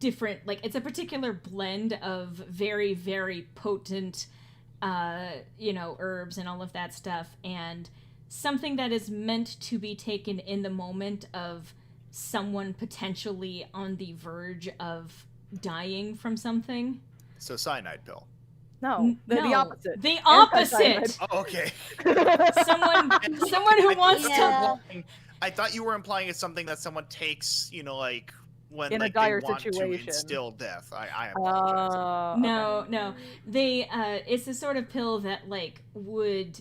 different, like, it's a particular blend of very, very potent herbs and all of that stuff, and something that is meant to be taken in the moment of someone potentially on the verge of dying from something. So cyanide pill. No, the No, opposite. The Anti-cyanide. opposite. Oh, okay. Someone who wants Yeah. I thought you were implying it's something that someone takes, like when In a like, dire they want situation. to instill death. I to. apologize. No. They it's the sort of pill that like would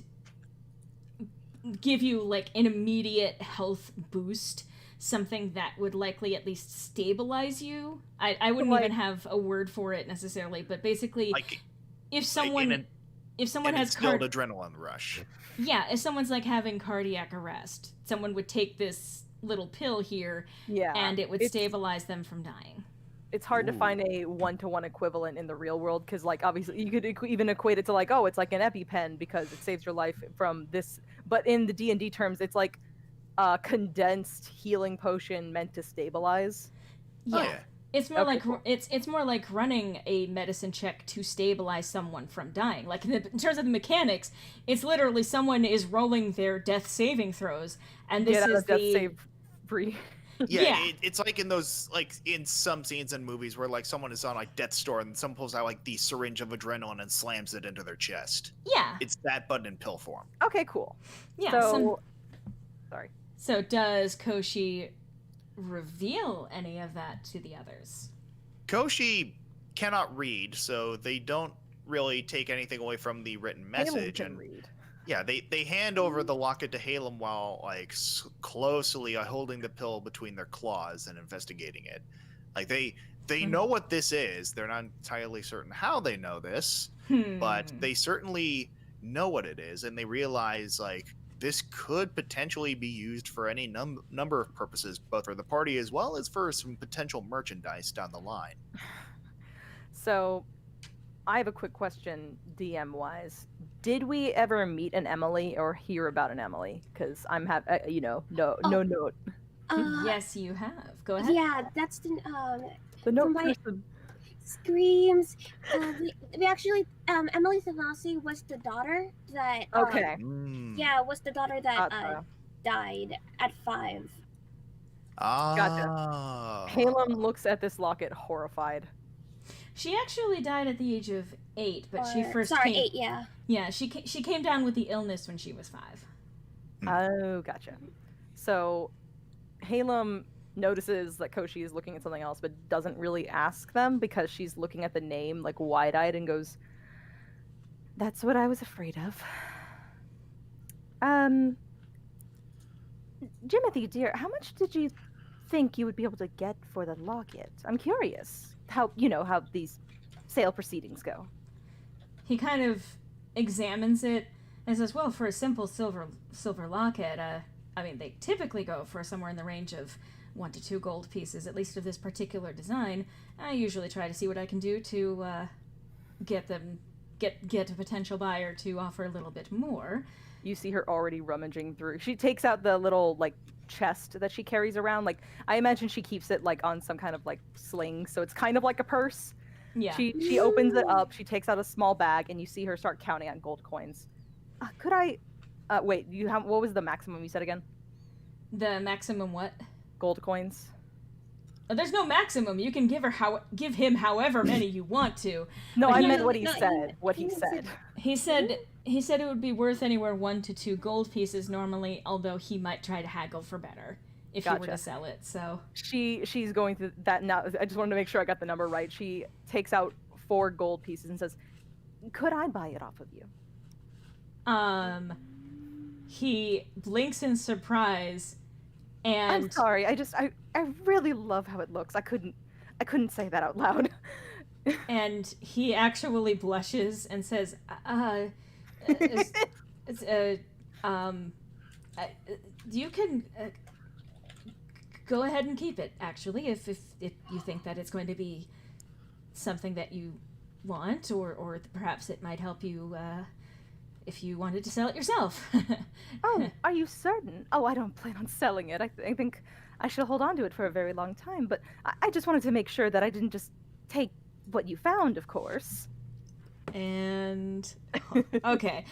give you like an immediate health boost, something that would likely at least stabilize you. I wouldn't Like- even have a word for it necessarily, but basically Like if someone an has instilled adrenaline rush. yeah, if someone's like having cardiac arrest, someone would take this little pill here Yeah. and it would it's- stabilize them from dying. It's hard to Ooh. find a one-to-one equivalent in the real world because, like, obviously you could even equate it to like, oh, it's like an EpiPen because it saves your life from this. But in the D&D terms, it's like a condensed healing potion meant to stabilize. Yeah. Oh yeah. It's more Okay, like cool. it's more like running a medicine check to stabilize someone from dying. Like in terms of the mechanics, it's literally someone is rolling their death saving throws, and this Get out is of death the save free. Yeah, Yeah. it's like in those, like in some scenes in movies where like someone is on like death's door and someone pulls out like the syringe of adrenaline and slams it into their chest. yeah It's that, but in pill form. Okay, cool. yeah. So, So does Koshi reveal any of that to the others? Koshi cannot read, so they don't really take anything away from the written message. can And read. yeah, they hand over the locket to Halem while like closely holding the pill between their claws and investigating it. Like they They know what this is. They're not entirely certain how they know this, but Hmm. they certainly know what it is, and they realize like this could potentially be used for any number of purposes, both for the party as well as for some potential merchandise down the line. So, I have a quick question, DM wise. Did we ever meet an Emily or hear about an Emily? Because I'm no note. Yes, you have. Go ahead. Yeah, that's the The note From my- person. screams. We actually Emily Thanasi was the daughter that Okay. yeah, was the daughter that Gotcha. died at 5. Ah. Halem looks at this locket horrified. She actually died at the age of 8, but she Or- first sorry, came. 8, yeah. Yeah, she came down with the illness when she was 5. Oh, gotcha. So, Halem notices that Koshi is looking at something else, but doesn't really ask them because she's looking at the name like wide-eyed and goes, "That's what I was afraid of." Jimothy, dear, how much did you think you would be able to get for the locket? I'm curious how these sale proceedings go. He kind of examines it and says, "Well, for a simple silver locket, I mean, they typically go for somewhere in the range of 1 to 2 gold pieces, at least of this particular design. I usually try to see what I can do to get a potential buyer to offer a little bit more." You see her already rummaging through. She takes out the little like chest that she carries around. Like I imagine she keeps it like on some kind of like sling, so it's kind of like a purse. Yeah. She opens it up. She takes out a small bag, and you see her start counting on gold coins. Could I? Wait. What was the maximum you said again? The maximum what? Gold coins. There's no maximum. You can give him however many you want to. No, But I he- meant what he no, said. What he he said. said- He said it would be worth anywhere 1 to 2 gold pieces normally, although he might try to haggle for better if he were Gotcha. to sell it. So She's going through that now. I just wanted to make sure I got the number right. She takes out 4 gold pieces and says, "Could I buy it off of you?" he blinks in surprise and I'm sorry. I really love how it looks. I couldn't say that out loud. and he actually blushes and says, you can go ahead and keep it, actually, if you think that it's going to be something that you want, or perhaps it might help you if you wanted to sell it yourself." Oh, are you certain? Oh, I don't plan on selling it. I think I shall hold on to it for a very long time, but I just wanted to make sure that I didn't just take what you found, of course. And okay,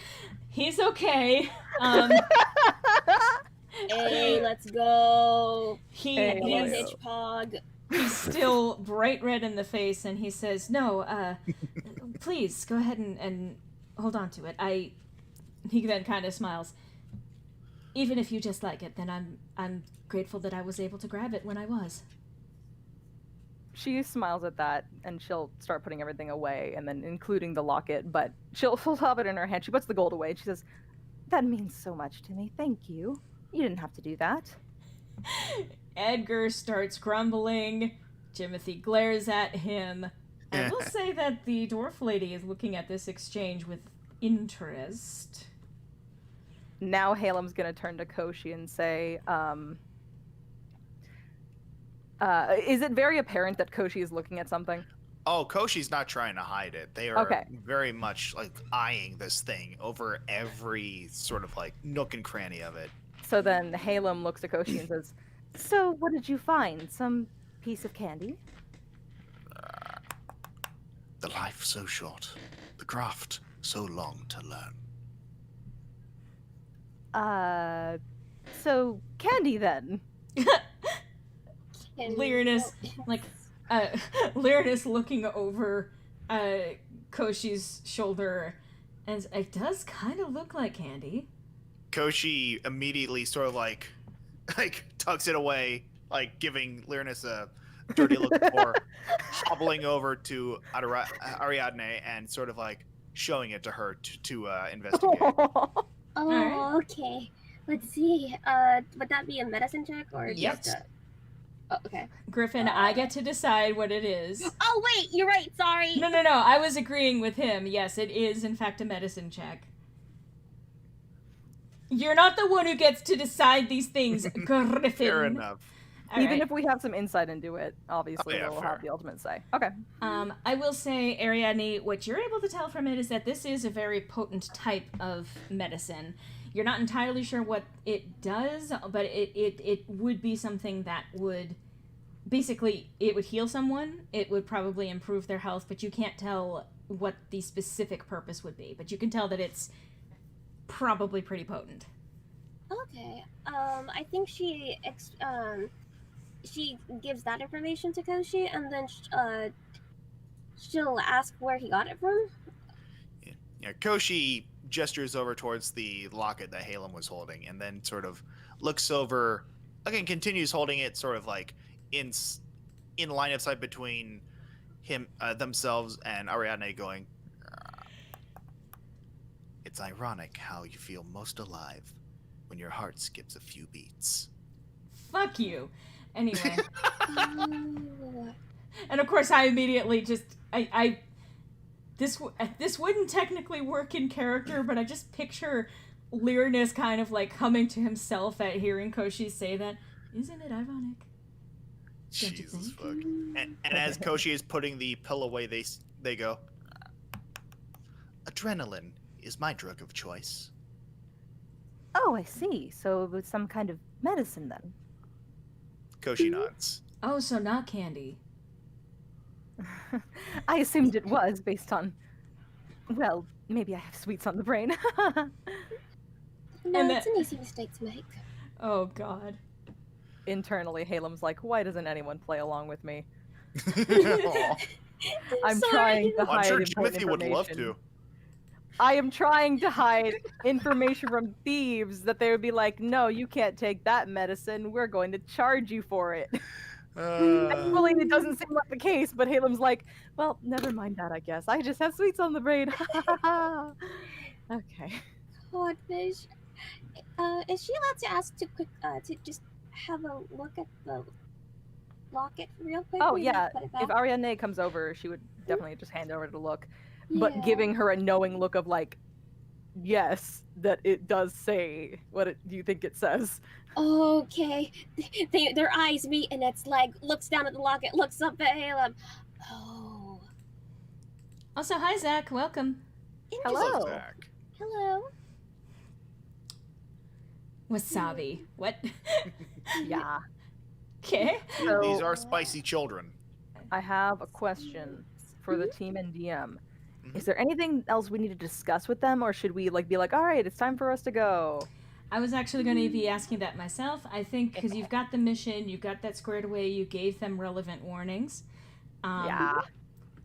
he's okay. Hey, let's go. Hey, He's Pitch Pog. he's still bright red in the face, and he says, "No, please go ahead and hold on to it." He then kind of smiles. "Even if you just like it, then I'm grateful that I was able to grab it when I was." She smiles at that, and she'll start putting everything away, and then including the locket, but she'll have it in her hand. She puts the gold away, and she says, "That means so much to me. Thank you. You didn't have to do that." Edgar starts grumbling. Timothy glares at him. I will say that the dwarf lady is looking at this exchange with interest. Now Halem's gonna turn to Koshi and say, is it very apparent that Koshi is looking at something? Oh, Koshi's not trying to hide it. They are Okay. very much like eyeing this thing over every sort of like nook and cranny of it. So then Halem looks to Koshi and says, "So what did you find? Some piece of candy?" The life so short, the craft so long to learn. So candy then. And- Lyranus, like, Lyranus looking over Koshi's shoulder, and it does kind of look like candy. Koshi immediately sort of like tucks it away, like giving Lyranus a dirty look before hobbling over to Ariadne and sort of like showing it to her to investigate. Oh, Alright. okay. Let's see. Would that be a medicine check or Yep. just a... Oh, okay. Griffin, I get to decide what it is. Oh wait, you're right. Sorry. No, I was agreeing with him. Yes, it is, in fact, a medicine check. You're not the one who gets to decide these things, Griffin. Fair enough. All Even right. if we have some insight into it, obviously yeah, we'll fair. have the ultimate say. Okay. I will say, Ariadne, what you're able to tell from it is that this is a very potent type of medicine. You're not entirely sure what it does, but it would be something that would... Basically, it would heal someone, it would probably improve their health, but you can't tell what the specific purpose would be. But you can tell that it's probably pretty potent. Okay. I think she gives that information to Koshi, and then she'll ask where he got it from. Yeah, Koshi gestures over towards the locket that Halem was holding, and then sort of looks over, again, continues holding it sort of like in line of sight between him, themselves, and Ariadne, going, "It's ironic how you feel most alive when your heart skips a few beats." Fuck you. Anyway. Ooh. And of course, I immediately just this wouldn't technically work in character, but I just picture Lyrinus kind of like humming to himself at hearing Koshi say that. Isn't it ironic? Don't you Jesus think? fuck. And as Koshi is putting the pill away, they go, "Adrenaline is my drug of choice." Oh, I see. So it was some kind of medicine then. Koshi nods. Oh, so not candy. I assumed it was based on. Well, maybe I have sweets on the brain. No, And it's an easy mistake to make. Oh God. Internally, Halem's like, why doesn't anyone play along with me? Aw. I'm sorry. trying to I'm hide sure important Timothy would love information. to. I am trying to hide information from thieves that they would be like, no, you can't take that medicine. We're going to charge you for it. Thankfully, it doesn't seem like the case, but Halem's like, well, never mind that, I guess. I just have sweets on the brain. Okay. Codfish. Is she allowed to ask to just have a look at the locket real quick? Oh, and yeah. put it If back? Ariadne comes over, she would definitely just hand over to look. But Yeah. giving her a knowing look of like, yes, that it does say what do you think it says. Okay. Their eyes meet, and it's like looks down at the locket, looks up at Halem. Oh. Also, hi Zach. Welcome. Hello. Hello, Zach. Hello. Wasabi. What? Yeah. Okay. So These are spicy children. I have a question for the team and DM. Mhm. Is there anything else we need to discuss with them, or should we like be like, all right, it's time for us to go? I was actually going to be asking that myself. I think because you've got the mission, you've got that squared away, you gave them relevant warnings. Yeah.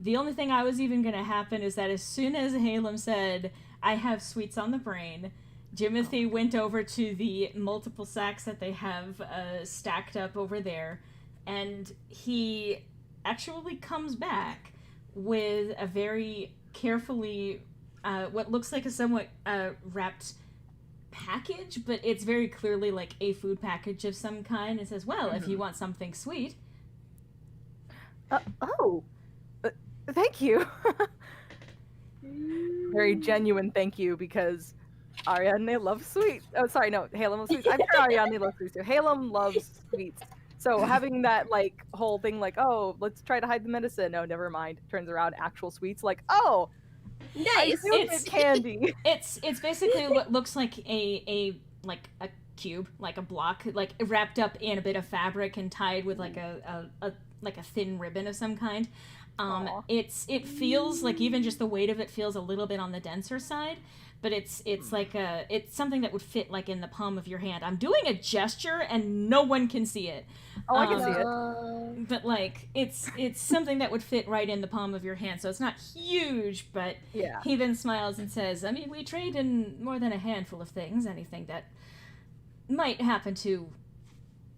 The only thing I was even going to happen is that as soon as Halem said, I have sweets on the brain, Jimothy went over to the multiple sacks that they have stacked up over there, and he actually comes back with a very carefully, what looks like a somewhat wrapped package, but it's very clearly like a food package of some kind. It says, well, if you want something sweet. Oh. Thank you. Very genuine thank you, because Ariadne loves sweets. Oh, sorry, no, Halem loves sweets. I'm sure Ariadne loves sweets too. Halem loves sweets. So having that like whole thing like, oh, let's try to hide the medicine. No, never mind. Turns around, actual sweets. Like, oh, I Nice. assumed it's candy. It's basically what looks like a cube, like a block, like wrapped up in a bit of fabric and tied with like a thin ribbon of some kind. Aw. It feels like even just the weight of it feels a little bit on the denser side, but it's like it's something that would fit like in the palm of your hand. I'm doing a gesture and no one can see it. Oh, I can see it. But like it's something that would fit right in the palm of your hand, so it's not huge, but Yeah. he then smiles and says, I mean, we trade in more than a handful of things, anything that might happen to,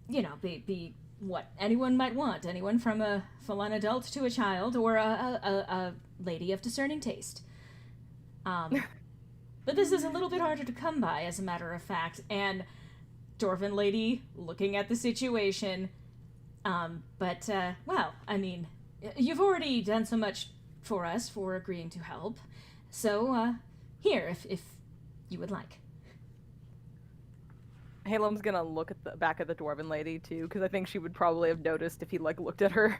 you know, be what anyone might want, anyone from a full-on adult to a child, or a lady of discerning taste. But this is a little bit harder to come by, as a matter of fact, and Dwarven lady, looking at the situation, Well, I mean, you've already done so much for us for agreeing to help. So, here, if you would like. Halem's gonna look at the back of the dwarven lady too, because I think she would probably have noticed if he like looked at her.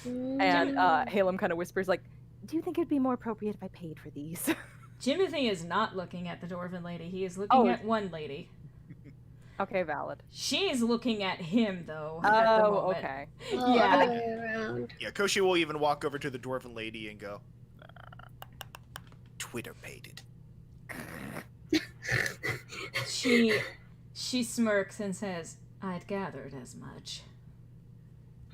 And Halem kind of whispers like, "Do you think it'd be more appropriate if I paid for these?" Jimothy is not looking at the dwarven lady. He is looking at one lady. Okay, valid. She's looking at him, though. At the Oh, moment. okay. Yeah. All the way around. Yeah, Koshi will even walk over to the dwarven lady and go, Twitter paid it. She smirks and says, "I'd gathered as much."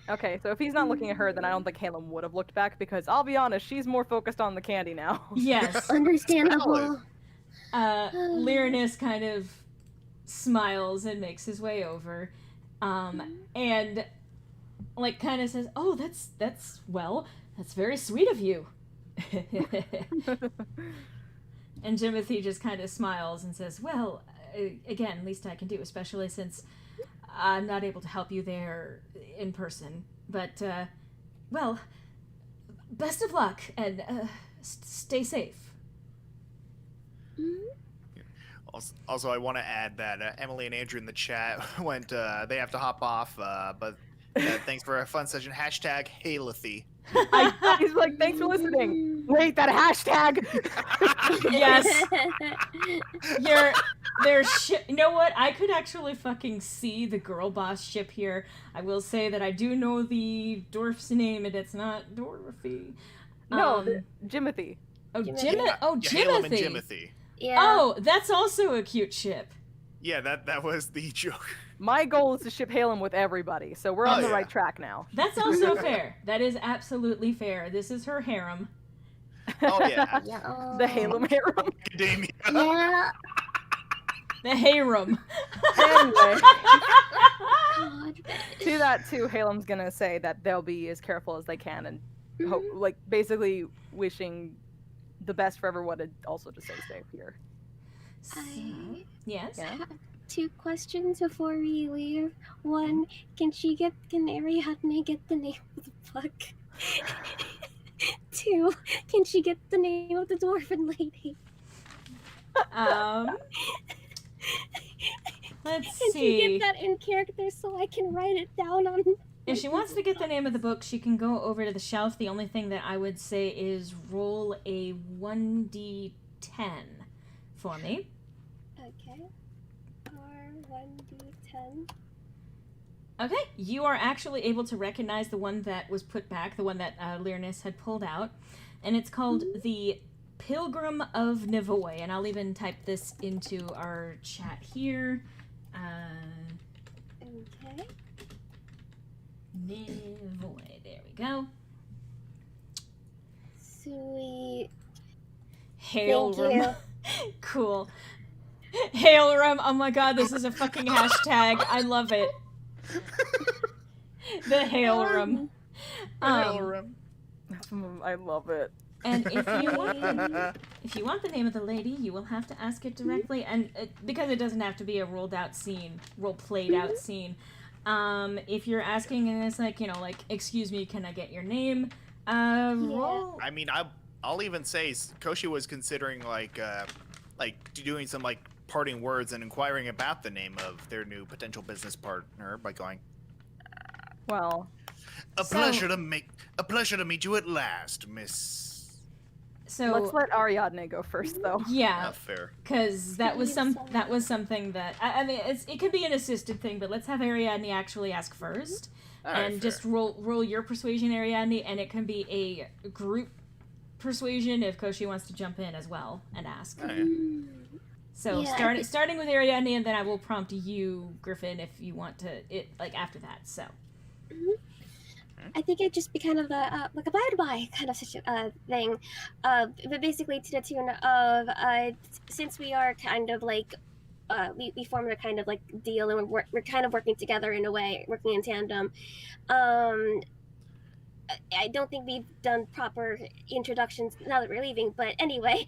Okay, so if he's not looking at her, then I don't think Halem would have looked back, because I'll be honest, she's more focused on the candy now. Yes. Understandable. Lyrinus kind of smiles and makes his way over, and like kind of says, "Oh, that's very sweet of you." And Jimothy just kind of smiles and says, "Well, again, least I can do, especially since I'm not able to help you there in person. But well, best of luck and stay safe." Also, I want to add that Emily and Andrew in the chat went, they have to hop off, but thanks for a fun session. Hashtag Halethy. He's like, "Thanks for listening." Wait, that hashtag! Yes. You know what? I could actually fucking see the girl boss ship here. I will say that I do know the dwarf's name, and it's not Dorothy. No, Jimothy. Oh, Jimothy. Halem and Jimothy. Jimothy. Yeah. Oh, that's also a cute ship. Yeah, that was the joke. My goal is to ship Halem with everybody, so we're on the right track now. That's also fair. That is absolutely fair. This is her harem. Oh, yeah. Yeah. The Halem harem. Academia. Yeah. The harem. Anyway, God. to that too, Halem's gonna say that they'll be as careful as they can and hope, like, basically wishing the best for everyone and also to stay safe here. Yes. Yeah. have 2 questions before we leave. One, can Ariadne get the name of the book? 2, can she get the name of the dwarven lady? Let's Can she see. get that in character so I can write it down on... If she wants to get the name of the book, she can go over to the shelf. The only thing that I would say is roll a 1d10 for me. Okay. Or 1d10. Okay, you are actually able to recognize the one that was put back, the one that Lyrinus had pulled out, and it's called the Pilgrim of Nivoy, and I'll even type this into our chat here. Okay. Nivoy, there we go. Sweet. Hailrum. Cool. Hailrum, oh my god, this is a fucking hashtag. I love it. The Hailrum. I love it. And if you want the name of the lady, you will have to ask it directly, and because it doesn't have to be a role played out scene. If you're asking and it's like, like, "Excuse me, can I get your name?" Roll. I mean, I'll even say Koshi was considering like doing some like parting words and inquiring about the name of their new potential business partner by going, Well, a pleasure to meet you at last, Miss. So let's let Ariadne go first, though. yeah, Not fair. because that was something that I mean it could be an assisted thing, but let's have Ariadne actually ask first, All right, and fair. just roll your persuasion, Ariadne, and it can be a group persuasion if Koshi wants to jump in as well and ask. Oh, yeah. So Yeah, starting with Ariadne, and then I will prompt you, Griffin, if you want to after that. So I think it'd just be kind of like a bye-to-bye kind of thing. But basically to the tune of, since we are kind of like, we formed a kind of like deal, and we're kind of working together in a way, working in tandem. I don't think we've done proper introductions now that we're leaving, but anyway,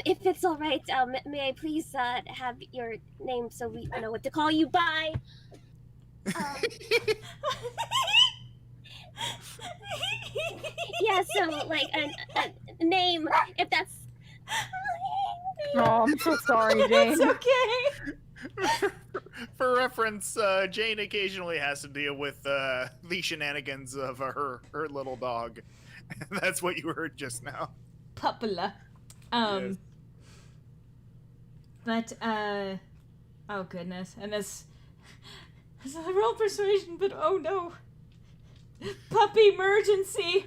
if it's all right, may I please have your name so we know what to call you by? Yeah, so like a name, if that's. Oh, I'm so sorry, Jane. It's okay. For reference, Jane occasionally has to deal with the shenanigans of her little dog. That's what you heard just now. Pupula. Yes. But, oh goodness. And this is a roll persuasion, but oh no. Puppy emergency.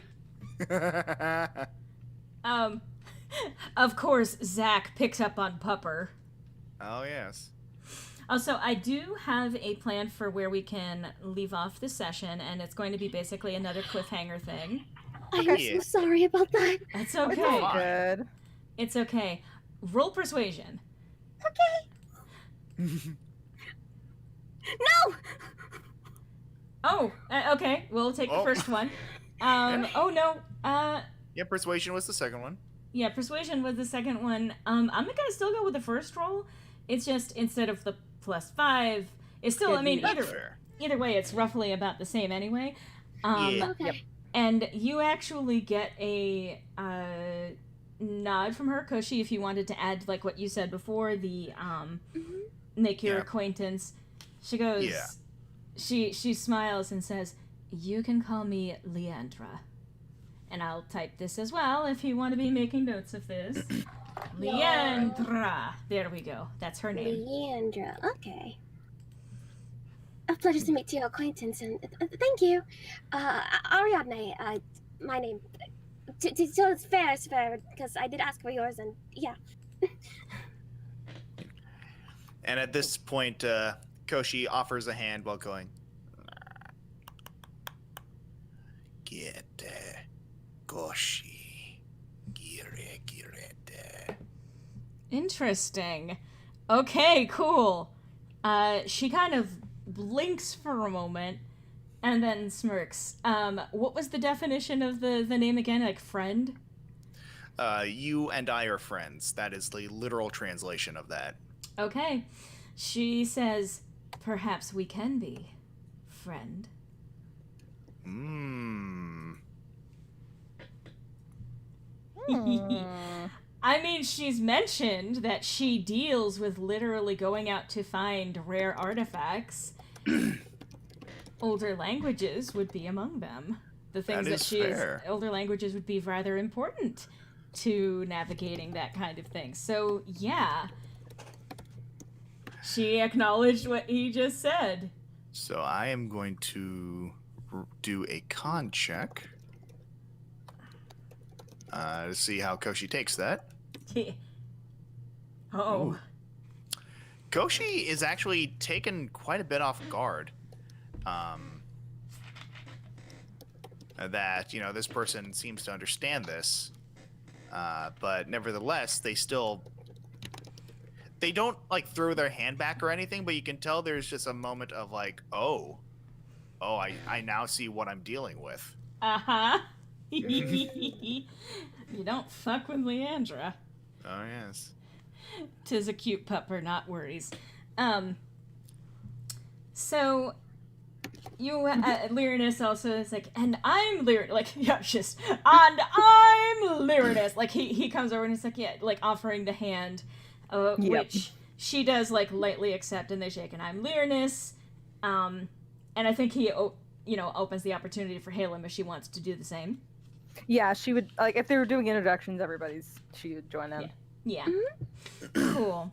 Of course, Zach picks up on Pupper. Oh, yes. Also, I do have a plan for where we can leave off the session, and it's going to be basically another cliffhanger thing. I'm Okay. so sorry about that. That's It's okay. all good. It's okay. Roll persuasion. No! Oh, okay. We'll take the Oh. first one. Oh no. Yeah, persuasion was the second one. Yeah, persuasion was the second one. I'm gonna still go with the first roll. It's just instead of the +5, it's still. I mean, That's either fair. either way, it's roughly about the same anyway. Yeah. Okay. Yep. And you actually get a nod from her, Koshi, if you wanted to add like what you said before, the Mhm. make your Yeah. acquaintance. She goes. Yeah. She smiles and says, "You can call me Leandra." And I'll type this as well if you want to be making notes of this. Leandra. There we go. That's her name. Leandra. Okay. A pleasure to meet your acquaintance, and thank you. Ariadne, my name. So it's fair, because I did ask for yours, and yeah. And at this point, Koshi offers a hand while going, Get Koshi. Gire. Interesting. Okay, cool. She kind of blinks for a moment and then smirks. What was the definition of the name again? Like friend? You and I are friends. That is the literal translation of that. Okay. She says, "Perhaps we can be, friend." Mmm. I mean, she's mentioned that she deals with literally going out to find rare artifacts. Older languages would be among them. The things That that is she is, fair. older languages would be rather important to navigating that kind of thing. So, yeah. She acknowledged what he just said. So I am going to do a con check to see how Koshi takes that. Oh. Ooh. Koshi is actually taken quite a bit off guard. That, this person seems to understand this. But nevertheless, they don't, throw their hand back or anything, but you can tell there's just a moment of, I now see what I'm dealing with. Uh-huh. You don't fuck with Leandra. Oh, yes. 'Tis a cute pupper, not worries. So you, Lyrinus also is like, and I'm Lyrinus, and I'm Lyrinus. Like, he comes over and he's like, yeah, offering the hand, Yep. which she does, lightly accept, and they shake, and I'm Lyrinus. And I think he, opens the opportunity for Halem if she wants to do the same. Yeah, she would, if they were doing introductions, she would join in. Yeah. Cool.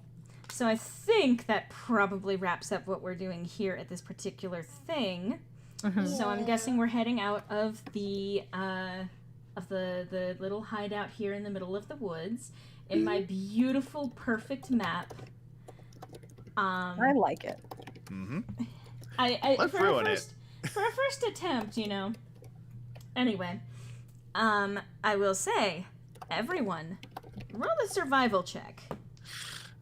So I think that probably wraps up what we're doing here at this particular thing. Mhm. So I'm Yeah. guessing we're heading out of the little hideout here in the middle of the woods in my beautiful, perfect map. I like it. Mm-hmm. I Let's for ruin a it. first, for a first attempt, Anyway, I will say, everyone, roll a survival check.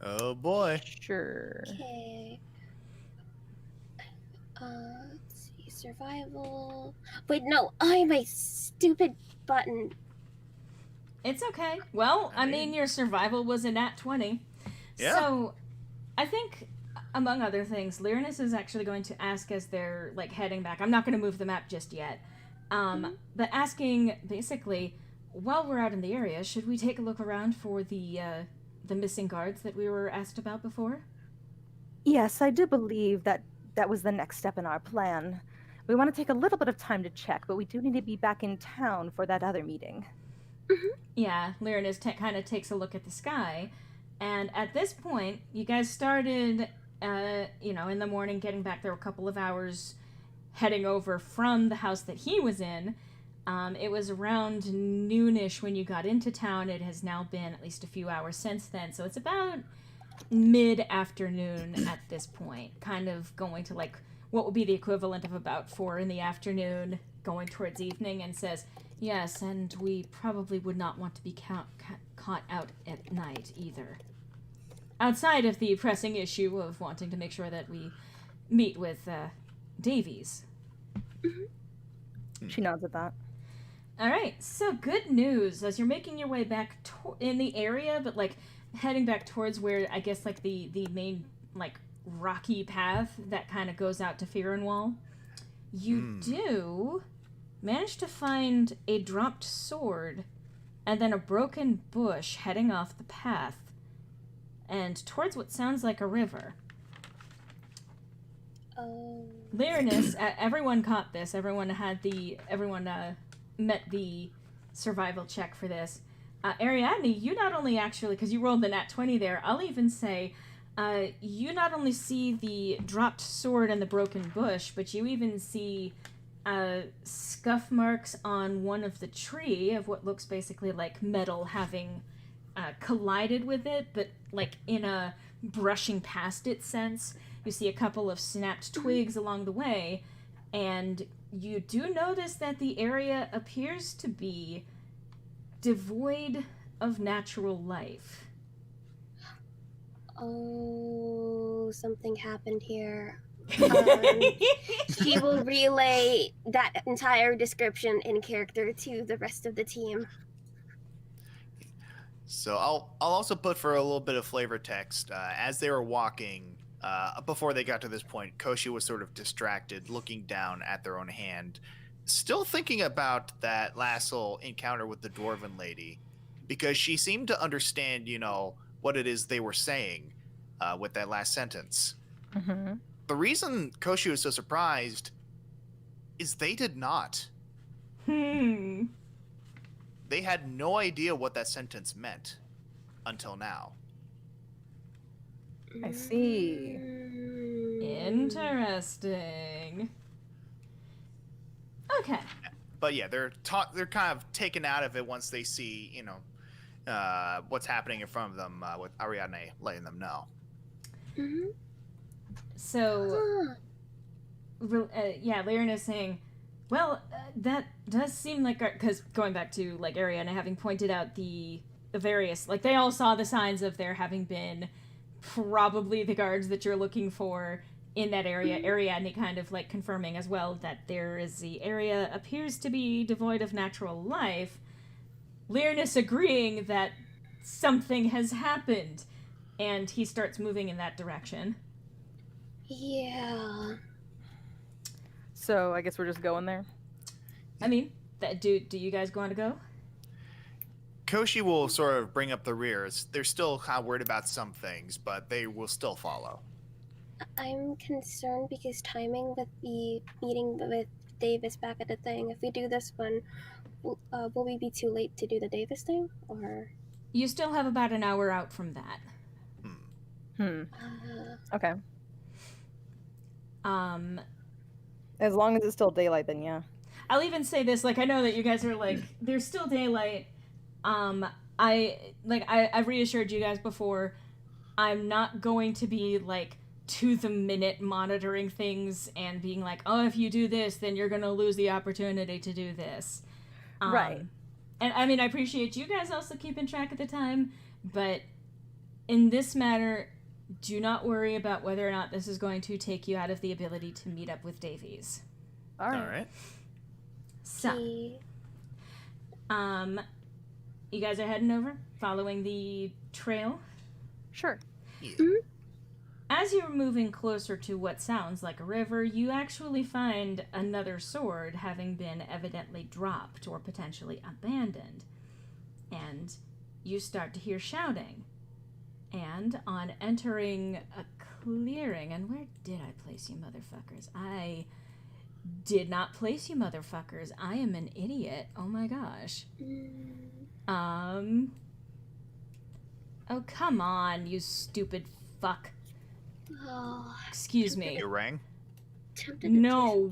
Oh, boy. Sure. Okay. Let's see. Survival. Wait, no. My stupid button. It's okay. Well, I mean, your survival was a nat 20. Yeah. So, I think among other things, Lyrinus is actually going to ask as they're like heading back. I'm not going to move the map just yet, but asking basically, while we're out in the area, should we take a look around for the missing guards that we were asked about before? Yes, I do believe that that was the next step in our plan. We want to take a little bit of time to check, but we do need to be back in town for that other meeting. Yeah, Lyrinus kind of takes a look at the sky, and at this point, you guys started, in the morning, getting back. There were a couple of hours heading over from the house that he was in. It was around noonish when you got into town. It has now been at least a few hours since then, so it's about mid-afternoon at this point, kind of going to like what would be the equivalent of about 4 in the afternoon, going towards evening, and says, yes, and we probably would not want to be caught out at night either. Outside of the pressing issue of wanting to make sure that we meet with Davies. She nods at that. All right, so good news. As you're making your way back in the area, but like heading back towards where I guess like the main like rocky path that kind of goes out to Fearenwall, you do manage to find a dropped sword and then a broken bush heading off the path and towards what sounds like a river. Lyrinus, everyone caught this. Everyone met the survival check for this. Ariadne, you not only actually, because you rolled the nat 20 there, I'll even say, you not only see the dropped sword and the broken bush, but you even see scuff marks on one of the tree of what looks basically like metal having collided with it, but like in a brushing past it sense. You see a couple of snapped twigs along the way, and you do notice that the area appears to be devoid of natural life. Oh, something happened here. She will relay that entire description in character to the rest of the team. So I'll also put for a little bit of flavor text. As they were walking, before they got to this point, Koshi was sort of distracted, looking down at their own hand, still thinking about that last little encounter with the dwarven lady, because she seemed to understand, what it is they were saying with that last sentence. Mm-hmm. The reason Koshi was so surprised is they did not. They had no idea what that sentence meant until now. I see. Interesting. Okay. But yeah, they're kind of taken out of it once they see, what's happening in front of them with Ariadne letting them know. Mm-hmm. So, Lyrinus saying, well, that does seem like, because going back to like Ariadne having pointed out the various, like they all saw the signs of there having been probably the guards that you're looking for in that area. Ariadne kind of like confirming as well that the area appears to be devoid of natural life. Lyrinus agreeing that something has happened, and he starts moving in that direction. Yeah. So I guess we're just going there. I mean, do you guys want to go? Koshi will sort of bring up the rears. They're still kind of worried about some things, but they will still follow. I'm concerned because timing with the meeting with Davis back at the thing. If we do this one, will we be too late to do the Davis thing? Or You still have about an hour out from that. Okay. As long as it's still daylight, then yeah. I'll even say this, like, I know that you guys are like, there's still daylight. I've reassured you guys before, I'm not going to be like to the minute monitoring things and being like, oh, if you do this, then you're gonna lose the opportunity to do this. Right. And I mean, I appreciate you guys also keeping track of the time, but in this matter, do not worry about whether or not this is going to take you out of the ability to meet up with Davies. All right. All right. So, you guys are heading over, following the trail. Sure. Yeah. as you're moving closer to what sounds like a river, you actually find another sword having been evidently dropped or potentially abandoned. And you start to hear shouting. And on entering a clearing, and where did I place you motherfuckers? I did not place you motherfuckers. I am an idiot. Oh my gosh. Oh, come on, you stupid fuck. Oh, Excuse me. You rang? tempted to No.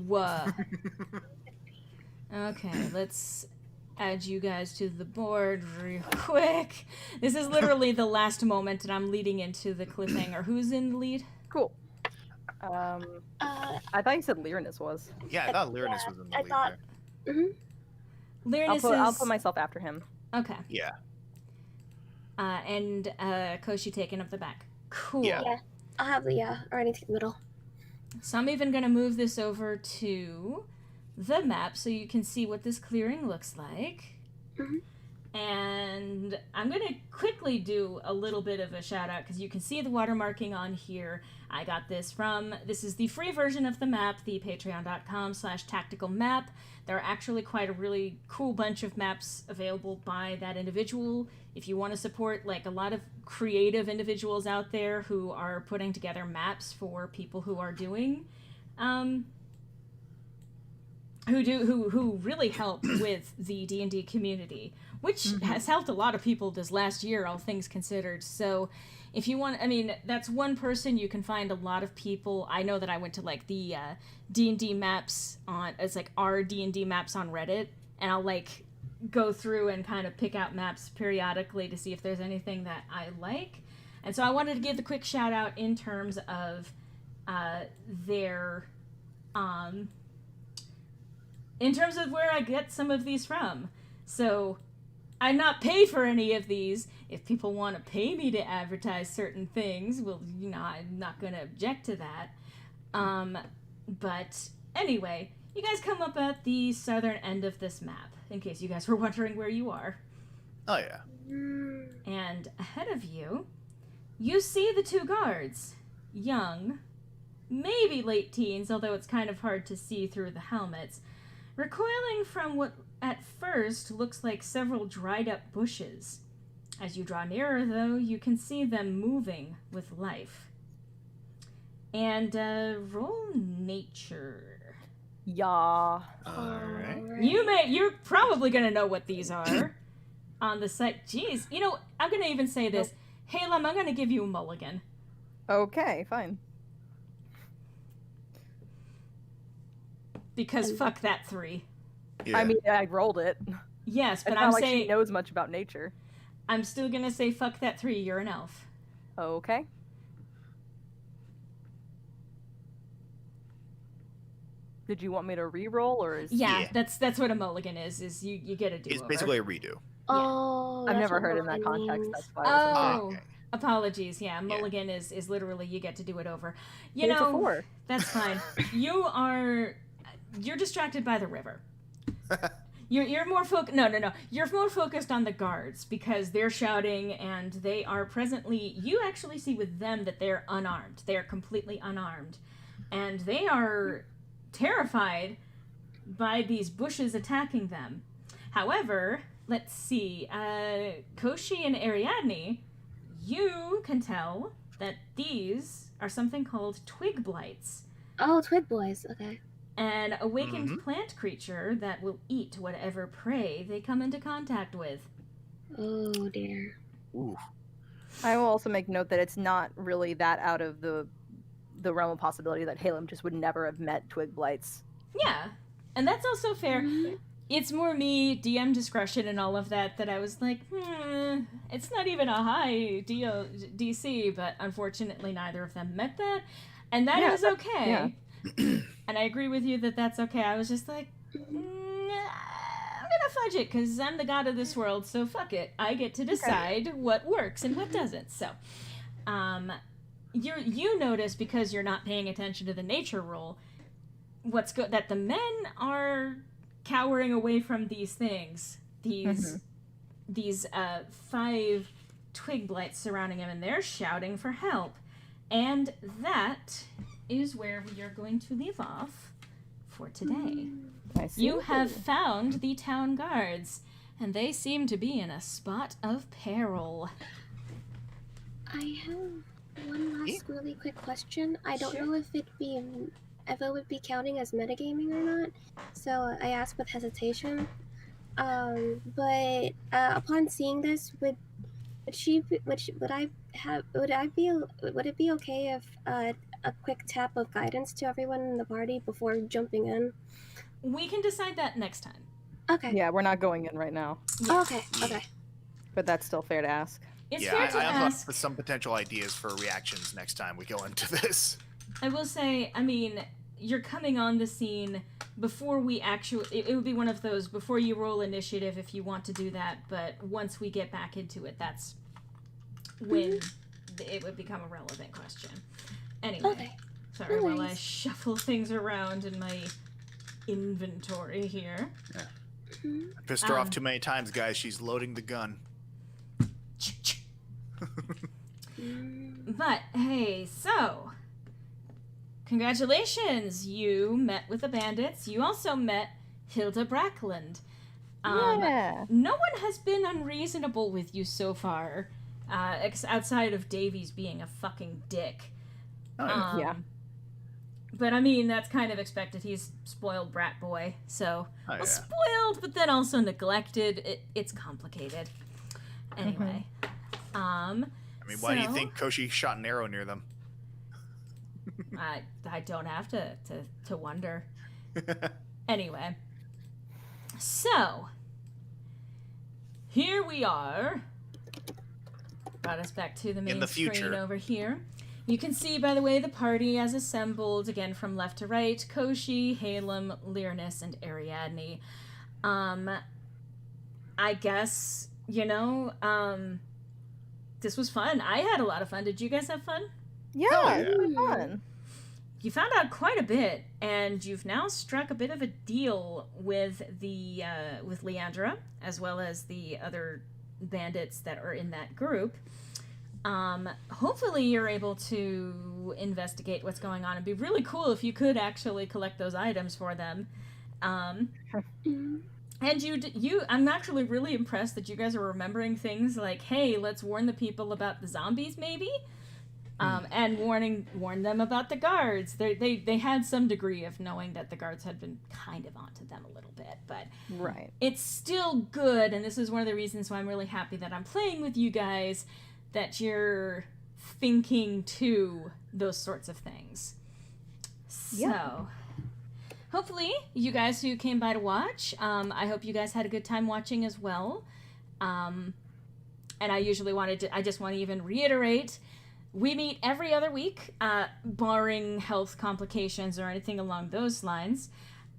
Okay, let's add you guys to the board real quick. This is literally the last moment, and I'm leading into the cliffhanger. Who's in the lead? Cool. Uh, I thought you said Lyranus was. Yeah, I thought Lyranus was in the I lead thought- there. Lyranus I'll is... put myself after him. Okay. Yeah. And Koshi taking up the back. Cool. Yeah. Yeah. I'll have the or I need to take the middle. So I'm even going to move this over to the map so you can see what this clearing looks like. Mhm. And I'm going to quickly do a little bit of a shout out because you can see the watermarking on here. I got this is the free version of the map, the patreon.com/tactical map. There are actually quite a really cool bunch of maps available by that individual. If you want to support like a lot of creative individuals out there who are putting together maps for people who are doing who really help with the D&D community, which has helped a lot of people this last year, all things considered. So if you want, I mean, that's one person. You can find a lot of people. I know that I went to like the D&D maps it's like our D&D maps on Reddit, and I'll like go through and kind of pick out maps periodically to see if there's anything that I like. And so I wanted to give the quick shout out in terms of their in terms of where I get some of these from. So I'm not paid for any of these. If people want to pay me to advertise certain things, well, you know, I'm not going to object to that. But anyway, you guys come up at the southern end of this map, in case you guys were wondering where you are. Oh, yeah. And ahead of you, you see the two guards. Young, maybe late teens, although it's kind of hard to see through the helmets, recoiling from what at first looks like several dried up bushes. As you draw nearer, though, you can see them moving with life. And roll nature. Yeah. Alright. You're probably gonna know what these are on the site. Jeez, you know, I'm gonna even say this. Halem, I'm gonna give you a mulligan. Okay, fine. Because fuck that 3. Yeah. I mean, I rolled it. Yes, but It's I'm not like saying she knows much about nature. I'm still gonna say fuck that 3. You're an elf. Okay. Did you want me to re-roll, or is... Yeah, Yeah. that's what a mulligan is. Is you get a do. It's basically a redo. Oh, I've that's never what heard in that mulligan context. means. That's why I wasn't Oh. sure. Okay. Apologies. Yeah, mulligan is literally you get to do it over. You Maybe it's a know, 4. that's fine. You're distracted by the river. You're more no. You're more focused on the guards because they're shouting and they are presently. You actually see with them that they're unarmed. They are completely unarmed, and they are terrified by these bushes attacking them. However, let's see. Koshi and Ariadne, you can tell that these are something called twig blights. Oh, twig boys. Okay. An awakened plant creature that will eat whatever prey they come into contact with. Oh dear. Ooh. I will also make note that it's not really that out of the realm of possibility that Halem just would never have met twig blights. Yeah, and that's also fair. Mhm. It's more me, DM discretion and all of that, that I was like, it's not even a high DC, but unfortunately neither of them met that. And that Yeah, is okay. yeah. And I agree with you that that's okay. I was just like, I'm gonna fudge it because I'm the god of this world, so fuck it. I get to decide what works and what doesn't. So, you notice because you're not paying attention to the nature roll, that the men are cowering away from these things. These 5 twig blights surrounding him, and they're shouting for help. And that is where we are going to leave off for today. I see. You have found the town guards, and they seem to be in a spot of peril. I have one last really quick question. I don't Sure. know if it would be counting as metagaming or not, so I ask with hesitation. But upon seeing this, would it be okay if a quick tap of guidance to everyone in the party before jumping in? We can decide that next time. Okay. Yeah, we're not going in right now, Yeah. Okay. but that's still fair to ask. It's Yeah, fair to I have ask. some potential ideas for reactions next time we go into this. I will say, I mean, you're coming on the scene before we actually. It would be one of those before you roll initiative if you want to do that, but once we get back into it, that's when it would become a relevant question. Anyway, Okay. sorry No while I worries. shuffle things around in my inventory here. Mhm. I pissed her off Um, too many times, guys. She's loading the gun. Mm. But hey, so congratulations! You met with the bandits. You also met Hilda Brackland. Yeah. No one has been unreasonable with you so far, outside of Davies being a fucking dick. Oh, yeah. Yeah. But I mean, that's kind of expected. He's spoiled brat boy, so Oh, yeah. well, spoiled, but then also neglected. It's complicated. Anyway, I mean, why do you so- think Koshi shot an arrow near them? I don't have to wonder. Anyway, so here we are. Brought us back to the main the screen future. over here. You can see, by the way, the party as assembled, again from left to right: Koshi, Halem, Lyrinus, and Ariadne. I guess, this was fun. I had a lot of fun. Did you guys have fun? Yeah, Hell it's really fun. You found out quite a bit, and you've now struck a bit of a deal with with Leandra, as well as the other bandits that are in that group. Hopefully you're able to investigate what's going on. It'd be really cool if you could actually collect those items for them. Mm. And I'm actually really impressed that you guys are remembering things like, hey, let's warn the people about the zombies, maybe? And warn them about the guards. They had some degree of knowing that the guards had been kind of onto them a little bit, but Right. it's still good, and this is one of the reasons why I'm really happy that I'm playing with you guys, that you're thinking to those sorts of things. So, Yeah. hopefully, you guys who came by to watch, I hope you guys had a good time watching as well. And I just want to even reiterate, we meet every other week, barring health complications or anything along those lines.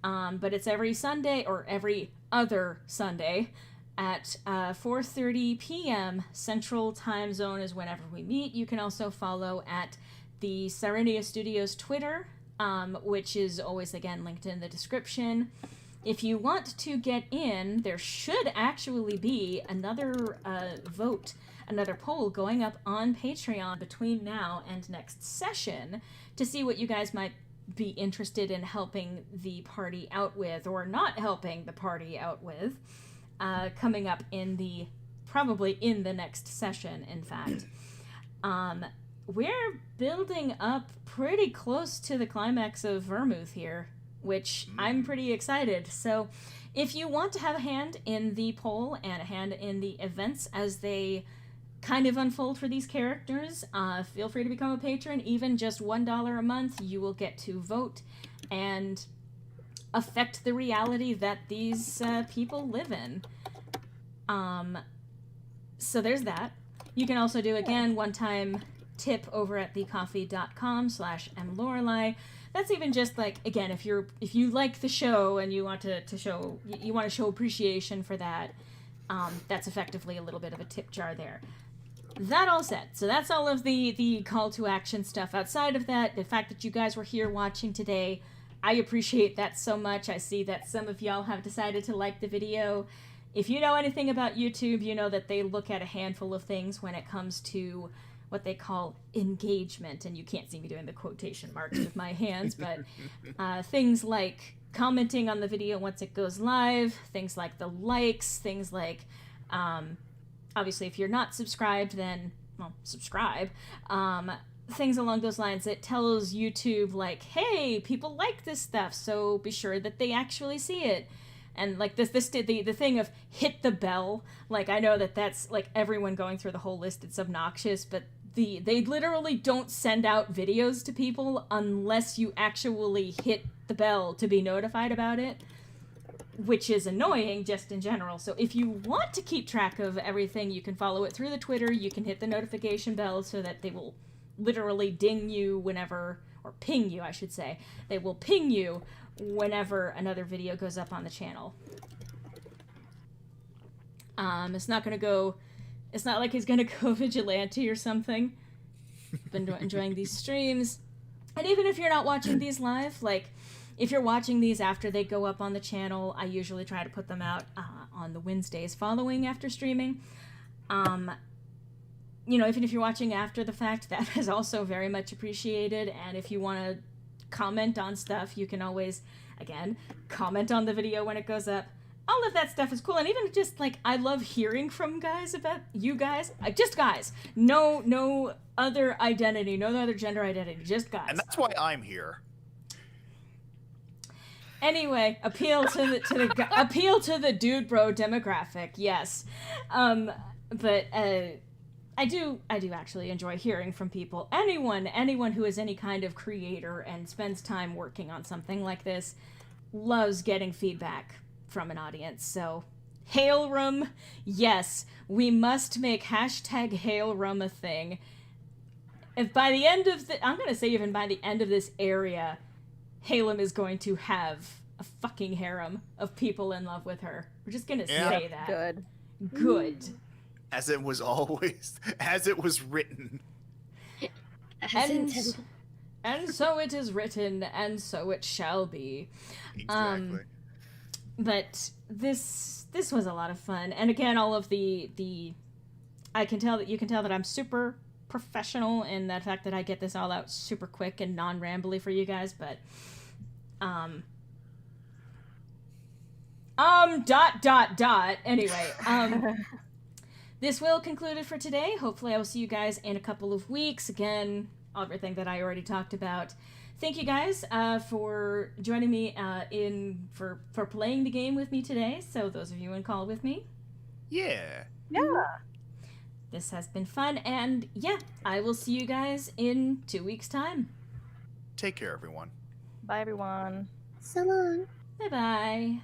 But it's every Sunday, or every other Sunday, at 4:30 p.m. Central Time Zone is whenever we meet. You can also follow at the Serenia Studios Twitter, which is always, again, linked in the description. If you want to get in, there should actually be another another poll going up on Patreon between now and next session to see what you guys might be interested in helping the party out with, or not helping the party out with, coming up probably in the next session, in fact. We're building up pretty close to the climax of Vermouth here, which I'm pretty excited. So if you want to have a hand in the poll and a hand in the events as they kind of unfold for these characters, feel free to become a patron. Even just $1 a month, you will get to vote and affect the reality that these people live in. So there's that. You can also do, again, one-time tip over at thecoffee.com/mlorelei. That's even just like, again, if you like the show and you want to show appreciation for that, that's effectively a little bit of a tip jar there. That all said, so that's all of the call to action stuff. Outside of that, the fact that you guys were here watching today, I appreciate that so much. I see that some of y'all have decided to like the video. If you know anything about YouTube, you know that they look at a handful of things when it comes to what they call engagement, and you can't see me doing the quotation marks with my hands, but things like commenting on the video once it goes live, things like the likes, things like, obviously if you're not subscribed, then, well, subscribe, things along those lines. It tells YouTube, like, hey, people like this stuff, so be sure that they actually see it. And like the thing of hit the bell, like I know that's like everyone going through the whole list, it's obnoxious, but they literally don't send out videos to people unless you actually hit the bell to be notified about it, which is annoying just in general. So if you want to keep track of everything, you can follow it through the Twitter, you can hit the notification bell so that they will literally ding you whenever, or ping you, I should say. They will ping you whenever another video goes up on the channel. It's not like he's gonna go vigilante or something. Been enjoying these streams. And even if you're not watching these live, like, if you're watching these after they go up on the channel, I usually try to put them out on the Wednesdays following after streaming. You know, even if you're watching after the fact, that is also very much appreciated. And if you want to comment on stuff, you can always, again, comment on the video when it goes up. All of that stuff is cool. And even just, like, I love hearing from guys about you guys. Just guys. No other identity, no other gender identity, just guys. And that's why I'm here. Anyway, appeal to the dude bro demographic, yes. But I do actually enjoy hearing from people. Anyone who is any kind of creator and spends time working on something like this loves getting feedback from an audience. So, Hail Room, yes, we must make hashtag Hail Room a thing. If by the end of I'm gonna say even by the end of this area, Halem is going to have a fucking harem of people in love with her. We're just gonna say that. Good. As it was written. And so it is written, and so it shall be. Exactly. But this was a lot of fun. And again, all of the you can tell that I'm super professional in that fact that I get this all out super quick and non-rambly for you guys, but anyway, this will conclude it for today. Hopefully I will see you guys in a couple of weeks. Again, everything that I already talked about. Thank you guys for joining me for playing the game with me today. So those of you in call with me. Yeah. This has been fun, and yeah, I will see you guys in 2 weeks' time. Take care, everyone. Bye, everyone. So long. Bye-bye.